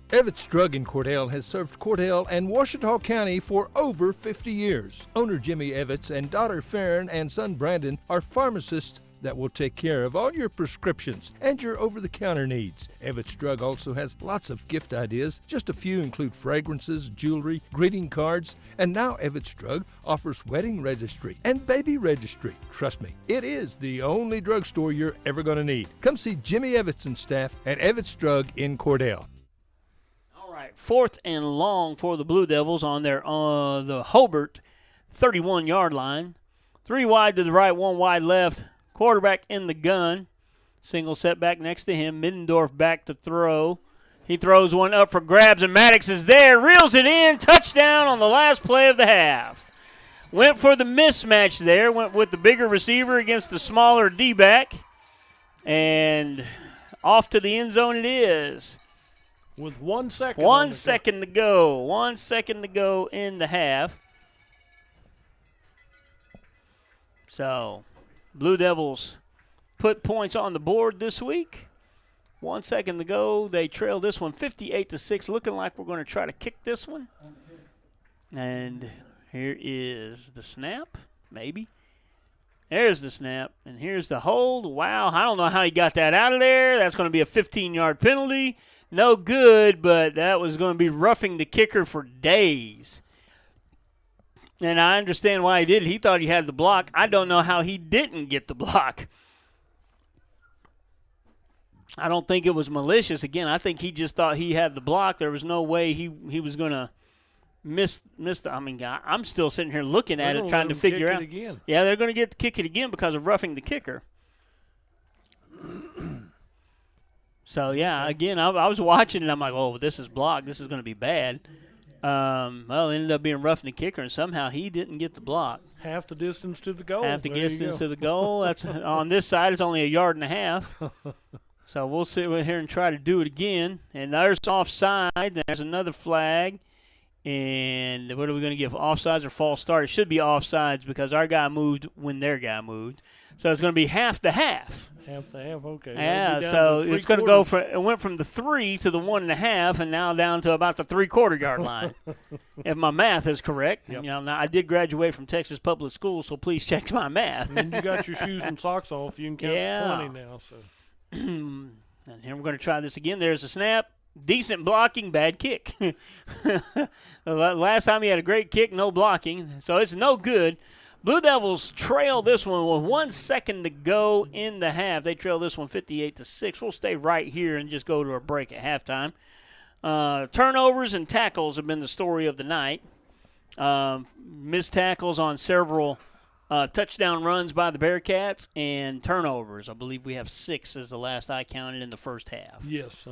Evetts Drug in Cordell has served Cordell and Washita County for over 50 years. Owner Jimmy Evetts and daughter Farron and son Brandon are pharmacists that will take care of all your prescriptions and your over-the-counter needs. Evetts Drug also has lots of gift ideas. Just a few include fragrances, jewelry, greeting cards, and now Evetts Drug offers wedding registry and baby registry. Trust me, it is the only drugstore you're ever going to need. Come see Jimmy Evetts and staff at Evetts Drug in Cordell. 4th and long for the Blue Devils on their the Hobart 31-yard line. 3 wide to the right, 1 wide left. Quarterback in the gun. Single setback next to him. Middendorf back to throw. He throws one up for grabs, and Maddox is there. Reels it in. Touchdown on the last play of the half. Went for the mismatch there. Went with the bigger receiver against the smaller D-back. And off to the end zone it is. With 1 second. 1 second to go. 1 second to go in the half. So, Blue Devils put points on the board this week. 1 second to go. They trail this one 58-6. Looking like we're going to try to kick this one. And here is the snap. Maybe. There's the snap. And here's the hold. Wow. I don't know how he got that out of there. That's going to be a 15-yard penalty. No good, but that was going to be roughing the kicker for days. And I understand why he did it. He thought he had the block. I don't know how he didn't get the block. I don't think it was malicious. Again, I think he just thought he had the block. There was no way he was going to miss the. I mean, I'm still sitting here looking at it, trying to figure out. Again. Yeah, they're going to get to kick it again because of roughing the kicker. So, yeah, again, I was watching, and I'm like, oh, this is blocked. This is going to be bad. Well, it ended up being roughing the kicker, and somehow he didn't get the block. Half the distance to the goal. Half the distance to the goal. That's on this side, it's only 1.5 yards. So we'll sit right here and try to do it again. And there's offside. There's another flag. And what are we going to give, offsides or false start? It should be offsides because our guy moved when their guy moved. So it's going to be half to half. Half to half, okay. Yeah, so it's going to go from, it went from the 3 to the 1.5 and now down to about the 3/4 yard line, if my math is correct. Yep. You know, now I did graduate from Texas Public Schools, so please check my math. And you got your shoes and socks off. You can count to 20 now. So. And here we're going to try this again. There's a snap. Decent blocking, bad kick. The last time he had a great kick, no blocking. So it's no good. Blue Devils trail this one with 1 second to go in the half. They trail this one 58-6. We'll stay right here and just go to a break at halftime. Turnovers and tackles have been the story of the night. Missed tackles on several touchdown runs by the Bearcats and turnovers. I believe we have 6 as the last I counted in the first half. Yes,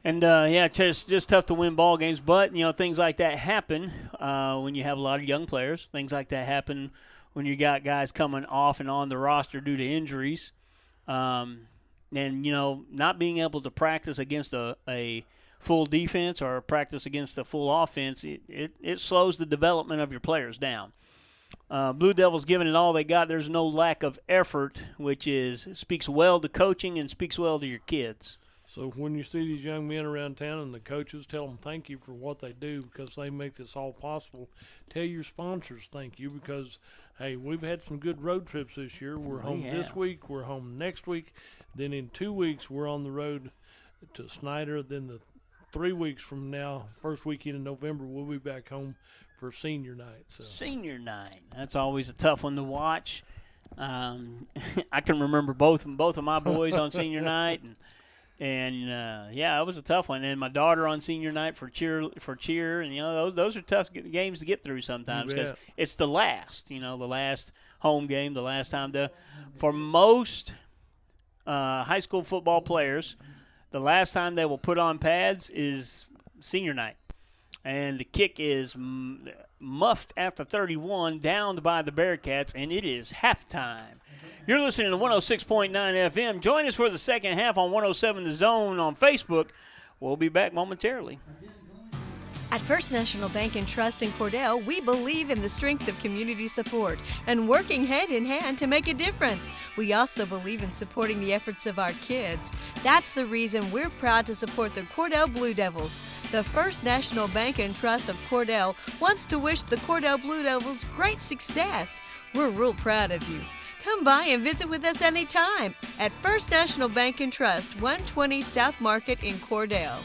And, just tough to win ball games. But, things like that happen when you have a lot of young players. Things like that happen when you got guys coming off and on the roster due to injuries. And, not being able to practice against a full defense or practice against a full offense, it slows the development of your players down. Blue Devils giving it all they got. There's no lack of effort, which speaks well to coaching and speaks well to your kids. So when you see these young men around town and the coaches, tell them thank you for what they do because they make this all possible. Tell your sponsors thank you because, hey, we've had some good road trips this year. We're home this week. We're home next week. Then in 2 weeks, we're on the road to Snyder. Then the 3 weeks from now, first weekend in November, we'll be back home for senior night. So. Senior night. That's always a tough one to watch. I can remember both of my boys on senior night. And it was a tough one. And my daughter on senior night for cheer, and those are tough games to get through sometimes because it's the last, the last home game, the last time for most high school football players, the last time they will put on pads is senior night, and the kick is muffed at the 31, downed by the Bearcats, and it is halftime. You're listening to 106.9 FM. Join us for the second half on 107 The Zone on Facebook. We'll be back momentarily. At First National Bank and Trust in Cordell, we believe in the strength of community support and working hand in hand to make a difference. We also believe in supporting the efforts of our kids. That's the reason we're proud to support the Cordell Blue Devils. The First National Bank and Trust of Cordell wants to wish the Cordell Blue Devils great success. We're real proud of you. Come by and visit with us anytime at First National Bank and Trust, 120 South Market in Cordell.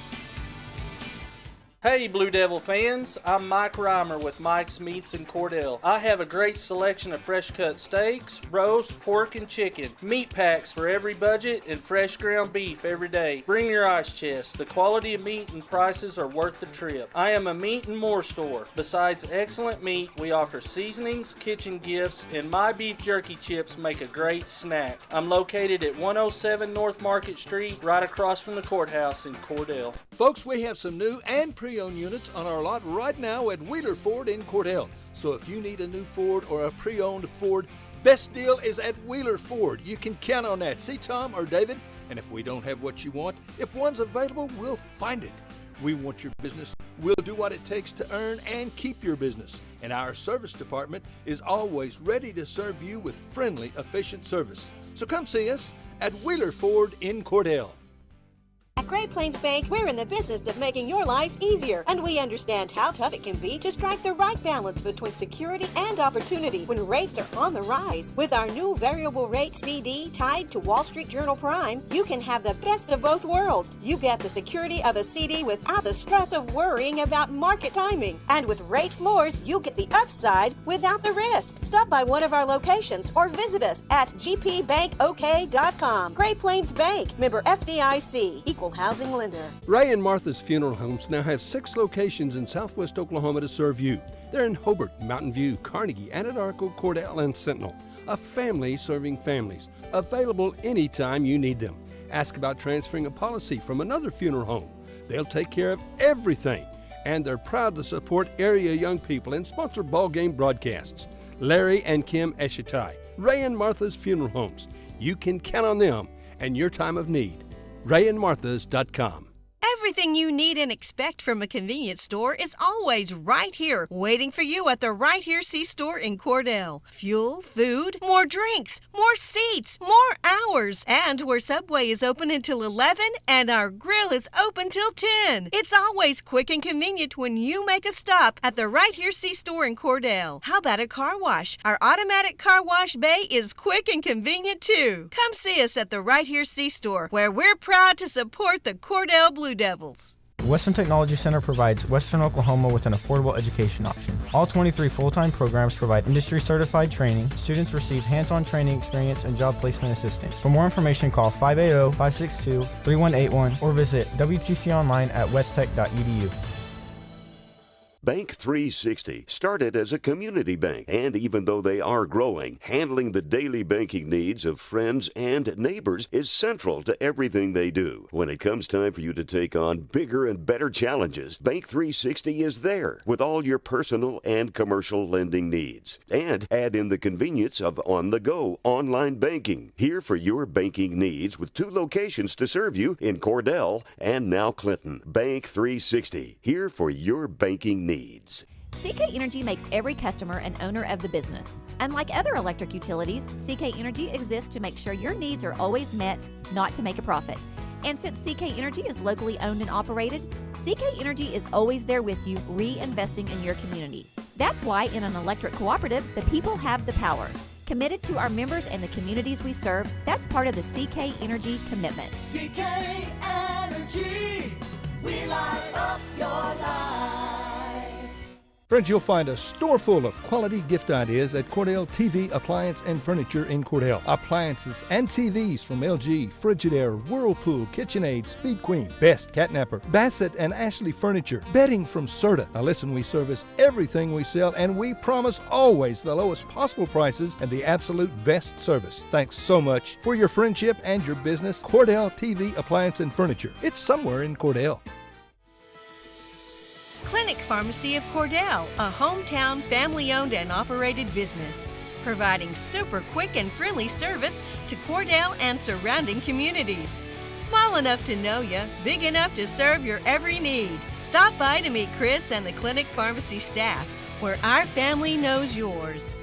Hey Blue Devil fans, I'm Mike Reimer with Mike's Meats in Cordell. I have a great selection of fresh cut steaks, roast, pork, and chicken, meat packs for every budget, and fresh ground beef every day. Bring your ice chest. The quality of meat and prices are worth the trip. I am a meat and more store. Besides excellent meat, we offer seasonings, kitchen gifts, and my beef jerky chips make a great snack. I'm located at 107 North Market Street, right across from the courthouse in Cordell. Folks, we have some new and pre-owned units on our lot right now at Wheeler Ford in Cordell. So if you need a new Ford or a pre-owned Ford, best deal is at Wheeler Ford. You can count on that. See Tom or David? And if we don't have what you want, if one's available, we'll find it. We want your business. We'll do what it takes to earn and keep your business. And our service department is always ready to serve you with friendly, efficient service. So come see us at Wheeler Ford in Cordell. At Great Plains Bank, we're in the business of making your life easier, and we understand how tough it can be to strike the right balance between security and opportunity when rates are on the rise. With our new variable rate CD tied to Wall Street Journal Prime, you can have the best of both worlds. You get the security of a CD without the stress of worrying about market timing. And with rate floors, you get the upside without the risk. Stop by one of our locations or visit us at gpbankok.com. Great Plains Bank, member FDIC, equal housing lender. Ray and Martha's Funeral Homes now have 6 locations in southwest Oklahoma to serve you. They're in Hobart, Mountain View, Carnegie, Anadarko, Cordell, and Sentinel. A family serving families. Available anytime you need them. Ask about transferring a policy from another funeral home. They'll take care of everything. And they're proud to support area young people and sponsor ball game broadcasts. Larry and Kim Eshitai, Ray and Martha's Funeral Homes. You can count on them and your time of need. rayandmarthas.com. Everything you need and expect from a convenience store is always right here, waiting for you at the Right Here C-Store in Cordell. Fuel, food, more drinks, more seats, more hours, and where Subway is open until 11 and our grill is open till 10. It's always quick and convenient when you make a stop at the Right Here C-Store in Cordell. How about a car wash? Our automatic car wash bay is quick and convenient too. Come see us at the Right Here C-Store, where we're proud to support the Cordell Blue Devils. Western Technology Center provides Western Oklahoma with an affordable education option. All 23 full-time programs provide industry-certified training. Students receive hands-on training experience and job placement assistance. For more information, call 580-562-3181 or visit WTC online at westtech.edu. Bank 360 started as a community bank, and even though they are growing, handling the daily banking needs of friends and neighbors is central to everything they do. When it comes time for you to take on bigger and better challenges, Bank 360 is there with all your personal and commercial lending needs. And add in the convenience of on-the-go online banking. Here for your banking needs with 2 locations to serve you in Cordell and now Clinton. Bank 360, here for your banking needs. CK Energy makes every customer an owner of the business. Unlike other electric utilities, CK Energy exists to make sure your needs are always met, not to make a profit. And since CK Energy is locally owned and operated, CK Energy is always there with you, reinvesting in your community. That's why in an electric cooperative, the people have the power. Committed to our members and the communities we serve, that's part of the CK Energy commitment. CK Energy, we light up your life. Friends, you'll find a store full of quality gift ideas at Cordell TV Appliance and Furniture in Cordell. Appliances and TVs from LG, Frigidaire, Whirlpool, KitchenAid, Speed Queen, Best, Catnapper, Bassett and Ashley Furniture, bedding from Serta. Now listen, we service everything we sell and we promise always the lowest possible prices and the absolute best service. Thanks so much for your friendship and your business. Cordell TV Appliance and Furniture. It's somewhere in Cordell. Clinic Pharmacy of Cordell, a hometown family-owned and operated business, providing super quick and friendly service to Cordell and surrounding communities. Small enough to know you, big enough to serve your every need. Stop by to meet Chris and the Clinic Pharmacy staff, where our family knows yours.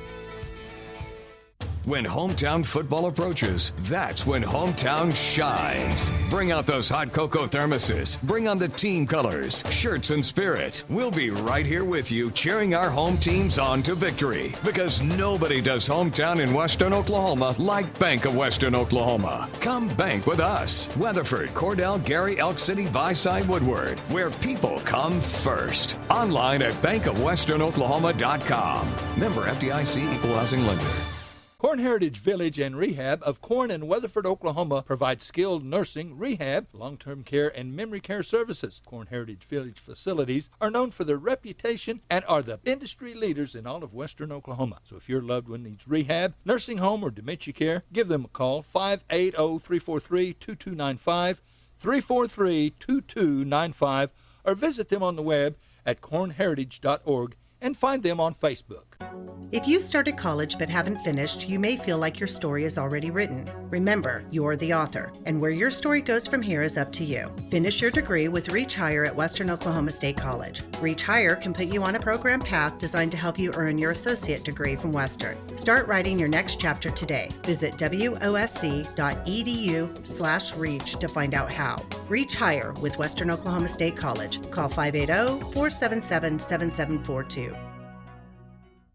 When hometown football approaches, that's when hometown shines. Bring out those hot cocoa thermoses. Bring on the team colors, shirts, and spirit. We'll be right here with you, cheering our home teams on to victory. Because nobody does hometown in Western Oklahoma like Bank of Western Oklahoma. Come bank with us. Weatherford, Cordell, Gary, Elk City, Viside, Woodward, where people come first. Online at bankofwesternoklahoma.com. Member FDIC, Equal Housing Lender. Corn Heritage Village and Rehab of Corn and Weatherford, Oklahoma provides skilled nursing, rehab, long-term care, and memory care services. Corn Heritage Village facilities are known for their reputation and are the industry leaders in all of Western Oklahoma. So if your loved one needs rehab, nursing home, or dementia care, give them a call, 580-343-2295, 343-2295, or visit them on the web at cornheritage.org and find them on Facebook. If you started college but haven't finished, you may feel like your story is already written. Remember, you're the author, and where your story goes from here is up to you. Finish your degree with Reach Higher at Western Oklahoma State College. Reach Higher can put you on a program path designed to help you earn your associate degree from Western. Start writing your next chapter today. Visit wosc.edu/reach to find out how. Reach Higher with Western Oklahoma State College. Call 580-477-7742.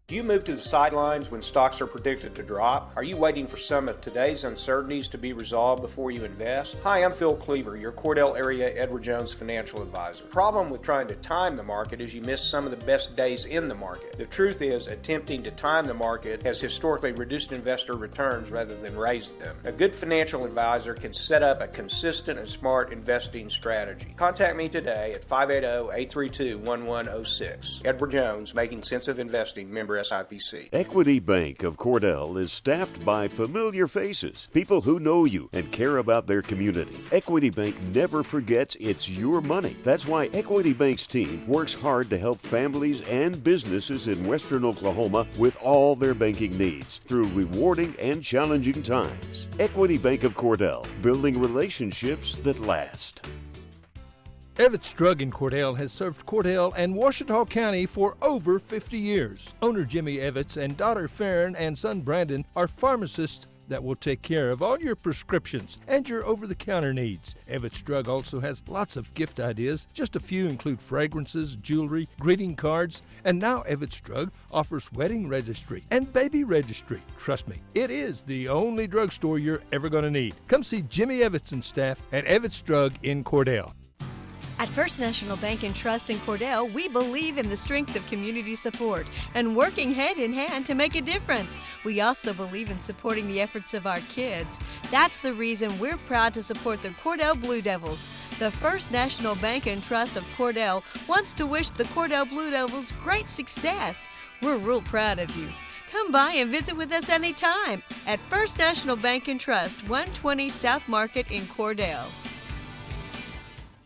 Do you move to the sidelines when stocks are predicted to drop? Are you waiting for some of today's uncertainties to be resolved before you invest? Hi, I'm Phil Cleaver, your Cordell area Edward Jones financial advisor. The problem with trying to time the market is you miss some of the best days in the market. The truth is, attempting to time the market has historically reduced investor returns rather than raised them. A good financial advisor can set up a consistent and smart investing strategy. Contact me today at 580-832-1106. Edward Jones, Making Sense of Investing, member member SIPC. Equity Bank of Cordell is staffed by familiar faces, people who know you and care about their community. Equity Bank never forgets it's your money. That's why Equity Bank's team works hard to help families and businesses in western Oklahoma with all their banking needs through rewarding and challenging times. Equity Bank of Cordell, building relationships that last. Evetts Drug in Cordell has served Cordell and Washita County for over 50 years. Owner Jimmy Evetts and daughter Farron and son Brandon are pharmacists that will take care of all your prescriptions and your over-the-counter needs. Evetts Drug also has lots of gift ideas. Just a few include fragrances, jewelry, greeting cards, and now Evetts Drug offers wedding registry and baby registry. Trust me, it is the only drugstore you're ever going to need. Come see Jimmy Evetts and staff at Evetts Drug in Cordell. At First National Bank and Trust in Cordell, we believe in the strength of community support and working hand in hand to make a difference. We also believe in supporting the efforts of our kids. That's the reason we're proud to support the Cordell Blue Devils. The First National Bank and Trust of Cordell wants to wish the Cordell Blue Devils great success. We're real proud of you. Come by and visit with us anytime at First National Bank and Trust, 120 South Market in Cordell.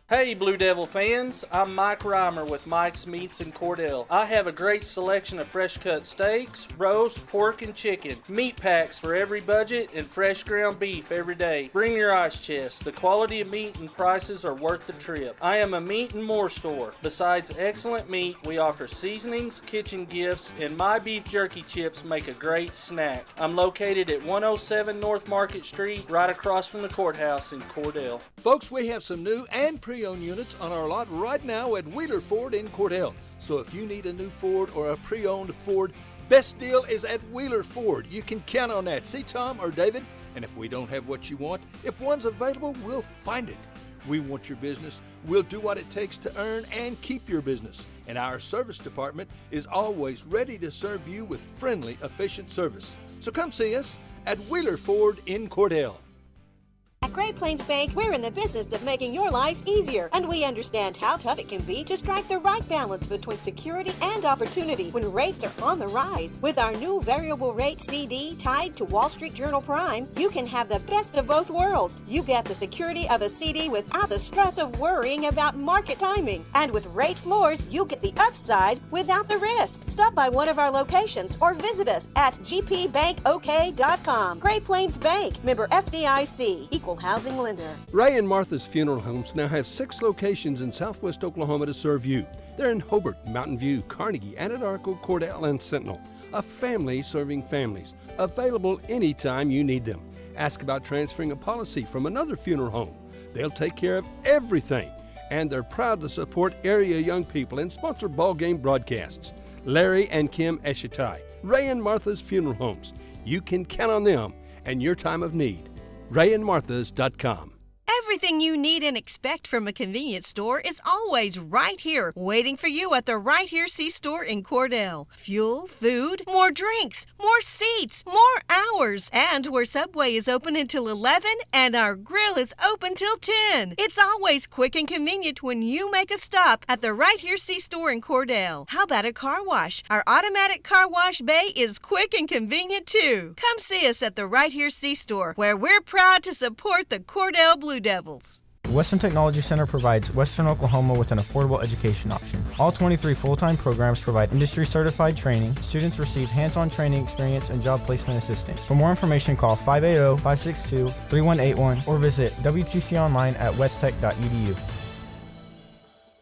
Hey Blue Devil fans, I'm Mike Reimer with Mike's Meats in Cordell. I have a great selection of fresh cut steaks, roast, pork, and chicken, meat packs for every budget, and fresh ground beef every day. Bring your ice chest. The quality of meat and prices are worth the trip. I am a meat and more store. Besides excellent meat, we offer seasonings, kitchen gifts, and my beef jerky chips make a great snack. I'm located at 107 North Market Street, right across from the courthouse in Cordell. Folks, we have some new and pre-owned units on our lot right now at Wheeler Ford in Cordell. So if you need a new Ford or a pre-owned Ford, best deal is at Wheeler Ford. You can count on that. See Tom or David? And if we don't have what you want, if one's available, we'll find it. We want your business. We'll do what it takes to earn and keep your business. And our service department is always ready to serve you with friendly, efficient service. So come see us at Wheeler Ford in Cordell. At Great Plains Bank, we're in the business of making your life easier, and we understand how tough it can be to strike the right balance between security and opportunity when rates are on the rise. With our new variable rate CD tied to Wall Street Journal Prime, you can have the best of both worlds. You get the security of a CD without the stress of worrying about market timing. And with rate floors, you get the upside without the risk. Stop by one of our locations or visit us at gpbankok.com. Great Plains Bank, member FDIC, equal housing lender. Ray and Martha's Funeral Homes now have 6 locations in southwest Oklahoma to serve you. They're in Hobart, Mountain View, Carnegie, Anadarko, Cordell, and Sentinel. A family serving families. Available anytime you need them. Ask about transferring a policy from another funeral home. They'll take care of everything. And they're proud to support area young people and sponsor ball game broadcasts. Larry and Kim Eshitai, Ray and Martha's Funeral Homes. You can count on them and your time of need. RayandMarthas.com. Everything you need and expect from a convenience store is always right here, waiting for you at the Right Here C-Store in Cordell. Fuel, food, more drinks, more seats, more hours, and where Subway is open until 11 and our grill is open till 10. It's always quick and convenient when you make a stop at the Right Here C-Store in Cordell. How about a car wash? Our automatic car wash bay is quick and convenient too. Come see us at the Right Here C-Store, where we're proud to support the Cordell Blue Devils. Western Technology Center provides Western Oklahoma with an affordable education option. All 23 full-time programs provide industry-certified training. Students receive hands-on training experience and job placement assistance. For more information, call 580-562-3181 or visit WTConline at westtech.edu.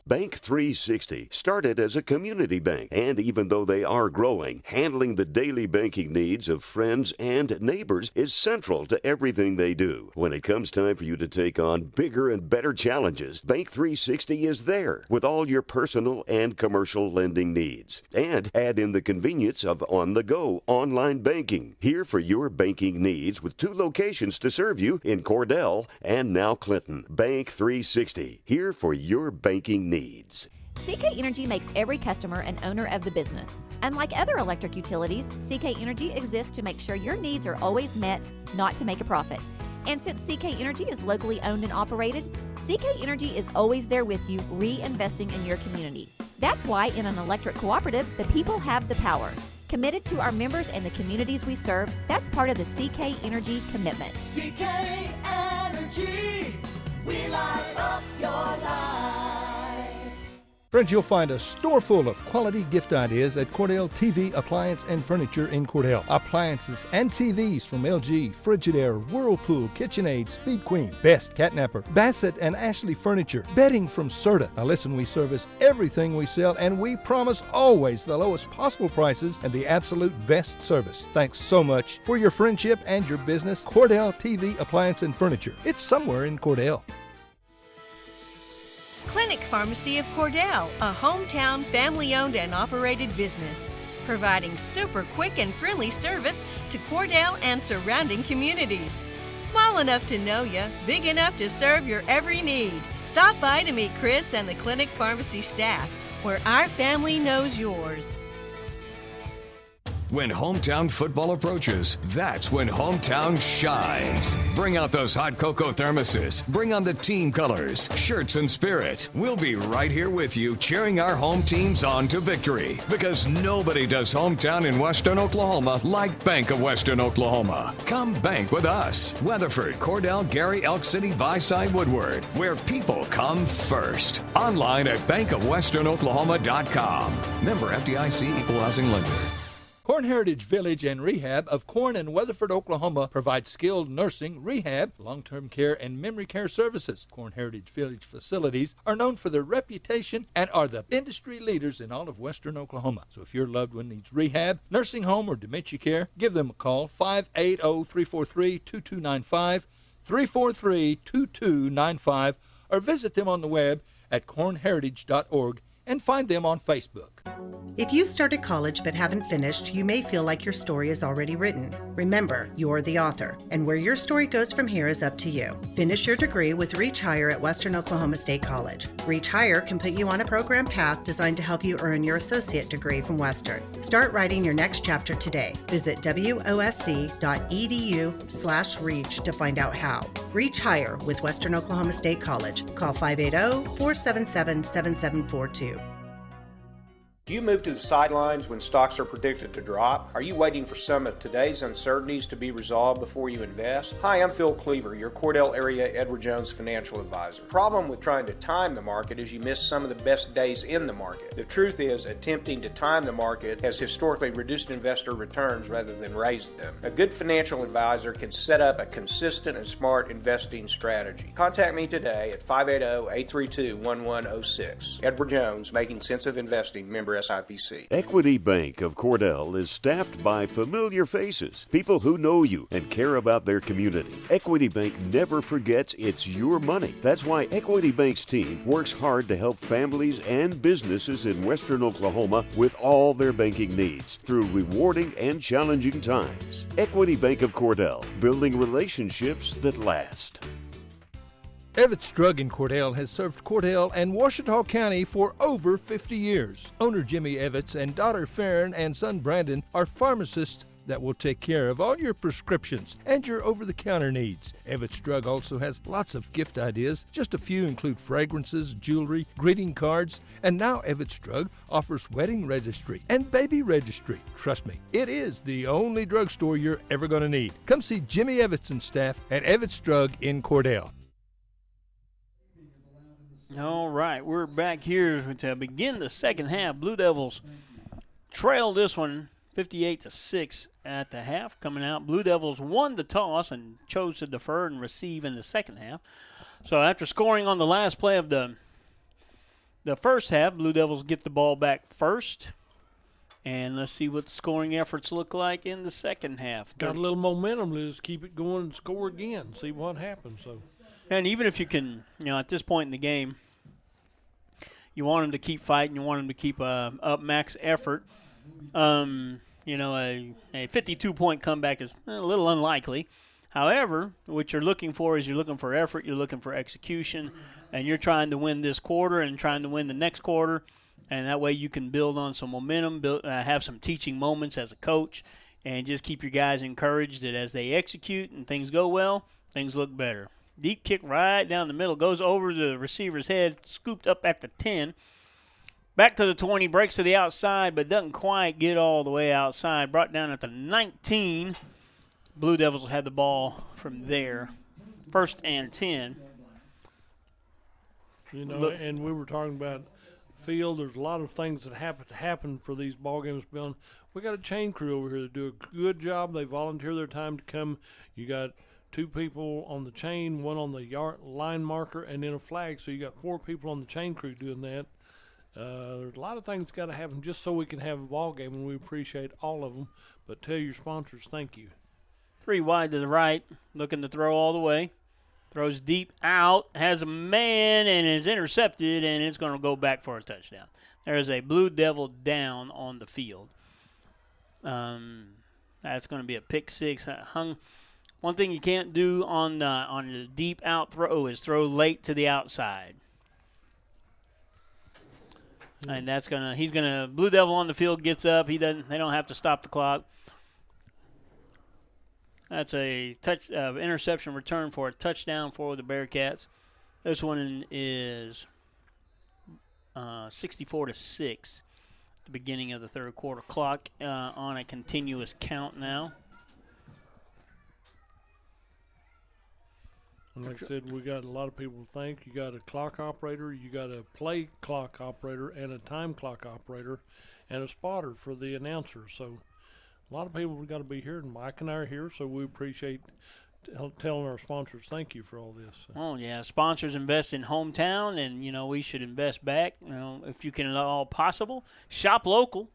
Bank 360 started as a community bank, and even though they are growing, handling the daily banking needs of friends and neighbors is central to everything they do. When it comes time for you to take on bigger and better challenges, Bank 360 is there with all your personal and commercial lending needs. And add in the convenience of on-the-go online banking. Here for your banking needs with 2 locations to serve you in Cordell and now Clinton. Bank 360, here for your banking needs. CK Energy makes every customer an owner of the business. Unlike other electric utilities, CK Energy exists to make sure your needs are always met, not to make a profit. And since CK Energy is locally owned and operated, CK Energy is always there with you, reinvesting in your community. That's why in an electric cooperative, the people have the power. Committed to our members and the communities we serve, that's part of the CK Energy commitment. CK Energy, we light up your life. Friends, you'll find a store full of quality gift ideas at Cordell TV, Appliance, and Furniture in Cordell. Appliances and TVs from LG, Frigidaire, Whirlpool, KitchenAid, Speed Queen, Best, Catnapper, Bassett, and Ashley Furniture. Bedding from Serta. Now listen, we service everything we sell, and we promise always the lowest possible prices and the absolute best service. Thanks so much for your friendship and your business. Cordell TV, Appliance, and Furniture. It's somewhere in Cordell. Clinic Pharmacy of Cordell, a hometown family-owned and operated business, providing super quick and friendly service to Cordell and surrounding communities. Small enough to know you, big enough to serve your every need. Stop by to meet Chris and the Clinic Pharmacy staff, where our family knows yours. When hometown football approaches, that's when hometown shines. Bring out those hot cocoa thermoses. Bring on the team colors, shirts, and spirit. We'll be right here with you, cheering our home teams on to victory. Because nobody does hometown in Western Oklahoma like Bank of Western Oklahoma. Come bank with us. Weatherford, Cordell, Gary, Elk City, Visay, Woodward, where people come first. Online at bankofwesternoklahoma.com. Member FDIC, Equal Housing Lender. Corn Heritage Village and Rehab of Corn and Weatherford, Oklahoma provides skilled nursing, rehab, long-term care, and memory care services. Corn Heritage Village facilities are known for their reputation and are the industry leaders in all of Western Oklahoma. So if your loved one needs rehab, nursing home, or dementia care, give them a call, 580-343-2295, 343-2295, or visit them on the web at cornheritage.org and find them on Facebook. If you started college but haven't finished, you may feel like your story is already written. Remember, you're the author, and where your story goes from here is up to you. Finish your degree with Reach Higher at Western Oklahoma State College. Reach Higher can put you on a program path designed to help you earn your associate degree from Western. Start writing your next chapter today. Visit wosc.edu/reach to find out how. Reach Higher with Western Oklahoma State College. Call 580-477-7742. Do you move to the sidelines when stocks are predicted to drop? Are you waiting for some of today's uncertainties to be resolved before you invest? Hi, I'm Phil Cleaver, your Cordell area Edward Jones financial advisor. The problem with trying to time the market is you miss some of the best days in the market. The truth is, attempting to time the market has historically reduced investor returns rather than raised them. A good financial advisor can set up a consistent and smart investing strategy. Contact me today at 580-832-1106. Edward Jones, Making Sense of Investing, member SIPC. Equity Bank of Cordell is staffed by familiar faces, people who know you and care about their community. Equity Bank never forgets it's your money. That's why Equity Bank's team works hard to help families and businesses in Western Oklahoma with all their banking needs through rewarding and challenging times. Equity Bank of Cordell, building relationships that last. Evetts Drug in Cordell has served Cordell and Washita County for over 50 years. Owner Jimmy Evetts and daughter Farron and son Brandon are pharmacists that will take care of all your prescriptions and your over-the-counter needs. Evetts Drug also has lots of gift ideas. Just a few include fragrances, jewelry, greeting cards, and now Evetts Drug offers wedding registry and baby registry. Trust me, it is the only drugstore you're ever going to need. Come see Jimmy Evetts and staff at Evetts Drug in Cordell. All right, we're back here to begin the second half. Blue Devils trailed this one 58-6 at the half. Coming out, Blue Devils won the toss and chose to defer and receive in the second half. So after scoring on the last play of the first half, Blue Devils get the ball back first. And let's see what the scoring efforts look like in the second half. Got a little momentum. Let's keep it going and score again. See what happens. So. And even if you can, at this point in the game, you want them to keep fighting. You want them to keep up max effort. A 52-point comeback is a little unlikely. However, what you're looking for is you're looking for effort, you're looking for execution, and you're trying to win this quarter and trying to win the next quarter. And that way you can build on some momentum, have some teaching moments as a coach, and just keep your guys encouraged that as they execute and things go well, things look better. Deep kick right down the middle, goes over the receiver's head, scooped up at the 10. Back to the 20, breaks to the outside, but doesn't quite get all the way outside. Brought down at the 19. Blue Devils will have the ball from there. 1st and 10. And we were talking about field. There's a lot of things that have to happen for these ball games to be on. We got a chain crew over here that do a good job. They volunteer their time to come. You got 2 people on the chain, 1 on the line marker, and then a flag. So you got 4 people on the chain crew doing that. There's a lot of things got to happen just so we can have a ball game, and we appreciate all of them. But tell your sponsors thank you. 3 wide to the right, looking to throw all the way. Throws deep out, has a man, and is intercepted, and it's going to go back for a touchdown. There is a Blue Devil down on the field. That's going to be a pick 6. One thing you can't do on the deep out throw is throw late to the outside. And Blue Devil on the field gets up. They don't have to stop the clock. That's a interception return for a touchdown for the Bearcats. This one is 64-6. The beginning of the third quarter. Clock on a continuous count now. And like I said, we got a lot of people to thank. You got a clock operator, you got a play clock operator, and a time clock operator, and a spotter for the announcer. So a lot of people have got to be here, and Mike and I are here, so we appreciate telling our sponsors thank you for all this. Oh, yeah. Sponsors invest in hometown, and, we should invest back, if you can at all possible. Shop local,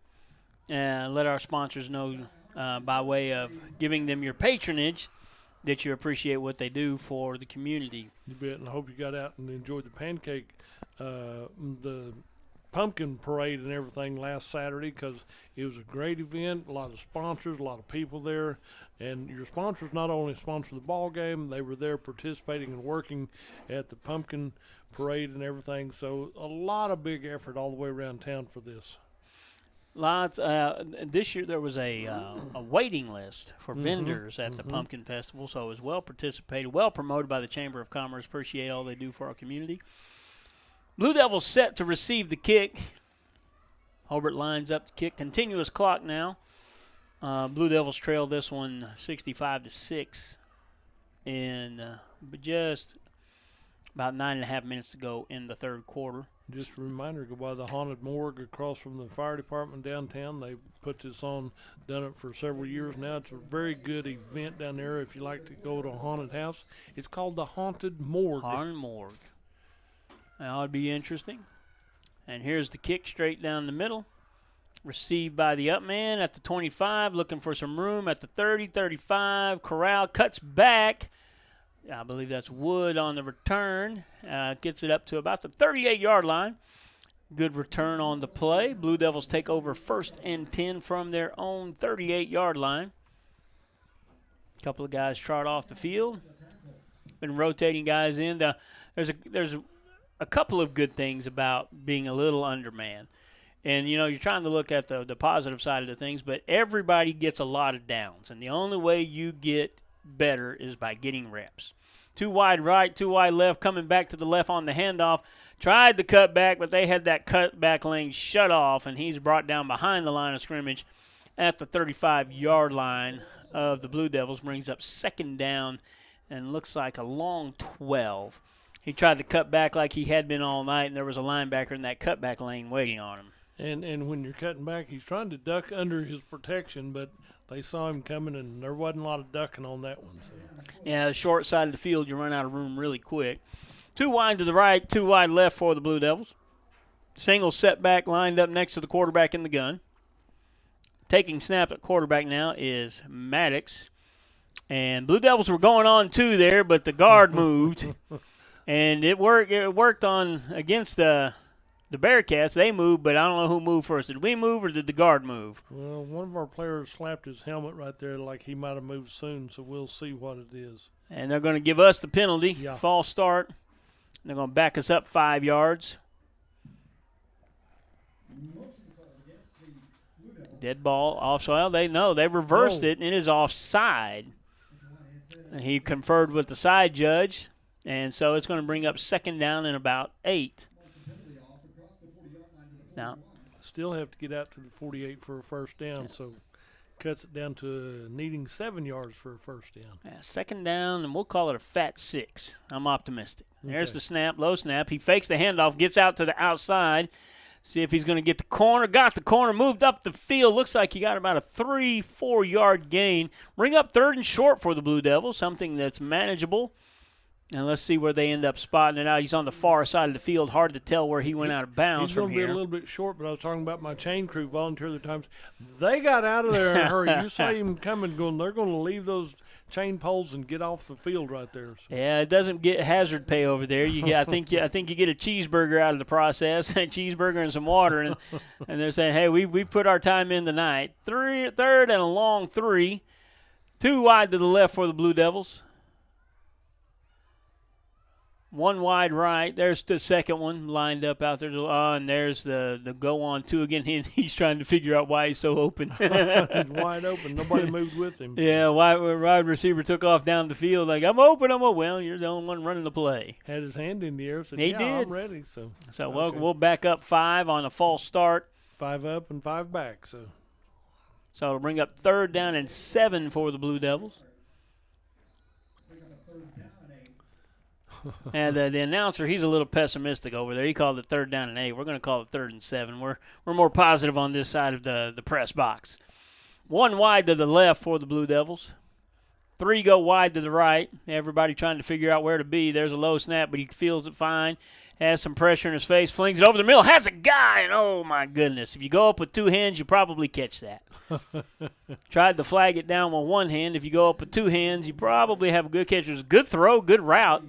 and let our sponsors know by way of giving them your patronage that you appreciate what they do for the community. You bet, and I hope you got out and enjoyed the pumpkin parade and everything last Saturday, because it was a great event, a lot of sponsors, a lot of people there, and your sponsors not only sponsored the ball game, they were there participating and working at the pumpkin parade and everything, so a lot of big effort all the way around town for this. Lots. This year there was a waiting list for vendors at the Pumpkin Festival, so it was well participated, well promoted by the Chamber of Commerce. Appreciate all they do for our community. Blue Devils set to receive the kick. Hobart lines up the kick. Continuous clock now. Blue Devils trail this one 65-6, and just about 9.5 minutes to go in the third quarter. Just a reminder, go by the haunted morgue across from the fire department downtown. They put this on, done it for several years now. It's a very good event down there if you like to go to a haunted house. It's called the Haunted Morgue. Haunted Morgue. That would be interesting. And here's the kick straight down the middle. Received by the up man at the 25, looking for some room at the 30, 35. Corral cuts back. I believe that's Wood on the return. Gets it up to about the 38-yard line. Good return on the play. Blue Devils take over 1st and 10 from their own 38-yard line. A couple of guys trot off the field. Been rotating guys in. There's a couple of good things about being a little undermanned. And, you're trying to look at the positive side of the things, but everybody gets a lot of downs. And the only way you get better is by getting reps. 2 wide right, 2 wide left, coming back to the left on the handoff. Tried the cut back, but they had that cut back lane shut off, and he's brought down behind the line of scrimmage at the 35-yard line of the Blue Devils. Brings up 2nd down and looks like a long 12. He tried to cut back like he had been all night, and there was a linebacker in that cutback lane waiting on him. And when you're cutting back, he's trying to duck under his protection, but they saw him coming, and there wasn't a lot of ducking on that one. So. Yeah, the short side of the field, you run out of room really quick. 2 wide to the right, 2 wide left for the Blue Devils. Single setback lined up next to the quarterback in the gun. Taking snap at quarterback now is Maddox. And Blue Devils were going on 2 there, but the guard moved. And it worked on against the Bearcats. They moved, but I don't know who moved first. Did we move or did the guard move? Well, one of our players slapped his helmet right there like he might have moved soon, so we'll see what it is. And they're going to give us the penalty. Yeah. False start. They're going to back us up 5 yards. Dead ball off. Well, they know. They reversed it, and it is offside. And he conferred with the side judge, and so it's going to bring up 2nd down and about 8. Now, still have to get out to the 48 for a first down, so cuts it down to needing 7 yards for a first down. Yeah, second down, and we'll call it a fat 6. I'm optimistic. There's Okay. the snap, low snap. He fakes the handoff, gets out to the outside. See if he's going to get the corner. Got the corner, moved up the field. Looks like he got about a 3-4 yard gain. Bring up 3rd and short for the Blue Devils, something that's manageable. And let's see where they end up spotting it out. He's on the far side of the field. Hard to tell where he went out of bounds He's from going to be here. a little bit short, but I was talking about my chain crew volunteer other times. They got out of there in a hurry. You saw him coming, going, they're going to leave those chain poles and get off the field right there. So. Yeah, it doesn't get hazard pay over there. You get, I think you get a cheeseburger out of the process, a cheeseburger and some water, and they're saying, hey, we put our time in tonight. 3rd and a long 3, 2 wide to the left for the Blue Devils. 1 wide right. There's the second one lined up out there. And there's the go on 2 again. He's trying to figure out why he's so open. He's wide open. Nobody moved with him. So. Yeah, wide receiver took off down the field like, I'm open. Well, you're the only one running the play. Had his hand in the air. Said, He yeah, did. I'm ready. So okay. We'll back up 5 on a false start. 5 up and 5 back. So it'll bring up 3rd down and 7 for the Blue Devils. And the announcer, he's a little pessimistic over there. He called it 3rd down and 8. We're going to call it 3rd and 7. We're more positive on this side of the press box. 1 wide to the left for the Blue Devils. 3 go wide to the right. Everybody trying to figure out where to be. There's a low snap, but he feels it fine. Has some pressure in his face. Flings it over the middle. Has a guy. And oh, my goodness. If you go up with 2 hands, you probably catch that. Tried to flag it down with 1 hand. If you go up with 2 hands, you probably have a good catch. It was a good throw, good route.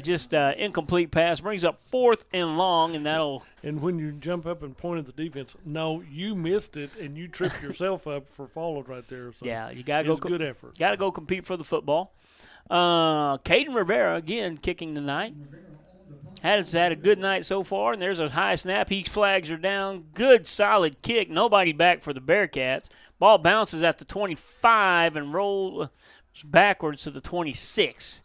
Just incomplete pass. Brings up 4th and long, and that'll. And when you jump up and point at the defense, no, you missed it, and you tripped yourself up for followed right there. So yeah, you got to go. Good effort. Got to go compete for the football. Caden Rivera again kicking tonight. Has had a good night so far, and there's a high snap. He flags her down. Good, solid kick. Nobody back for the Bearcats. Ball bounces at the 25 and rolls backwards to the 26.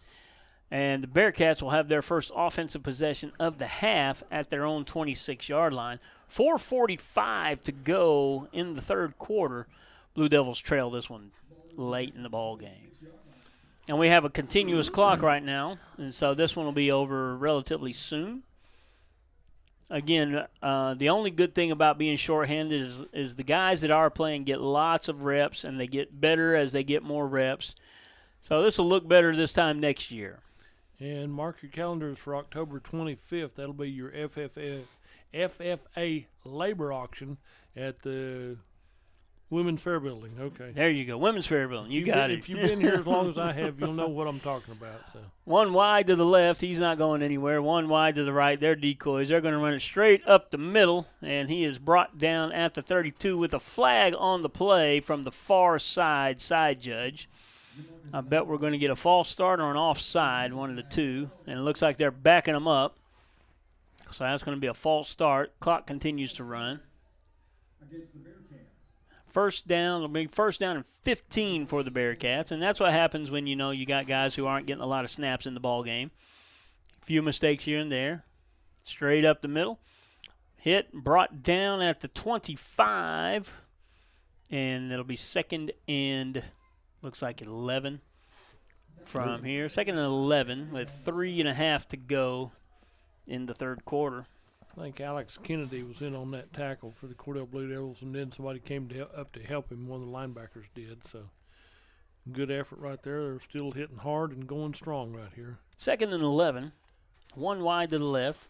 And the Bearcats will have their first offensive possession of the half at their own 26-yard line. 4:45 to go in the 3rd quarter. Blue Devils trail this one late in the ball game. And we have a continuous clock right now, and so this one will be over relatively soon. Again, the only good thing about being shorthanded is the guys that are playing get lots of reps, and they get better as they get more reps. So this will look better this time next year. And mark your calendars for October 25th. That'll be your FFA labor auction at the Women's Fair Building. Okay. There you go. Women's Fair Building. You got it. If you've been here as long as I have, you'll know what I'm talking about. So 1 wide to the left. He's not going anywhere. 1 wide to the right. They're decoys. They're going to run it straight up the middle, and he is brought down at the 32 with a flag on the play from the far side judge. I bet we're going to get a false start or an offside, one of the two. And it looks like they're backing them up. So that's going to be a false start. Clock continues to run. First down, it'll be 1st down and 15 for the Bearcats. And that's what happens when, you got guys who aren't getting a lot of snaps in the ball game. A few mistakes here and there. Straight up the middle. Hit, brought down at the 25. And it'll be 2nd and... looks like 11 from here. 2nd and 11 with 3.5 to go in the 3rd quarter. I think Alex Kennedy was in on that tackle for the Cordell Blue Devils, and then somebody came up to help him. One of the linebackers did. So good effort right there. They're still hitting hard and going strong right here. 2nd and 11. 1 wide to the left.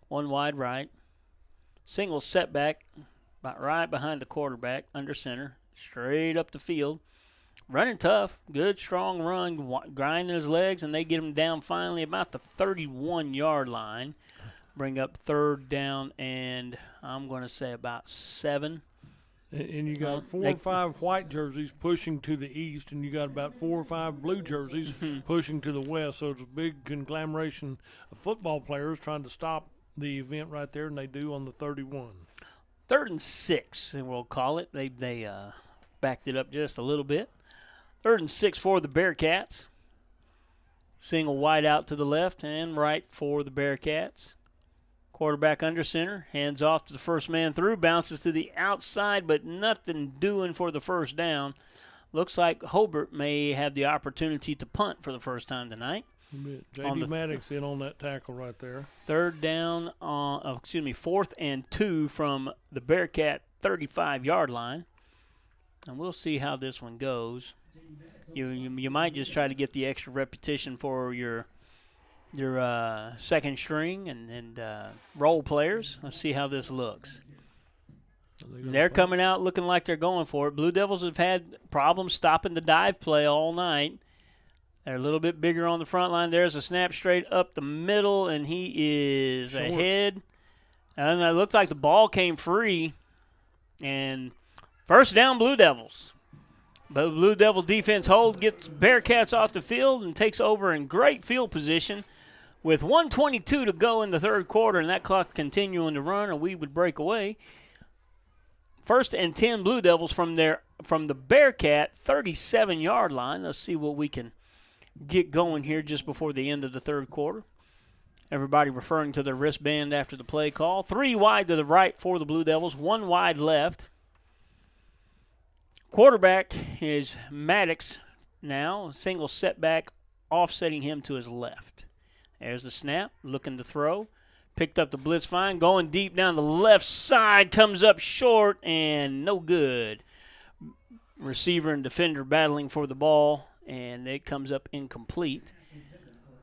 1 wide right. Single setback about right behind the quarterback under center. Straight up the field. Running tough, good, strong run, grinding his legs, and they get him down finally about the 31-yard line. Bring up 3rd down, and I'm going to say about 7. And you got 4 or 5 white jerseys pushing to the east, and you got about 4 or 5 blue jerseys pushing to the west. So it's a big conglomeration of football players trying to stop the event right there, and they do on the 31. 3rd and 6, and we'll call it. They backed it up just a little bit. 3rd and 6 for the Bearcats. Single wide out to the left and right for the Bearcats. Quarterback under center, hands off to the first man through, bounces to the outside, but nothing doing for the first down. Looks like Hobart may have the opportunity to punt for the first time tonight. J.D. Maddox in on that tackle right there. Third down, 4th and 2 from the Bearcat 35-yard line. And we'll see how this one goes. You might just try to get the extra repetition for your second string and role players. Let's see how this looks. They're coming out looking like they're going for it. Blue Devils have had problems stopping the dive play all night. They're a little bit bigger on the front line. There's a snap straight up the middle, and he is ahead. And it looked like the ball came free. And first down, Blue Devils. But the Blue Devil defense gets Bearcats off the field and takes over in great field position with 1:22 to go in the third quarter, and that clock continuing to run, and we would break away. First and 10 Blue Devils from the Bearcat 37-yard line. Let's see what we can get going here just before the end of the third quarter. Everybody referring to their wristband after the play call. 3 wide to the right for the Blue Devils, 1 wide left. Quarterback is Maddox now, single setback, offsetting him to his left. There's the snap, looking to throw. Picked up the blitz fine, going deep down the left side, comes up short and no good. Receiver and defender battling for the ball, and it comes up incomplete.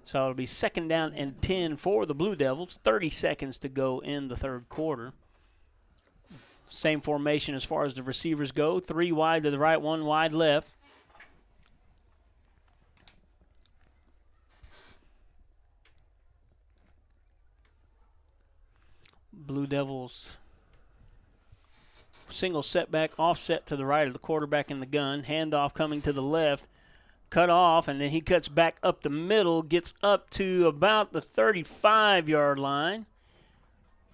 So it'll be second down and 10 for the Blue Devils. 30 seconds to go in the third quarter. Same formation as far as the receivers go. 3 wide to the right, 1 wide left. Blue Devils single setback, offset to the right of the quarterback in the gun. Handoff coming to the left. Cut off, and then he cuts back up the middle, gets up to about the 35-yard line.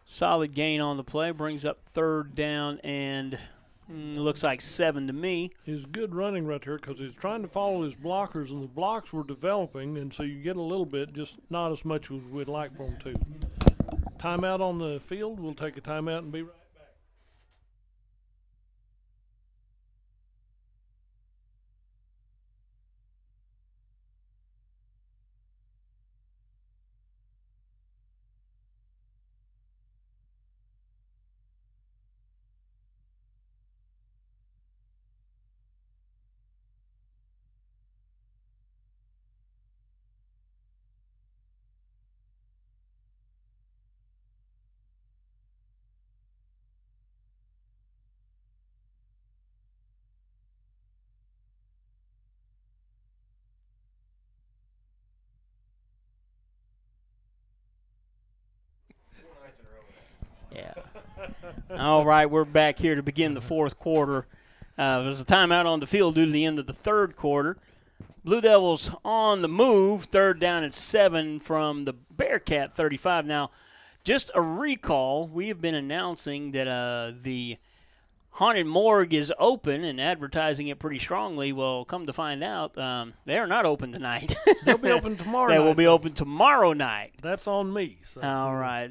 Solid gain on the play, brings up third down, and looks like 7 to me. He's good running right there because he's trying to follow his blockers, and the blocks were developing, and so you get a little bit, just not as much as we'd like for him to. Timeout on the field. We'll take a timeout and be right back. Yeah. All right, we're back here to begin the fourth quarter. There's a timeout on the field due to the end of the third quarter. Blue Devils on the move, third down and 7 from the Bearcat 35. Now, just a recall, we have been announcing that the Haunted Morgue is open and advertising it pretty strongly. Well, come to find out, they are not open tonight. They'll be open tomorrow night. They will be open tomorrow night. That's on me. So. All right.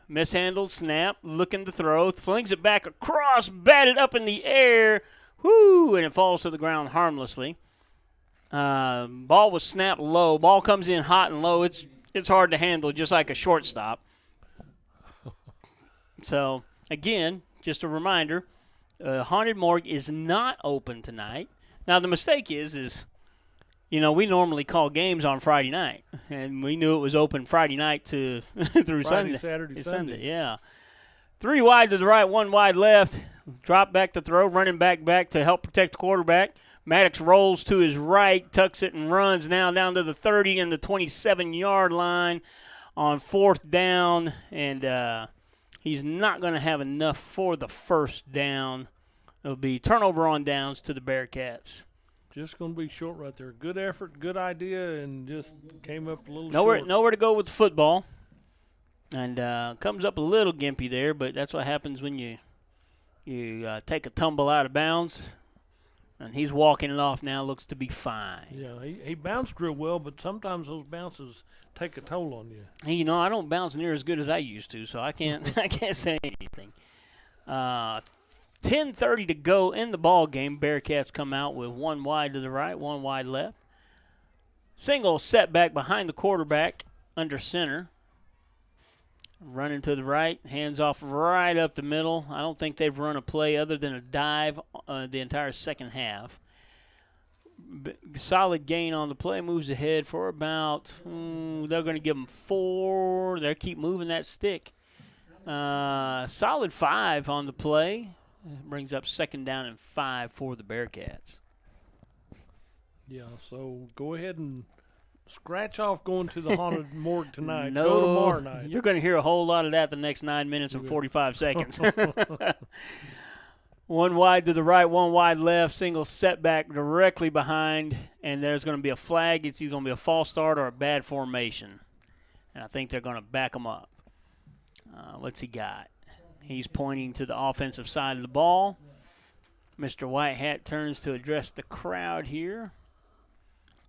Mishandled snap, looking to throw, flings it back across, batted up in the air, and it falls to the ground harmlessly. Ball was snapped low. Ball comes in hot and low. It's hard to handle, just like a shortstop. So, again, just a reminder, Haunted Morgue is not open tonight. Now, the mistake is we normally call games on Friday night, and we knew it was open Friday night to through Friday, Sunday. Saturday, Sunday. Yeah. 3 wide to the right, 1 wide left. Drop back to throw, running back to help protect the quarterback. Maddox rolls to his right, tucks it, and runs now down to the 30 and the 27-yard line on fourth down, and he's not going to have enough for the first down. It'll be turnover on downs to the Bearcats. Just going to be short right there. Good effort, good idea, and just came up a little short. short. Nowhere to go with the football. And comes up a little gimpy there, but that's what happens when you take a tumble out of bounds. And he's walking it off now. Looks to be fine. Yeah, he bounced real well, but sometimes those bounces take a toll on you. Hey, you know, I don't bounce near as good as I used to, so I can't I can't say anything. 10:30 to go in the ball game. Bearcats come out with one wide to the right, one wide left. Single setback behind the quarterback under center. Running to the right, hands off right up the middle. I don't think they've run a play other than a dive the entire second half. Solid gain on the play, moves ahead for about, they're going to give them 4. They'll keep moving that stick. Solid 5 on the play. Brings up 2nd down and 5 for the Bearcats. Yeah, so go ahead and scratch off going to the haunted morgue tonight. No, go tomorrow night. You're going to hear a whole lot of that the next 9 minutes and 45 seconds. One wide to the right, one wide left, single setback directly behind, and there's going to be a flag. It's either going to be a false start or a bad formation. And I think they're going to back him up. What's he got? He's pointing to the offensive side of the ball. Mr. Whitehat turns to address the crowd here.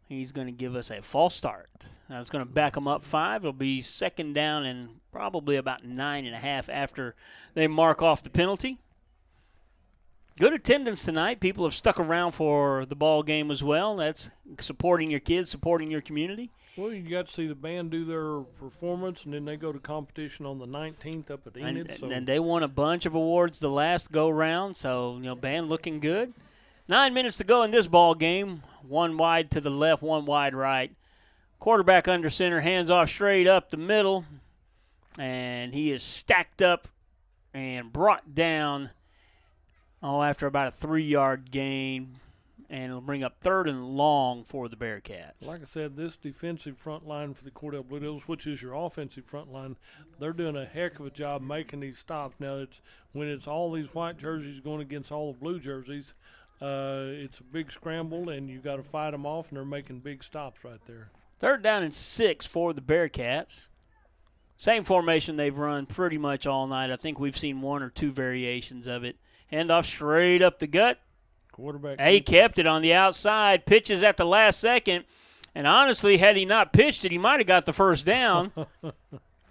He's going to give us a false start. Now it's going to back him up 5. It'll be 2nd down and probably about 9.5 after they mark off the penalty. Good attendance tonight. People have stuck around for the ball game as well. That's supporting your kids, supporting your community. Well, you got to see the band do their performance, and then they go to competition on the 19th up at Enid. And they won a bunch of awards the last go-round, so, you know, band looking good. 9 minutes to go in this ball game. One wide to the left, one wide right. Quarterback under center, hands off straight up the middle, and he is stacked up and brought down after about a 3-yard gain, and it'll bring up 3rd and long for the Bearcats. Like I said, this defensive front line for the Cordell Blue Devils, which is your offensive front line, they're doing a heck of a job making these stops. Now, when it's all these white jerseys going against all the blue jerseys, it's a big scramble, and you got to fight them off, and they're making big stops right there. 3rd down and 6 for the Bearcats. Same formation they've run pretty much all night. I think we've seen 1 or 2 variations of it. Hand off straight up the gut. Quarterback. He kept it on the outside. Pitches at the last second. And honestly, had he not pitched it, he might have got the 1st down.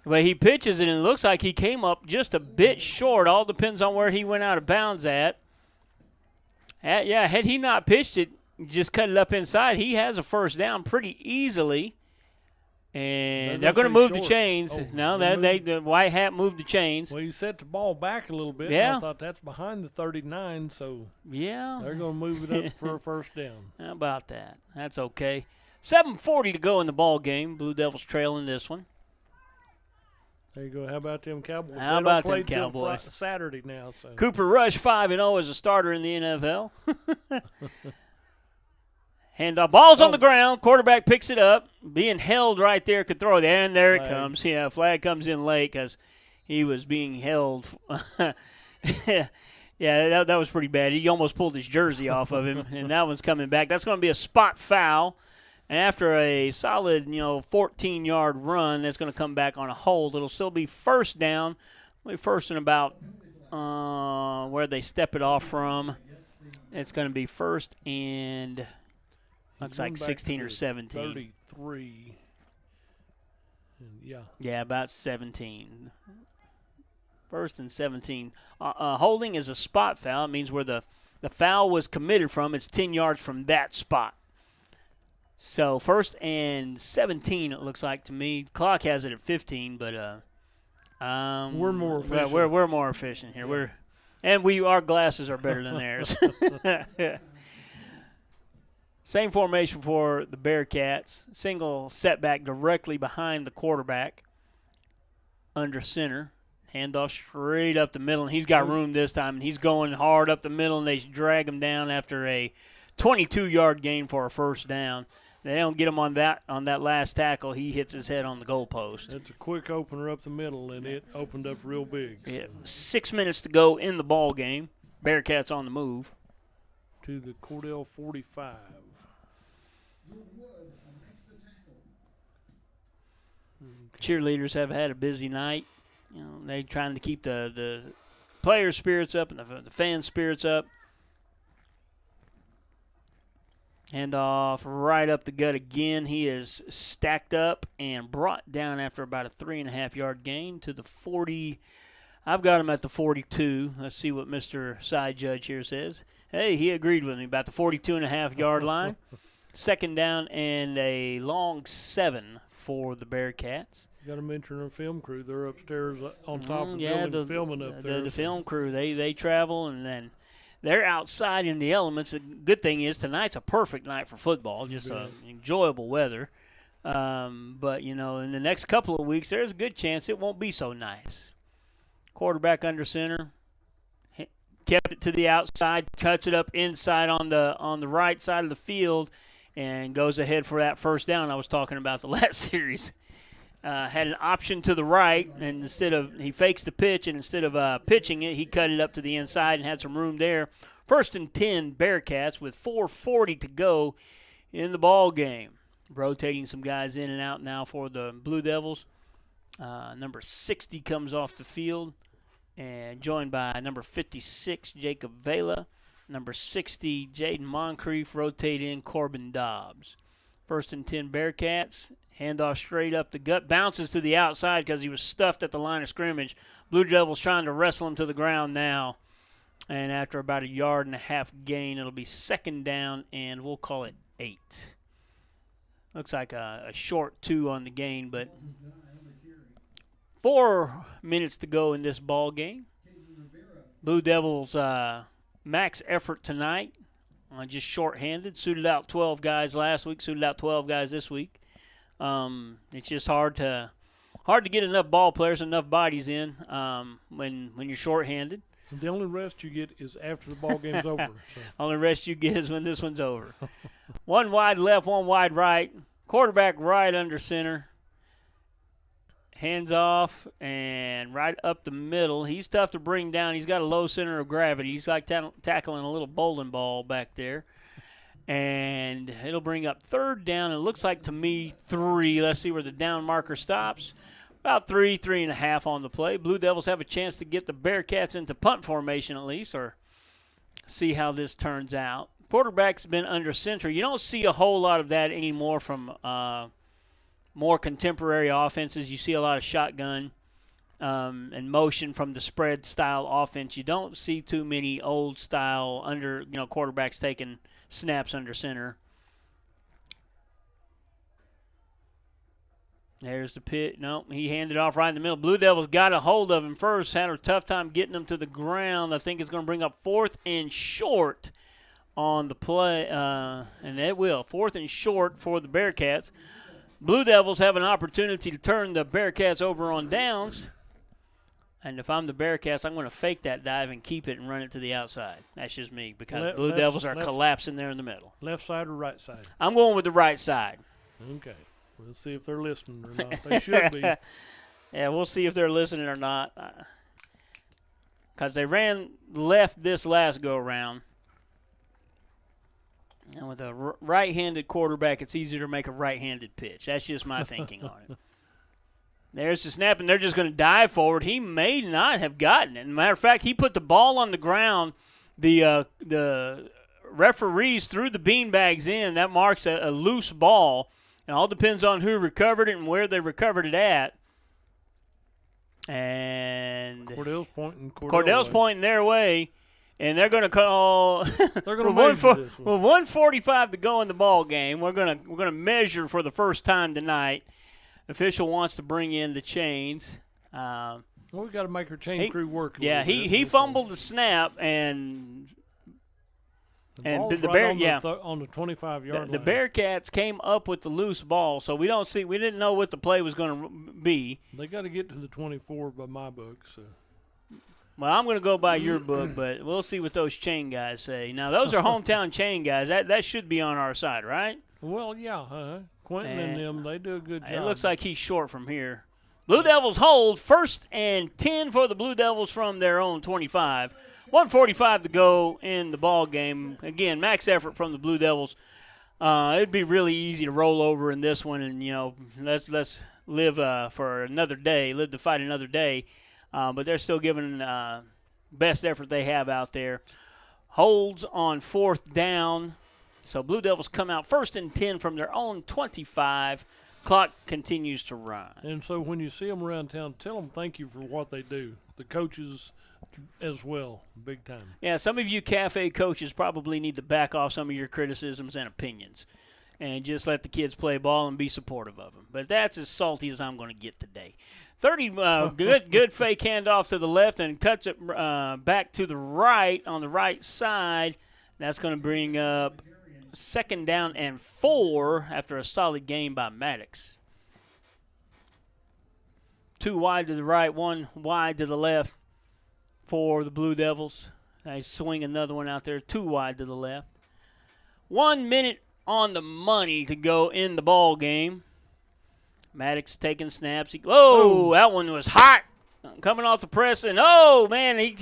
But he pitches it, and it looks like he came up just a bit short. All depends on where he went out of bounds at. Had he not pitched it, just cut it up inside, he has a 1st down pretty easily. And they're going to move the chains. The White Hat moved the chains. Well, you set the ball back a little bit. Yeah. And I thought that's behind the 39, so yeah, they're going to move it up for a 1st down. How about that? That's okay. 7:40 to go in the ball game. Blue Devils trailing this one. There you go. How about them Cowboys? How about them Cowboys? Saturday now. So. Cooper Rush 5-0 as a starter in the NFL. Handoff. Ball's on the ground. Quarterback picks it up. Being held right there. Could throw it. And there it comes. Yeah, flag comes in late because he was being held. Yeah, that was pretty bad. He almost pulled his jersey off of him, and that one's coming back. That's going to be a spot foul. And after a solid, 14-yard run, that's going to come back on a hold. It'll still be 1st down. It'll be 1st and about where they step it off from. It's going to be 1st and looks like 16 or 17. 33. Yeah. Yeah, about 17. 1st and 17. Holding is a spot foul. It means where the foul was committed from, it's 10 yards from that spot. So 1st and 17, it looks like to me. Clock has it at 15, but we're more efficient. We're more efficient here. Yeah. Our glasses are better than theirs. Same formation for the Bearcats. Single setback directly behind the quarterback under center. Handoff straight up the middle, and he's got room this time, and he's going hard up the middle, and they drag him down after a 22-yard gain for a 1st down. They don't get him on that last tackle. He hits his head on the goalpost. It's a quick opener up the middle, and it opened up real big. So. Yeah, 6 minutes to go in the ball game. Bearcats on the move. To the Cordell 45. Cheerleaders have had a busy night. They're trying to keep the players' spirits up and the fans' spirits up. Handoff right up the gut again. He is stacked up and brought down after about a 3.5-yard gain to the 40. I've got him at the 42. Let's see what Mr. Side Judge here says. Hey, he agreed with me about the 42.5-yard line. Second down and a long 7 for the Bearcats. You got to mention our film crew. They're upstairs on top of the building filming up there. The film crew, they travel, and then they're outside in the elements. The good thing is tonight's a perfect night for football, just enjoyable weather. But, in the next couple of weeks, there's a good chance it won't be so nice. Quarterback under center. Kept it to the outside, cuts it up inside on the right side of the field, and goes ahead for that first down I was talking about the last series. Had an option to the right, and he fakes the pitch, and instead of pitching it, he cut it up to the inside and had some room there. 1st and 10 Bearcats with 4:40 to go in the ball game. Rotating some guys in and out now for the Blue Devils. Number 60 comes off the field, and joined by number 56, Jacob Vela. Number 60, Jaden Moncrief. Rotate in Corbin Dobbs. 1st and 10 Bearcats. Handoff straight up the gut. Bounces to the outside because he was stuffed at the line of scrimmage. Blue Devils trying to wrestle him to the ground now. And after about 1.5 yard gain, it'll be 2nd down, and we'll call it 8. Looks like a short 2 on the gain, but 4 minutes to go in this ball game. Blue Devils max effort tonight, just shorthanded. Suited out 12 guys last week, suited out 12 guys this week. It's just hard to get enough ball players, enough bodies in when you're shorthanded. The only rest you get is after the ball game's over. So. Only rest you get is when this one's over. 1 wide left, 1 wide right. Quarterback right under center. Hands off and right up the middle. He's tough to bring down. He's got a low center of gravity. He's like tackling a little bowling ball back there. And it'll bring up 3rd down. It looks like to me 3. Let's see where the down marker stops. About 3.5 on the play. Blue Devils have a chance to get the Bearcats into punt formation at least, or see how this turns out. Quarterback's been under center. You don't see a whole lot of that anymore from more contemporary offenses. You see a lot of shotgun and motion from the spread style offense. You don't see too many old style quarterbacks taking snaps under center. There's the pit. No, he handed off right in the middle. Blue Devils got a hold of him first. Had a tough time getting him to the ground. I think it's going to bring up 4th and short on the play, and it will. 4th and short for the Bearcats. Blue Devils have an opportunity to turn the Bearcats over on downs. And if I'm the Bearcats, I'm going to fake that dive and keep it and run it to the outside. That's just me, because Blue Devils are collapsing there in the middle. Left side or right side? I'm going with the right side. Okay. We'll see if they're listening or not. They should be. Yeah, we'll see if they're listening or not. Because they ran left this last go-around. And with a right-handed quarterback, it's easier to make a right-handed pitch. That's just my thinking on it. There's the snap, and they're just going to dive forward. He may not have gotten it. As a matter of fact, he put the ball on the ground. The referees threw the beanbags in. That marks a loose ball. It all depends on who recovered it and where they recovered it at. And Cordell's pointing their way, and they're going to call. They're going to measure this one. With 1:45 to go in the ball game, we're going to measure for the first time tonight. Official wants to bring in the chains. Well, we got to make our chain crew work. He fumbled the snap and. And the Bear, on the 25-yard line. The Bearcats came up with the loose ball, so we didn't know what the play was going to be. They got to get to the 24 by my book. So. Well, I'm going to go by your book, but we'll see what those chain guys say. Now, those are hometown chain guys. That should be on our side, right? Well, yeah. Quentin and them, they do a good job. It looks like he's short from here. Blue Devils hold 1st and 10 for the Blue Devils from their own 25. 1:45 to go in the ball game. Again, max effort from the Blue Devils. It'd be really easy to roll over in this one, and let's live for another day, live to fight another day. But they're still giving best effort they have out there. Holds on 4th down. So Blue Devils come out 1st and 10 from their own 25. Clock continues to run. And so when you see them around town, tell them thank you for what they do. The coaches as well, big time. Yeah, some of you cafe coaches probably need to back off some of your criticisms and opinions and just let the kids play ball and be supportive of them. But that's as salty as I'm going to get today. 30, good fake handoff to the left and cuts it back to the right on the right side. That's going to bring up 2nd down and 4 after a solid game by Maddox. 2 wide to the right, 1 wide to the left for the Blue Devils. They swing another one out there, 2 wide to the left. 1 minute on the money to go in the ball game. Maddox taking snaps. Whoa, that one was hot. Coming off the press, and man,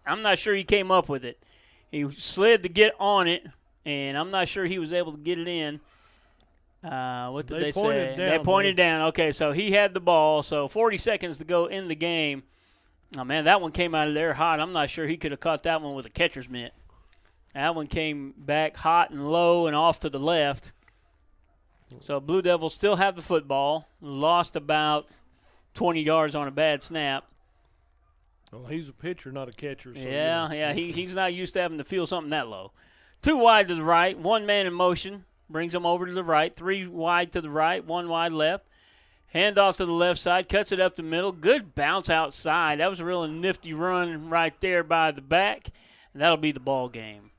I'm not sure he came up with it. He slid to get on it, and I'm not sure he was able to get it in. What did they say? They pointed down. Okay, so he had the ball, so 40 seconds to go in the game. Oh, man, that one came out of there hot. I'm not sure he could have caught that one with a catcher's mitt. That one came back hot and low and off to the left. So Blue Devils still have the football. Lost about 20 yards on a bad snap. Well, he's a pitcher, not a catcher. So he's not used to having to feel something that low. 2 wide to the right, 1 man in motion, brings him over to the right, 3 wide to the right, 1 wide left. Hand off to the left side, cuts it up the middle. Good bounce outside. That was a real nifty run right there by the back, and that'll be the ball game.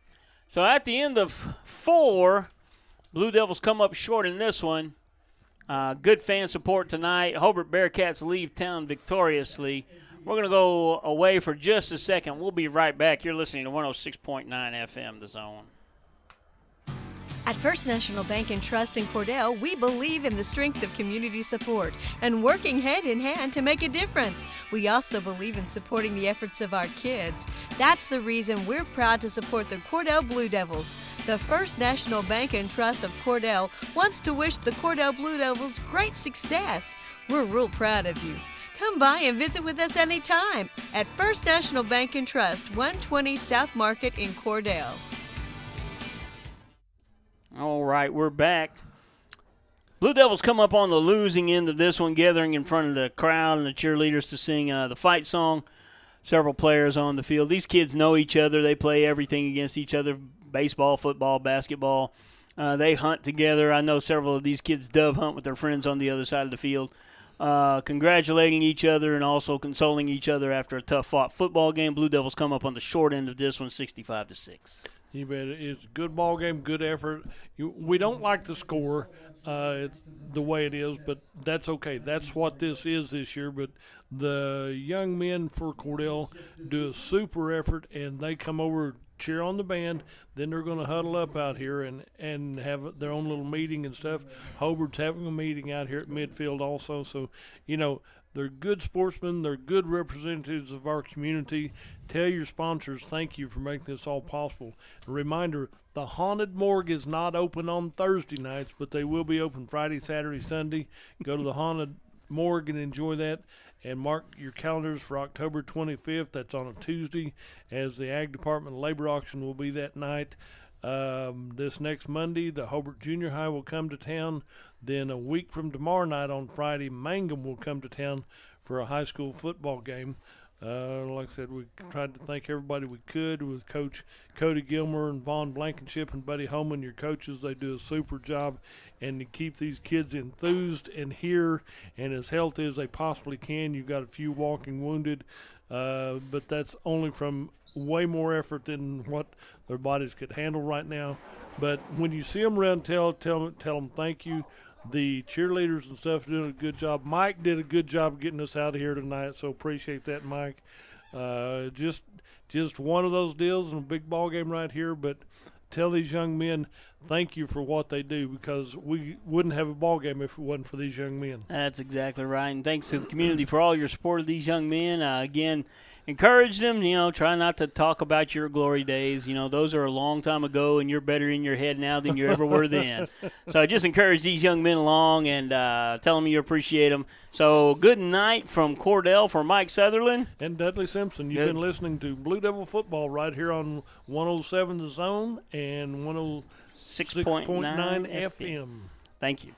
So at the end of 4, Blue Devils come up short in this one. Good fan support tonight. Hobart Bearcats leave town victoriously. We're going to go away for just a second. We'll be right back. You're listening to 106.9 FM, The Zone. At First National Bank and Trust in Cordell, we believe in the strength of community support and working hand in hand to make a difference. We also believe in supporting the efforts of our kids. That's the reason we're proud to support the Cordell Blue Devils. The First National Bank and Trust of Cordell wants to wish the Cordell Blue Devils great success. We're real proud of you. Come by and visit with us anytime at First National Bank and Trust, 120 South Market in Cordell. All right, we're back. Blue Devils come up on the losing end of this one, gathering in front of the crowd and the cheerleaders to sing the fight song. Several players on the field. These kids know each other. They play everything against each other, baseball, football, basketball. They hunt together. I know several of these kids dove hunt with their friends on the other side of the field. Congratulating each other and also consoling each other after a tough-fought football game. Blue Devils come up on the short end of this one, 65-6. You bet. It's a good ball game, good effort. We don't like the score. It's the way it is, but that's okay. That's what this is this year. But the young men for Cordell do a super effort, and they come over, cheer on the band. Then they're going to huddle up out here and have their own little meeting and stuff. Hobart's having a meeting out here at midfield also. So, they're good sportsmen. They're good representatives of our community. Tell your sponsors thank you for making this all possible. A reminder, the Haunted Morgue is not open on Thursday nights, but they will be open Friday, Saturday, Sunday. Go to the Haunted Morgue and enjoy that. And mark your calendars for October 25th. That's on a Tuesday, as the Ag Department Labor Auction will be that night. This next Monday, the Hobart Junior High will come to town. Then a week from tomorrow night on Friday, Mangum will come to town for a high school football game. Like I said, we tried to thank everybody we could with Coach Cody Gilmer and Vaughn Blankenship and Buddy Holman, your coaches. They do a super job, and to keep these kids enthused and here and as healthy as they possibly can. You've got a few walking wounded, but that's only from way more effort than what their bodies could handle right now. But when you see them around, tell them thank you. The cheerleaders and stuff doing a good job. Mike did a good job getting us out of here tonight, so appreciate that, Mike. Just one of those deals in a big ball game right here, but tell these young men thank you for what they do, because we wouldn't have a ball game if it wasn't for these young men. That's exactly right, and thanks to the community for all your support of these young men. Again, encourage them, try not to talk about your glory days. Those are a long time ago, and you're better in your head now than you ever were then. So just encourage these young men along and tell them you appreciate them. So good night from Cordell for Mike Sutherland. And Dudley Simpson. You've been listening to Blue Devil Football right here on 107 The Zone, and and 6.9 106.9 FM. FM. Thank you.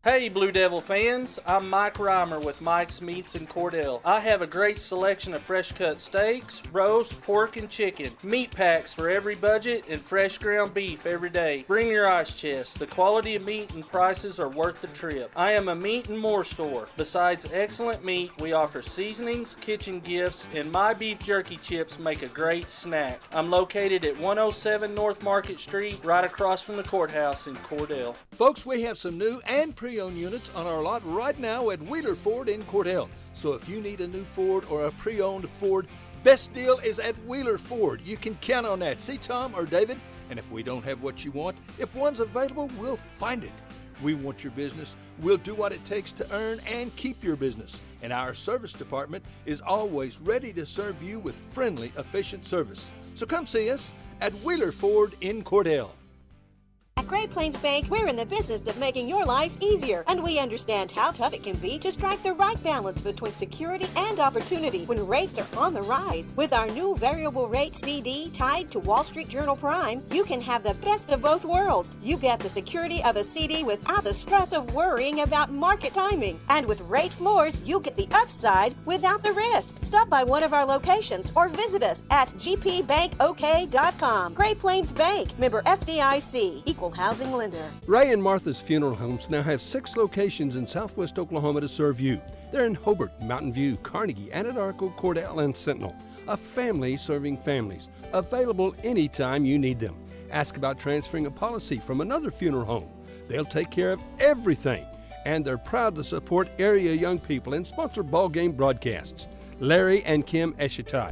Hey Blue Devil fans, I'm Mike Reimer with Mike's Meats in Cordell. I have a great selection of fresh cut steaks, roast, pork, and chicken, meat packs for every budget, and fresh ground beef every day. Bring your ice chest. The quality of meat and prices are worth the trip. I am a meat and more store. Besides excellent meat, we offer seasonings, kitchen gifts, and my beef jerky chips make a great snack. I'm located at 107 North Market Street, right across from the courthouse in Cordell. Folks, we have some new and pre-owned units on our lot right now at Wheeler Ford in Cordell. So if you need a new Ford or a pre-owned Ford, best deal is at Wheeler Ford. You can count on that. See Tom or David? And if we don't have what you want, if one's available, we'll find it. We want your business. We'll do what it takes to earn and keep your business. And our service department is always ready to serve you with friendly, efficient service. So come see us at Wheeler Ford in Cordell. At Great Plains Bank, we're in the business of making your life easier, and we understand how tough it can be to strike the right balance between security and opportunity when rates are on the rise. With our new variable rate CD tied to Wall Street Journal Prime, you can have the best of both worlds. You get the security of a CD without the stress of worrying about market timing. And with rate floors, you get the upside without the risk. Stop by one of our locations or visit us at gpbankok.com. Great Plains Bank, member FDIC, equal housing lender. Ray and Martha's Funeral Homes now have 6 locations in southwest Oklahoma to serve you. They're in Hobart, Mountain View, Carnegie, Anadarko, Cordell, and Sentinel. A family serving families. Available anytime you need them. Ask about transferring a policy from another funeral home. They'll take care of everything. And they're proud to support area young people and sponsor ball game broadcasts. Larry and Kim Eshitai.